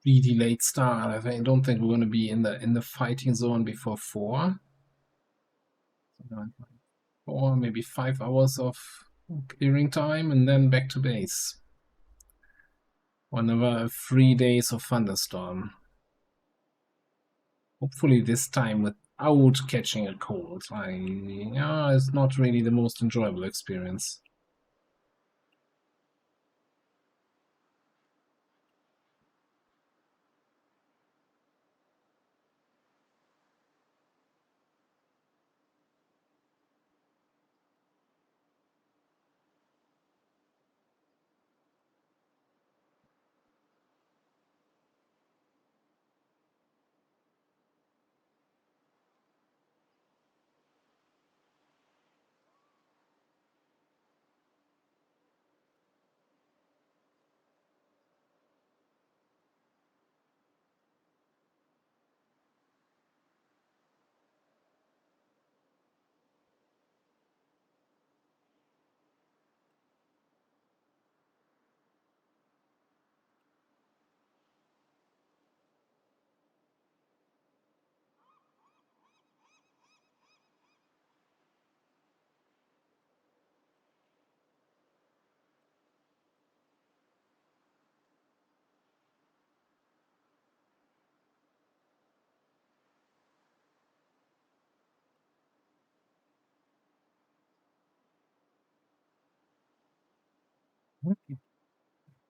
really late start. I don't think we're gonna be in the fighting zone before 4. Or maybe 5 hours of clearing time and then back to base. Another 3 days of thunderstorm. Hopefully this time without catching a cold. It's not really the most enjoyable experience.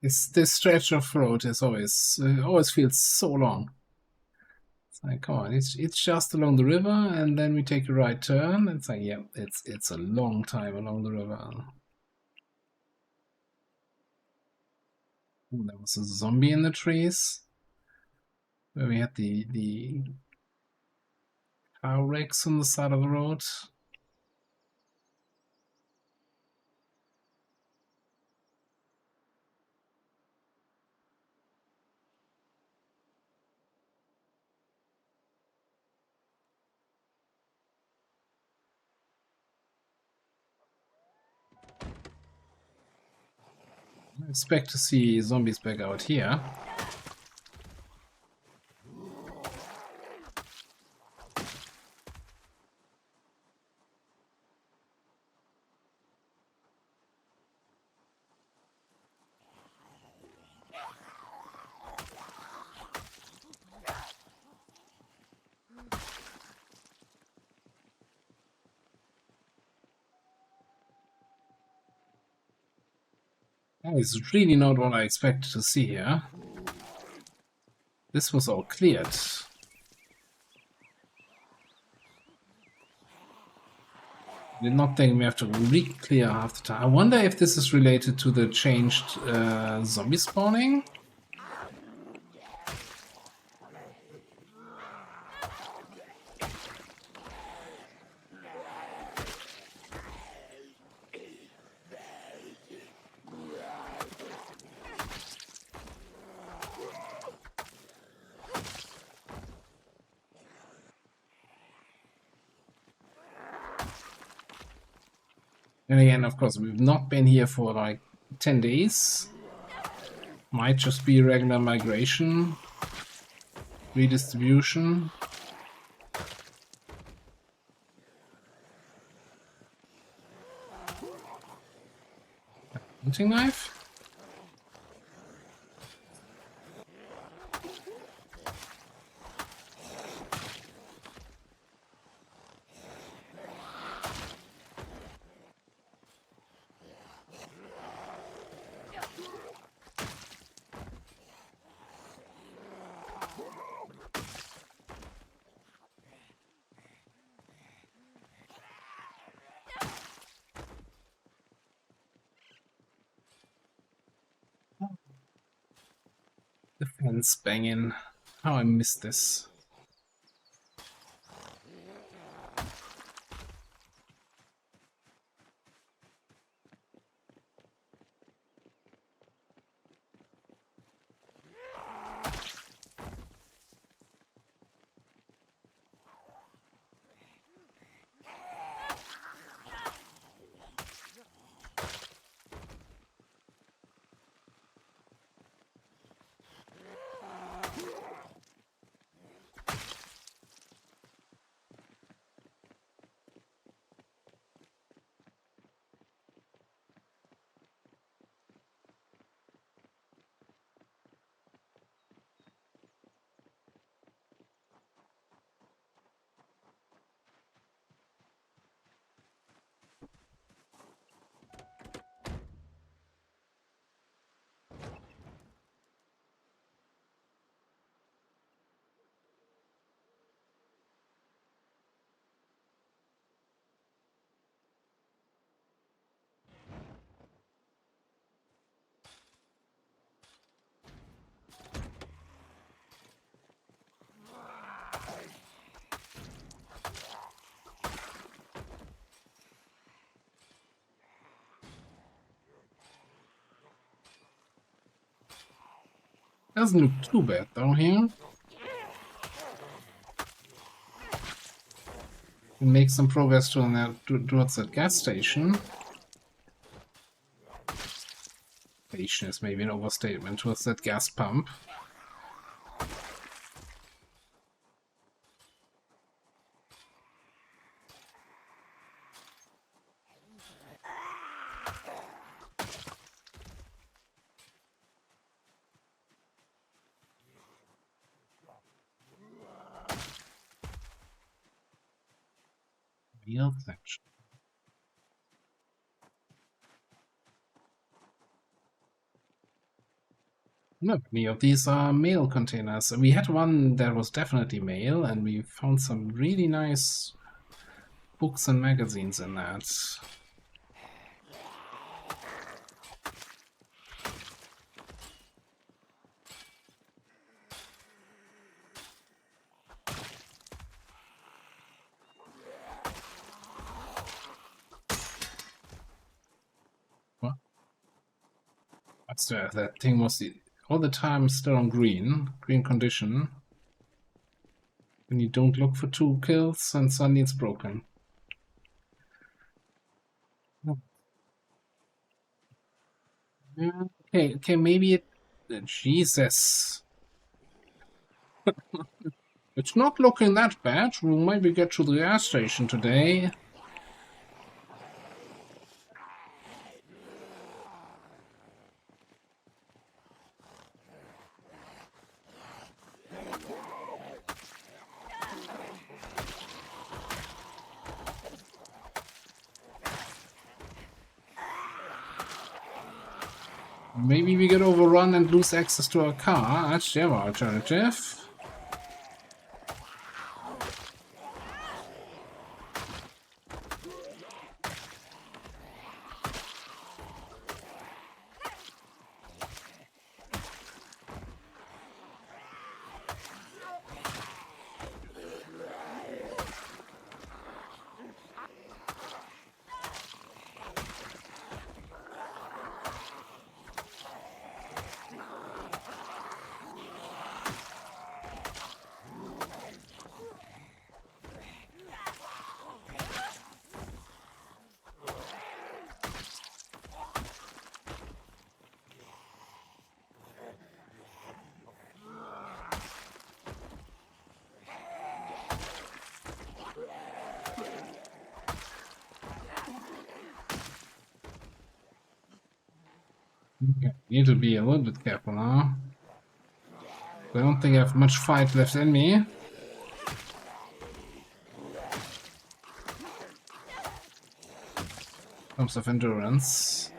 This stretch of road is always feels so long. It's like, come on, it's just along the river, and then we take a right turn. It's like, yeah, it's a long time along the river. Ooh, there was a zombie in the trees. Where we had the car wrecks on the side of the road. I expect to see zombies back out here. That is really not what I expected to see here. This was all cleared. Did not think we have to re-clear half the time. I wonder if this is related to the changed zombie spawning. And again, of course, we've not been here for like 10 days. Might just be regular migration, redistribution. Hunting knife? The fence banging. How I missed this. Doesn't look too bad though here. We make some progress towards that gas station. Station is maybe an overstatement, towards that gas pump. Real section. Not many of these are mail containers. We had one that was definitely mail, and we found some really nice books and magazines in that. What? What's that? That thing was all the time still on green condition. When you don't look for 2 kills, and suddenly it's broken. Yeah, okay, maybe it... Jesus. It's not looking that bad. We'll maybe get to the gas station today. Maybe we get overrun and lose access to our car. That's the other alternative. Okay, need to be a little bit careful now. I don't think I have much fight left in me. In terms of endurance.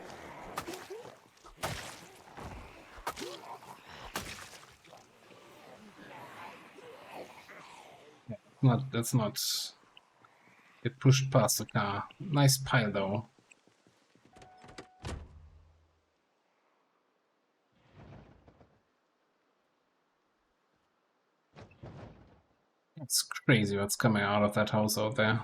Yeah, that's not... Get pushed past the car. Nice pile though. It's crazy what's coming out of that house out there.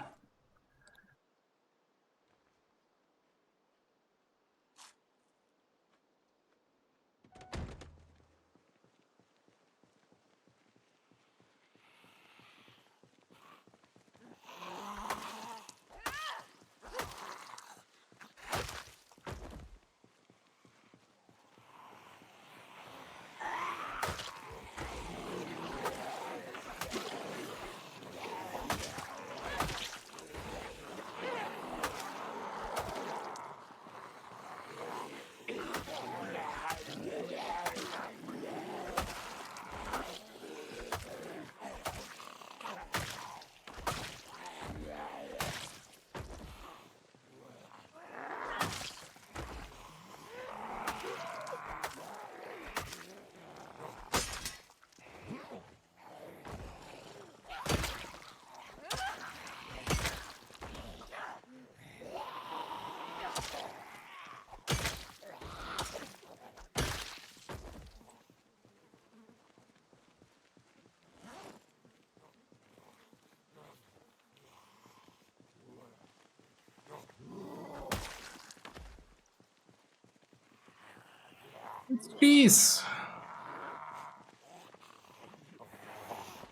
Peace.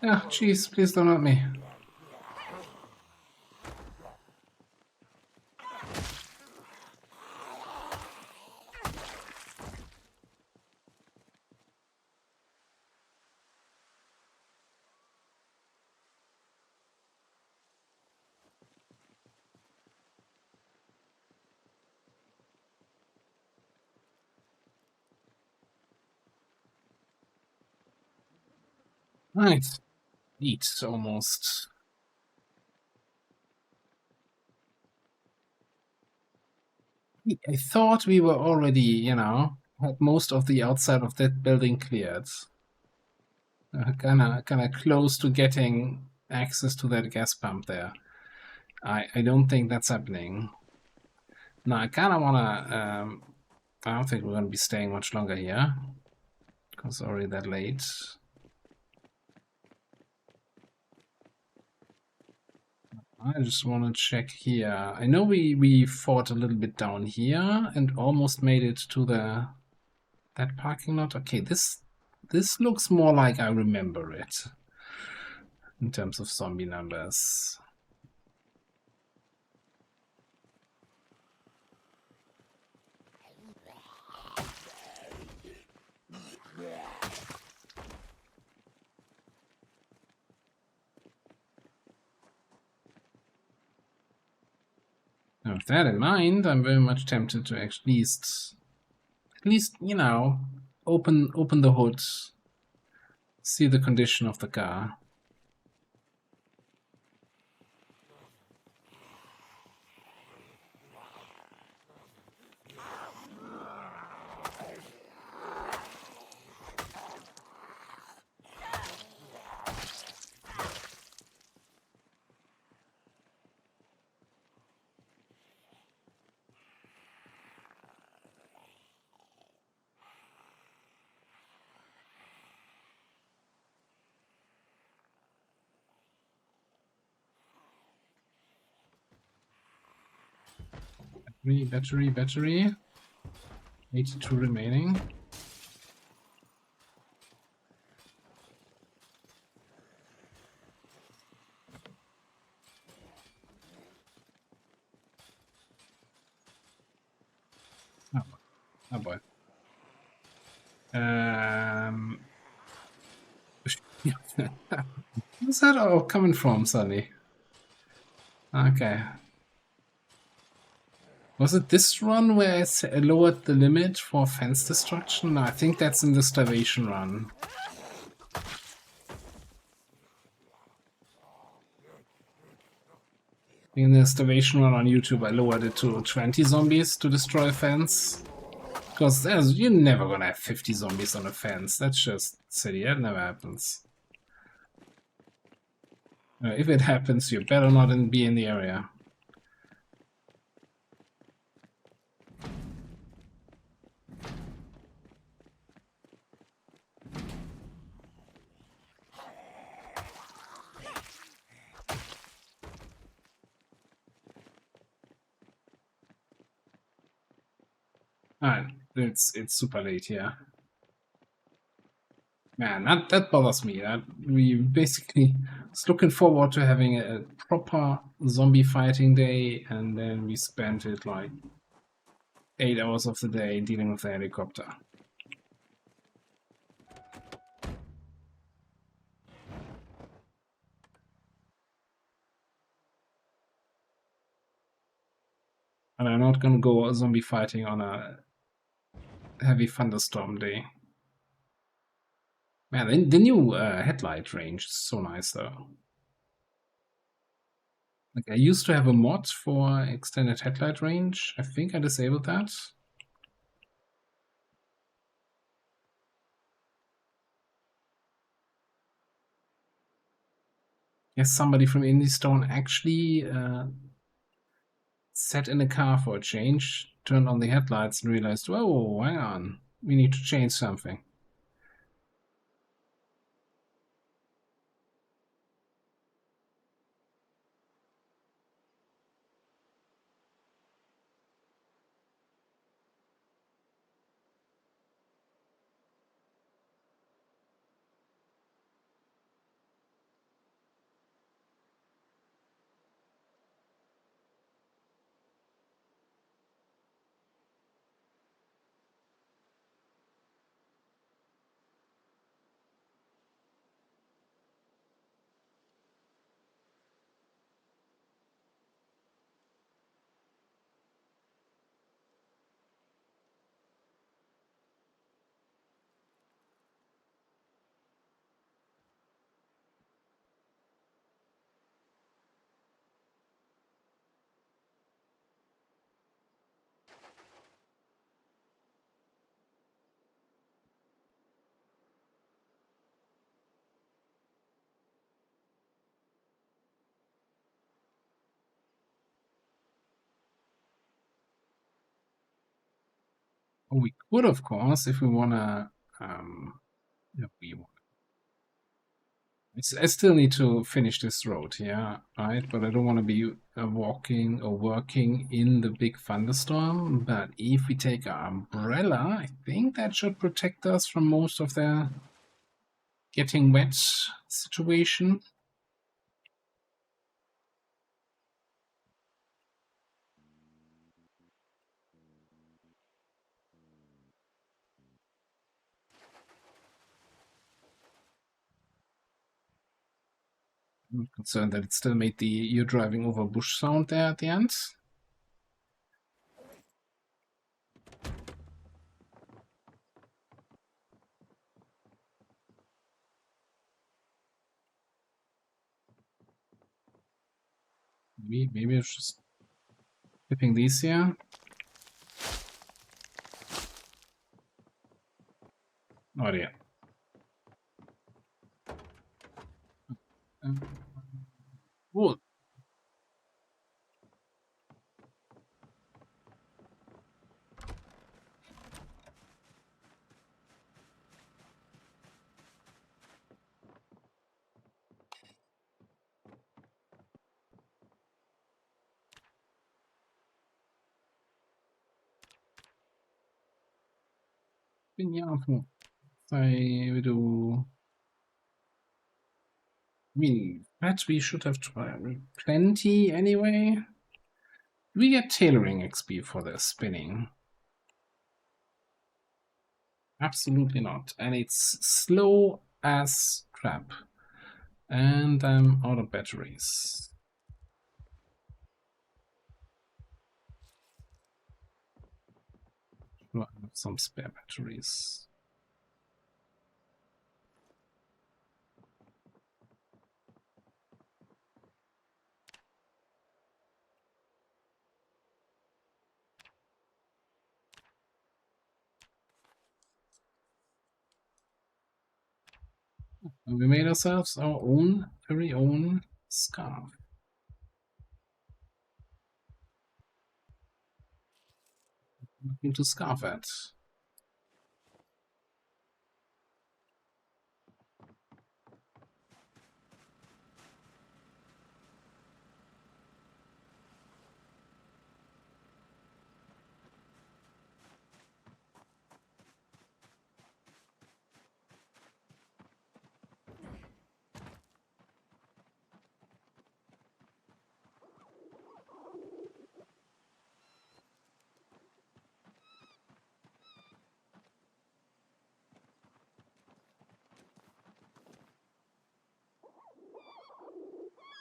Ah, jeez, please don't hurt me. Right. Eat, almost. I thought we were already, had most of the outside of that building cleared. Kinda close to getting access to that gas pump there. I don't think that's happening. No, I kinda wanna, I don't think we're gonna be staying much longer here. Because it's already that late. I just want to check here. I know we fought a little bit down here and almost made it to that parking lot. Okay, this looks more like I remember it in terms of zombie numbers. Now, with that in mind, I'm very much tempted to at least, open the hood, see the condition of the car. Battery. 82 remaining. Oh boy. Where's that all coming from suddenly? Okay. Was it this run where I lowered the limit for fence destruction? No, I think that's in the starvation run. In the starvation run on YouTube, I lowered it to 20 zombies to destroy a fence. Because you're never gonna have 50 zombies on a fence. That's just silly. That never happens. If it happens, you better not be in the area. Alright, it's super late here. Man, that bothers me. That we basically was looking forward to having a proper zombie fighting day, and then we spent it like 8 hours of the day dealing with the helicopter. And I'm not gonna go zombie fighting on a heavy thunderstorm day. Man, the new headlight range is so nice though. Like I used to have a mod for extended headlight range. I think I disabled that. Yes, somebody from IndieStone actually sat in a car for a change, turned on the headlights and realized, whoa, hang on, we need to change something. We could, of course, if we wanna. If we want. I still need to finish this road here, right? But I don't want to be walking or working in the big thunderstorm. But if we take our umbrella, I think that should protect us from most of the getting wet situation. I'm concerned that it still made the "you're driving over bush" sound there at the end. Maybe it's just flipping these here. Oh dear. Wool. Veniamo. We do. I mean, that we should have tried plenty anyway. We get tailoring XP for this spinning. Absolutely not. And it's slow as crap. And I'm out of batteries. Well, I have some spare batteries. And we made ourselves our own, very own scarf. Nothing to scarf at.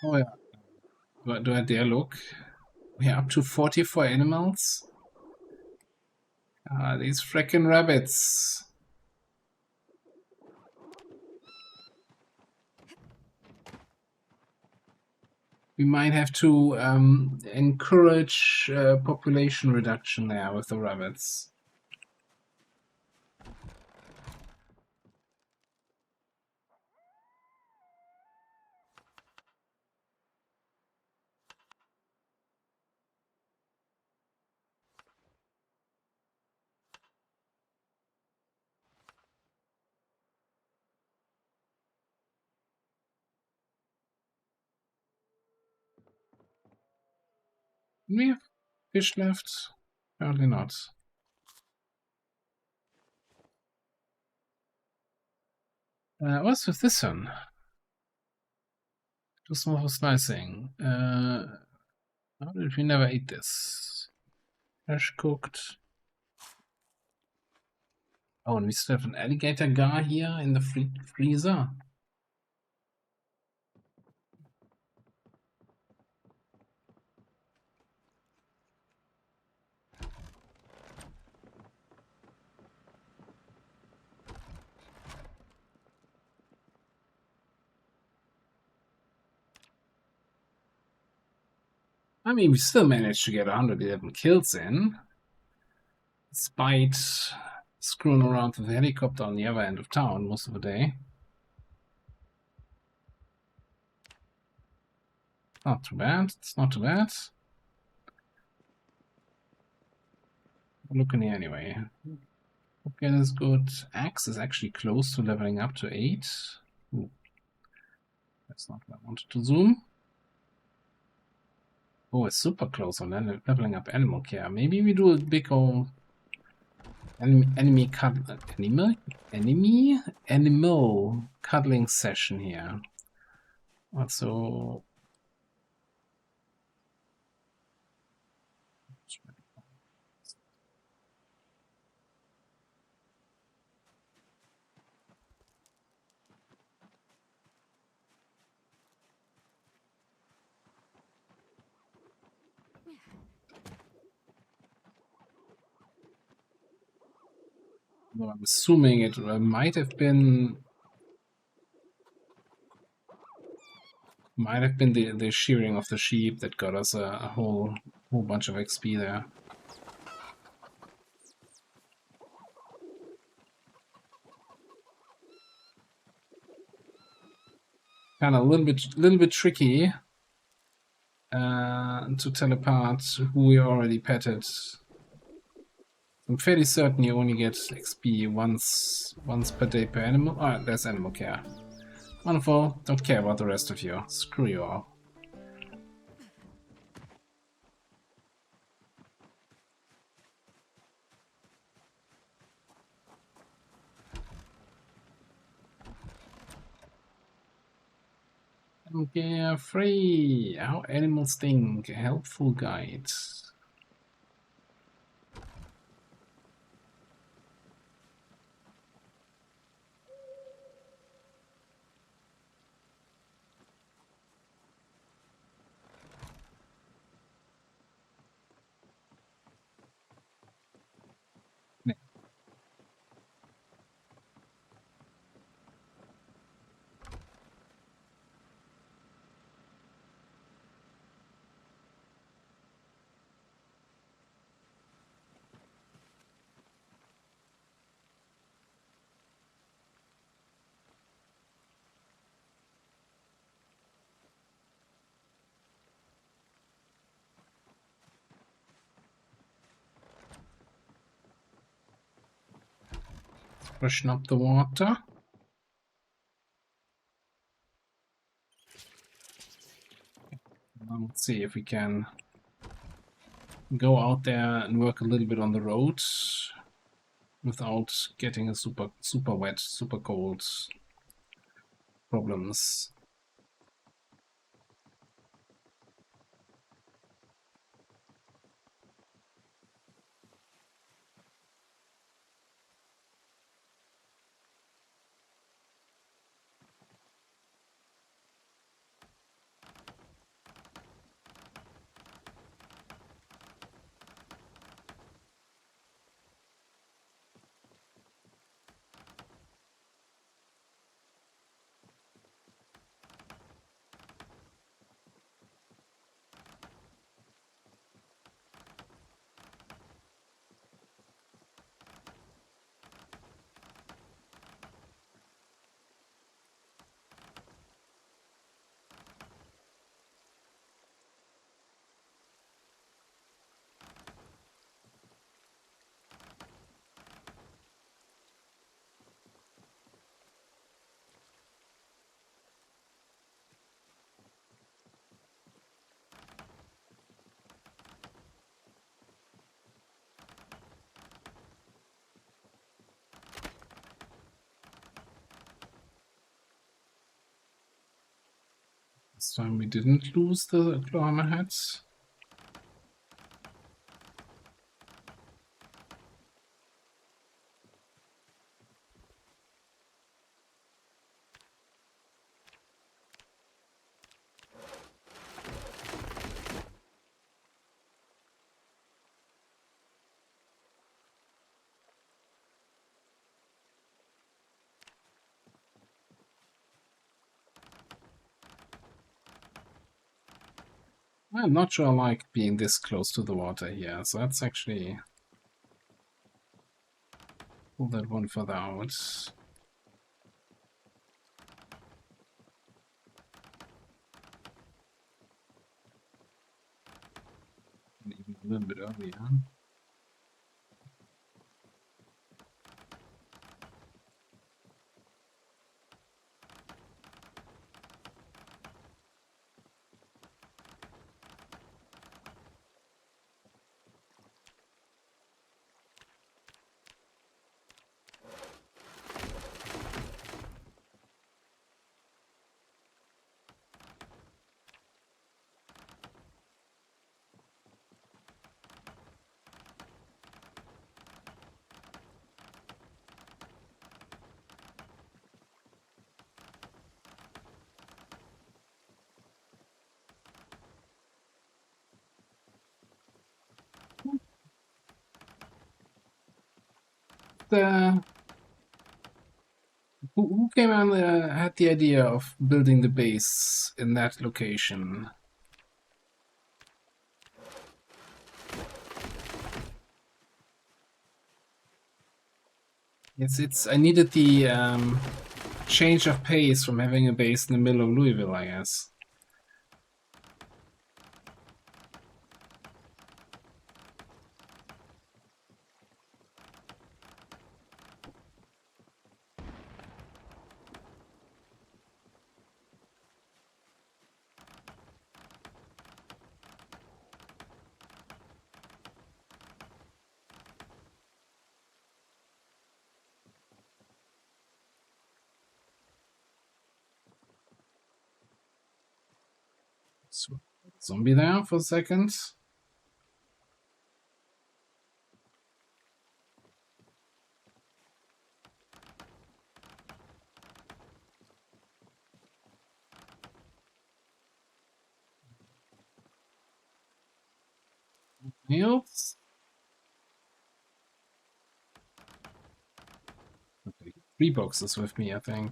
Oh yeah. Do I dare look? We're up to 44 animals. Ah, these frickin' rabbits. We might have to encourage population reduction there with the rabbits. Do we have fish left? Apparently not. What's with this one? Too small for slicing. How did we never eat this? Fresh cooked. Oh, and we still have an alligator gar here in the freezer. I mean, we still managed to get 111 kills in, despite screwing around with the helicopter on the other end of town most of the day. Not too bad. It's not too bad. Looking here anyway. Okay, that's good. Axe is actually close to leveling up to 8. Ooh, that's not what I wanted to zoom. Oh, it's super close on leveling up animal care. Maybe we do a big old animal cuddling session here. Also, I'm assuming it might have been the shearing of the sheep that got us a whole bunch of XP there. Kind of a little bit tricky to tell apart who we already petted. I'm fairly certain you only get XP once per day per animal. Oh, there's animal care. Wonderful. Don't care about the rest of you. Screw you all. Animal care free. How animals think. A helpful guide. Freshen up the water. Let's see if we can go out there and work a little bit on the road without getting a super wet, super cold problems. This time we didn't lose the climber hats. I'm not sure I like being this close to the water here, so let's actually pull that one further out. Maybe a little bit earlier. who came on had the idea of building the base in that location? It's I needed the change of pace from having a base in the middle of Louisville, I guess. So, zombie there for a second. Heals. Okay, 3 boxes with me, I think.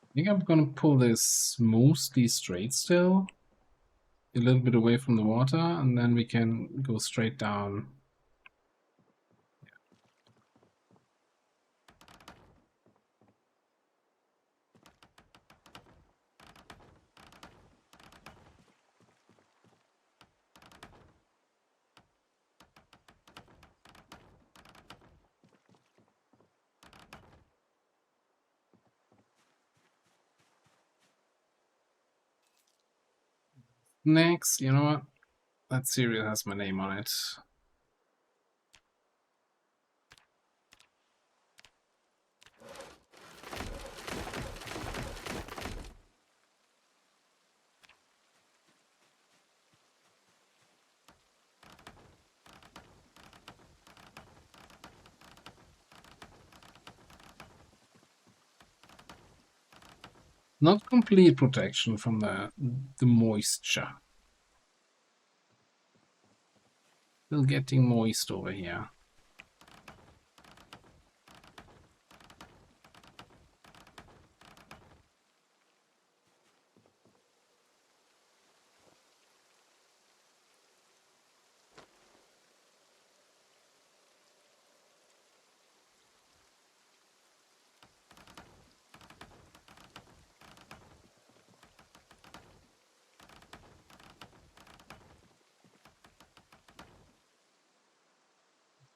I think I'm gonna pull this mostly straight still, a little bit away from the water, and then we can go straight down. Next, you know what? That cereal has my name on it. Not complete protection from the moisture. Still getting moist over here.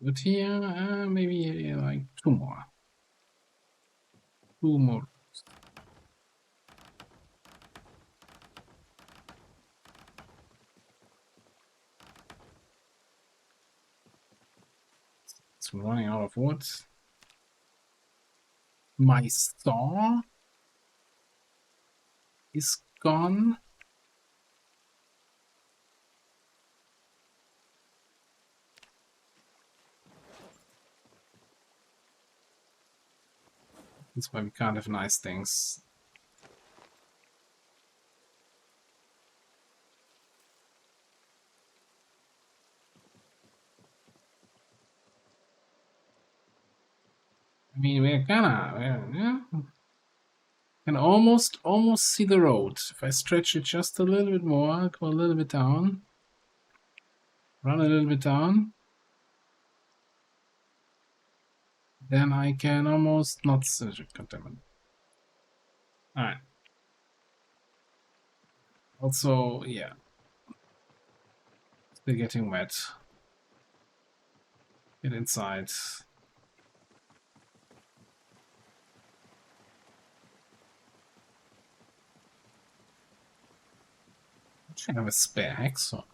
But here, maybe like 2 more. 2 more. It's running out of wood. My saw is gone. That's why we can't have nice things. I mean, yeah, can almost see the road. If I stretch it just a little bit more, go a little bit down, run a little bit down, then I can almost not contaminate. All right. Also, yeah, still getting wet. Get inside. Should have a spare hacksaw.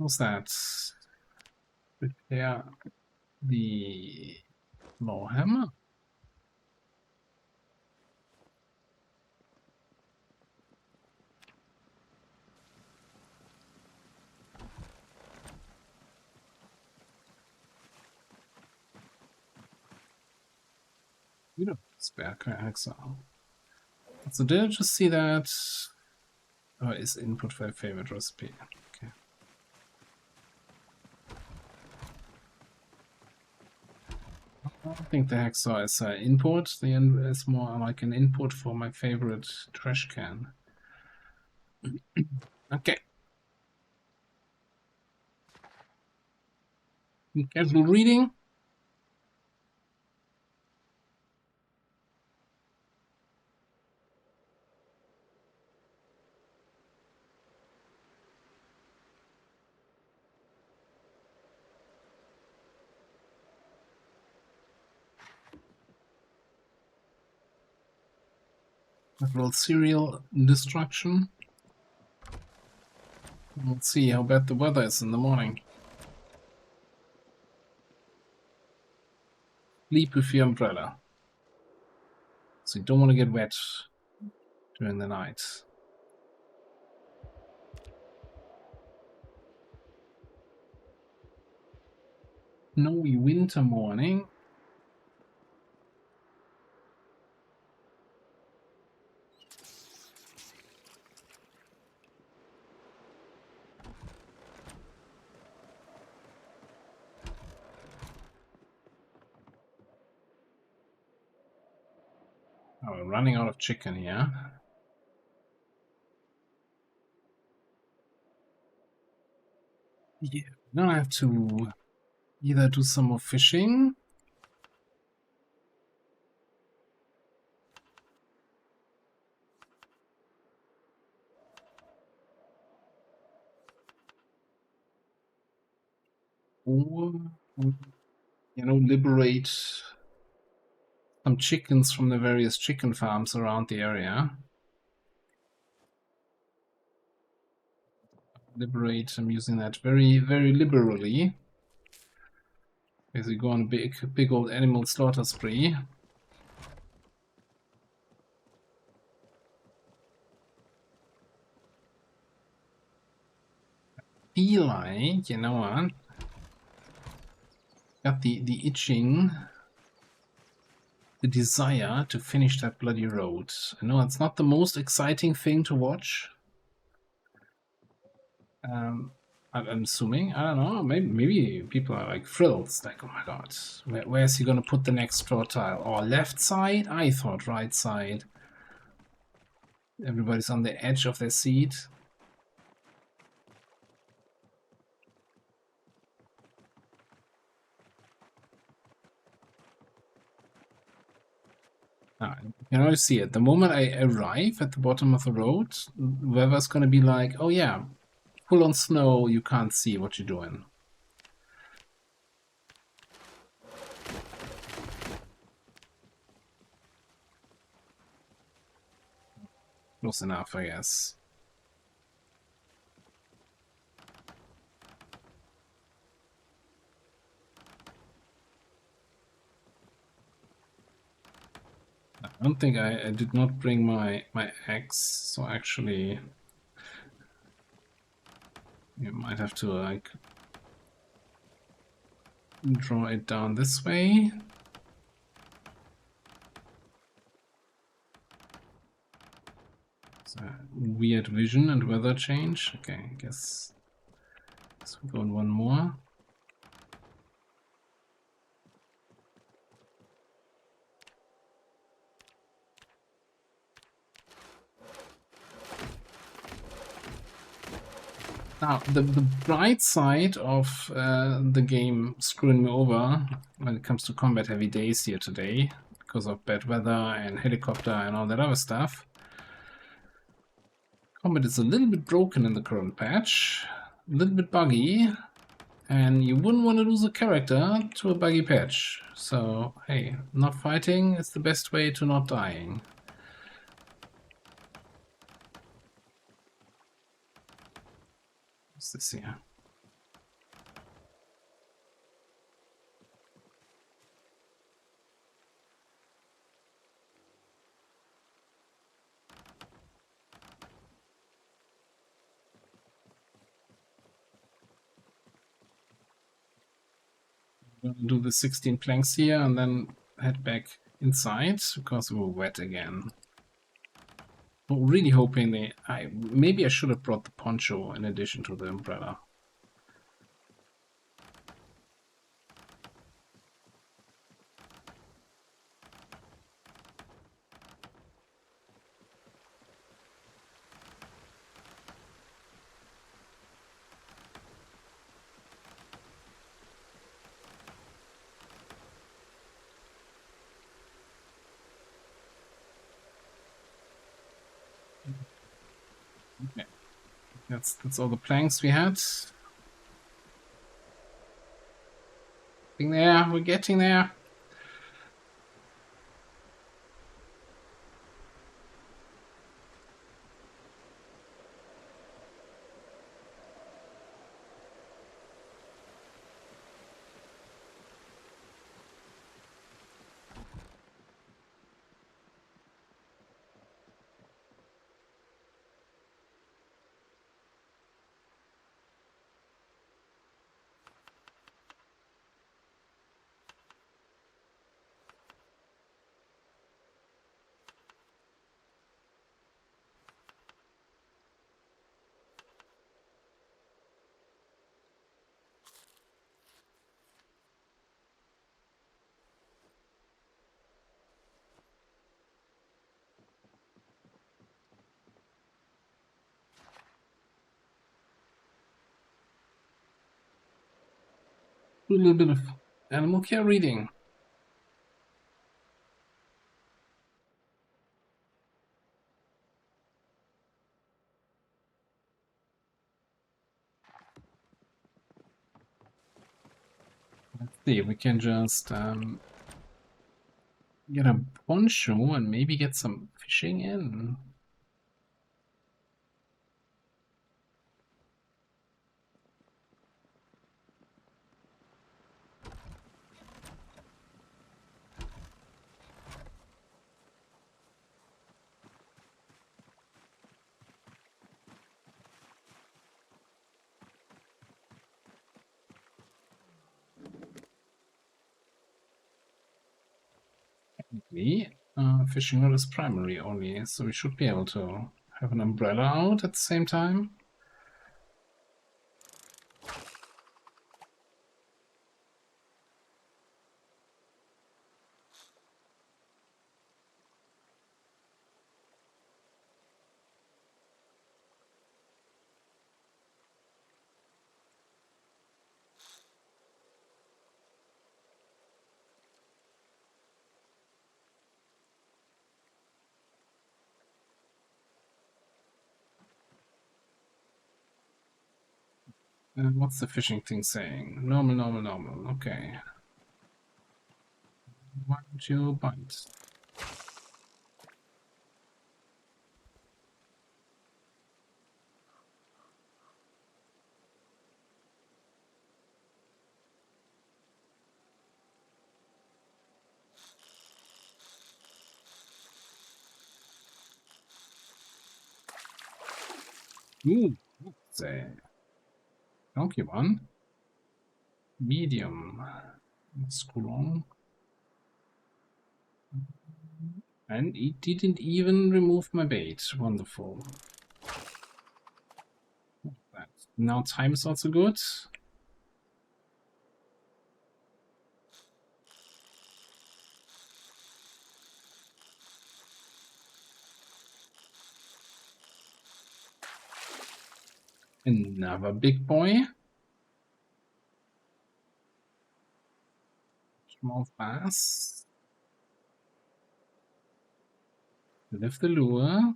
What's that? Repair the Lawhammer? You don't spare Exile. So did I just see that? Oh, is input for a favorite recipe. Okay. I don't think the Hacksaw is an input. It's more like an input for my favorite trash can. Okay. Casual reading. A little serial destruction. Let's see how bad the weather is in the morning. Sleep with your umbrella. So you don't want to get wet during the night. Snowy winter morning. Oh, we're running out of chicken here. Yeah, now I have to either do some more fishing. Or, liberate some chickens from the various chicken farms around the area. Liberate, I'm using that very, very liberally. Basically go on a big old animal slaughter spree. Feel like, you know what? Got the itching, the desire to finish that bloody road. I know it's not the most exciting thing to watch. I'm assuming, I don't know, maybe people are like thrilled. It's like, oh my god, where's he gonna put the next straw tile? Or left side? I thought right side. Everybody's on the edge of their seat. You can always see it. The moment I arrive at the bottom of the road, whoever's gonna be like, oh yeah, full on snow, you can't see what you're doing. Close enough, I guess. I don't think I did not bring my axe, so actually you might have to like draw it down this way. So weird vision and weather change. Okay, I guess we go on one more. Now, the bright side of the game screwing me over when it comes to combat heavy days here today, because of bad weather and helicopter and all that other stuff. Combat is a little bit broken in the current patch, a little bit buggy, and you wouldn't want to lose a character to a buggy patch. So, hey, not fighting is the best way to not dying. What's this here? I'm gonna do the 16 planks here and then head back inside because we're wet again. But really hoping they... maybe I should have brought the poncho in addition to the umbrella. Okay. That's all the planks we had. Getting there, we're getting there. Do a little bit of animal care reading. Let's see, we can just get a poncho and maybe get some fishing in. Fishing rod is primary only, so we should be able to have an umbrella out at the same time. What's the fishing thing saying? Normal, normal, normal. Okay. Why don't you bite? Ooh, say donkey one. Medium. Strong. And it didn't even remove my bait. Wonderful. Now time is also good. Another big boy. Small bass. Lift the lure.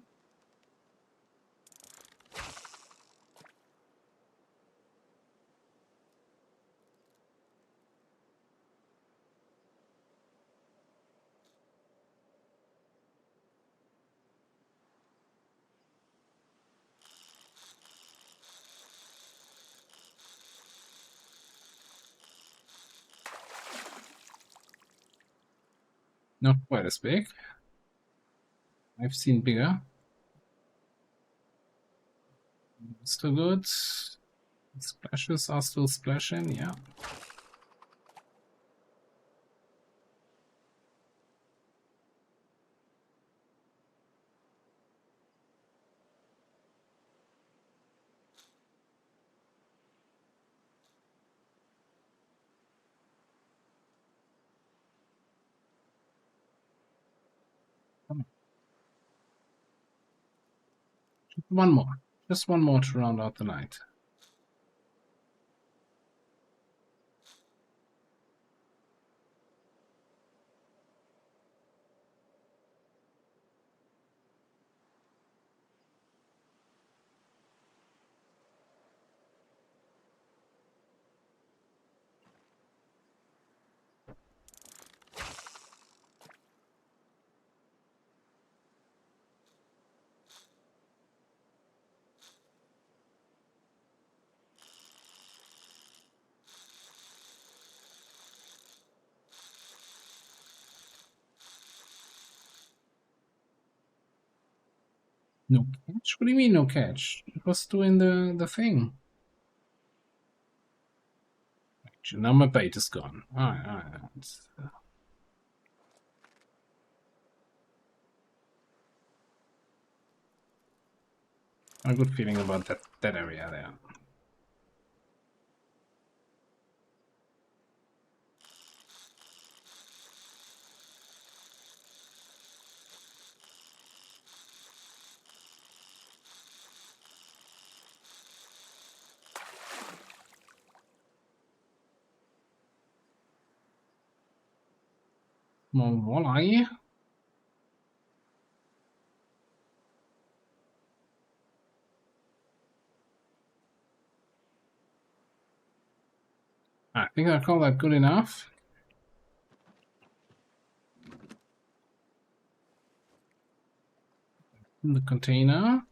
Not quite as big. I've seen bigger. Still good. Splashes are still splashing, yeah. Come on. Just one more. Just one more to round out the night. No catch? What do you mean no catch? It was doing the thing. Actually, now my bait is gone. Alright. I have a good feeling about that area there. More walleye. I think I call that good enough. In the container.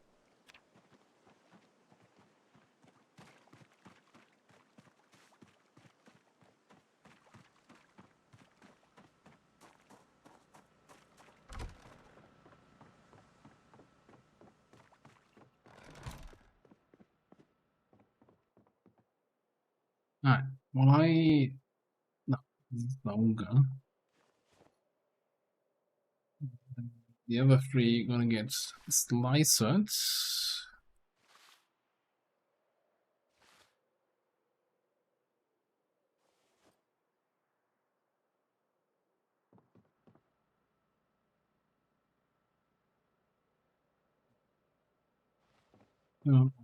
Alright, walleye. No, this is longer. The other three gonna get sliced. On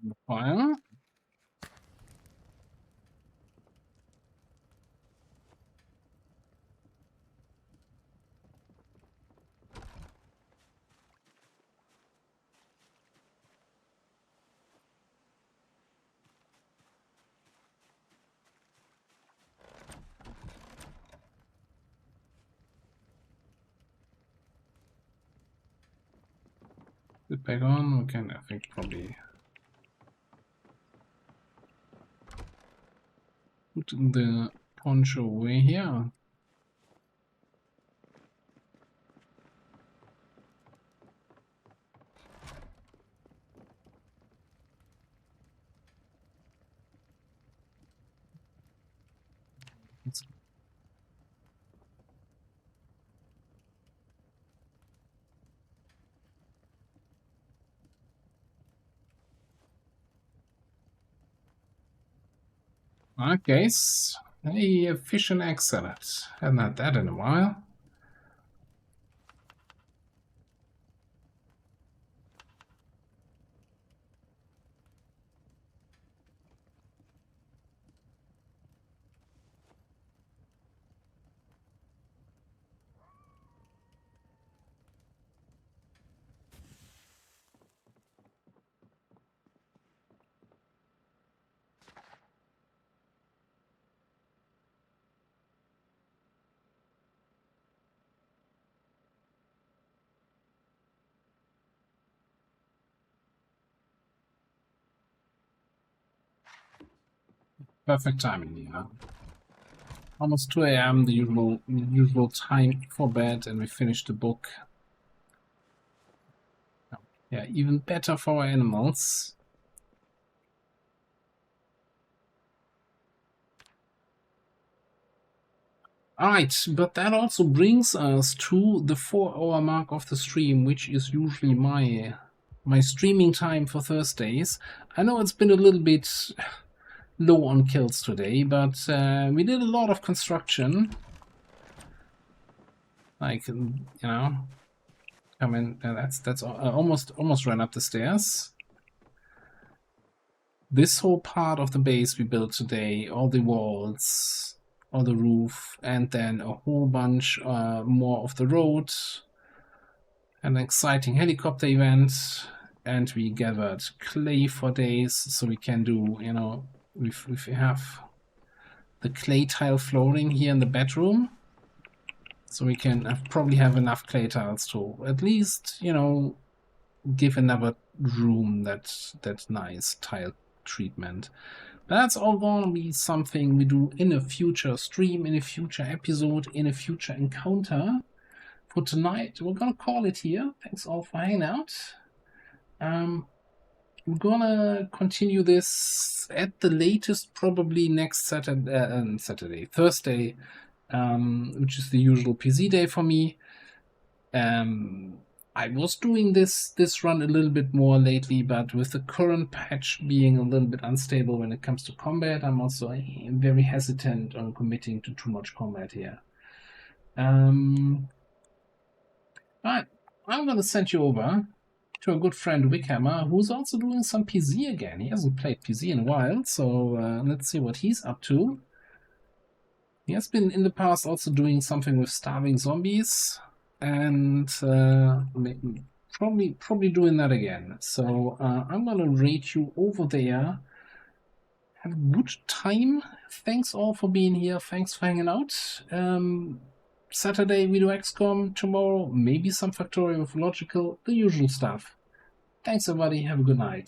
the fire. Put back on. We can, I think, probably put the poncho away here. It's okay, hey, fish and egg salad. Haven't had that in a while. Perfect timing, you know. Almost 2 a.m., the usual time for bed, and we finished the book. Yeah, even better for our animals. Alright, but that also brings us to the 4-hour mark of the stream, which is usually my streaming time for Thursdays. I know it's been a little bit low on kills today, but we did a lot of construction. Like, you know, Come in. That's almost ran up the stairs. This whole part of the base we built today, all the walls, all the roof, and then a whole bunch more of the road. An exciting helicopter event, and we gathered clay for days, so we can do, you know, if we have the clay tile flooring here in the bedroom, so we can probably have enough clay tiles to at least, you know, give another room that nice tile treatment. But that's all gonna be something we do in a future stream, in a future episode, in a future encounter. For tonight, we're gonna call it here. Thanks all for hanging out. We're gonna continue this at the latest, probably next Thursday, which is the usual PC day for me. I was doing this run a little bit more lately, but with the current patch being a little bit unstable when it comes to combat, I'm also very hesitant on committing to too much combat here. Alright, I'm gonna send you over to a good friend Wickhammer, who's also doing some PZ again. He hasn't played PZ in a while, so let's see what he's up to. He has been in the past also doing something with starving zombies, and probably doing that again. So I'm gonna rate you over there. Have a good time. Thanks all for being here. Thanks for hanging out. Saturday we do XCOM, tomorrow maybe some Factorio with Logical, the usual stuff. Thanks everybody, have a good night.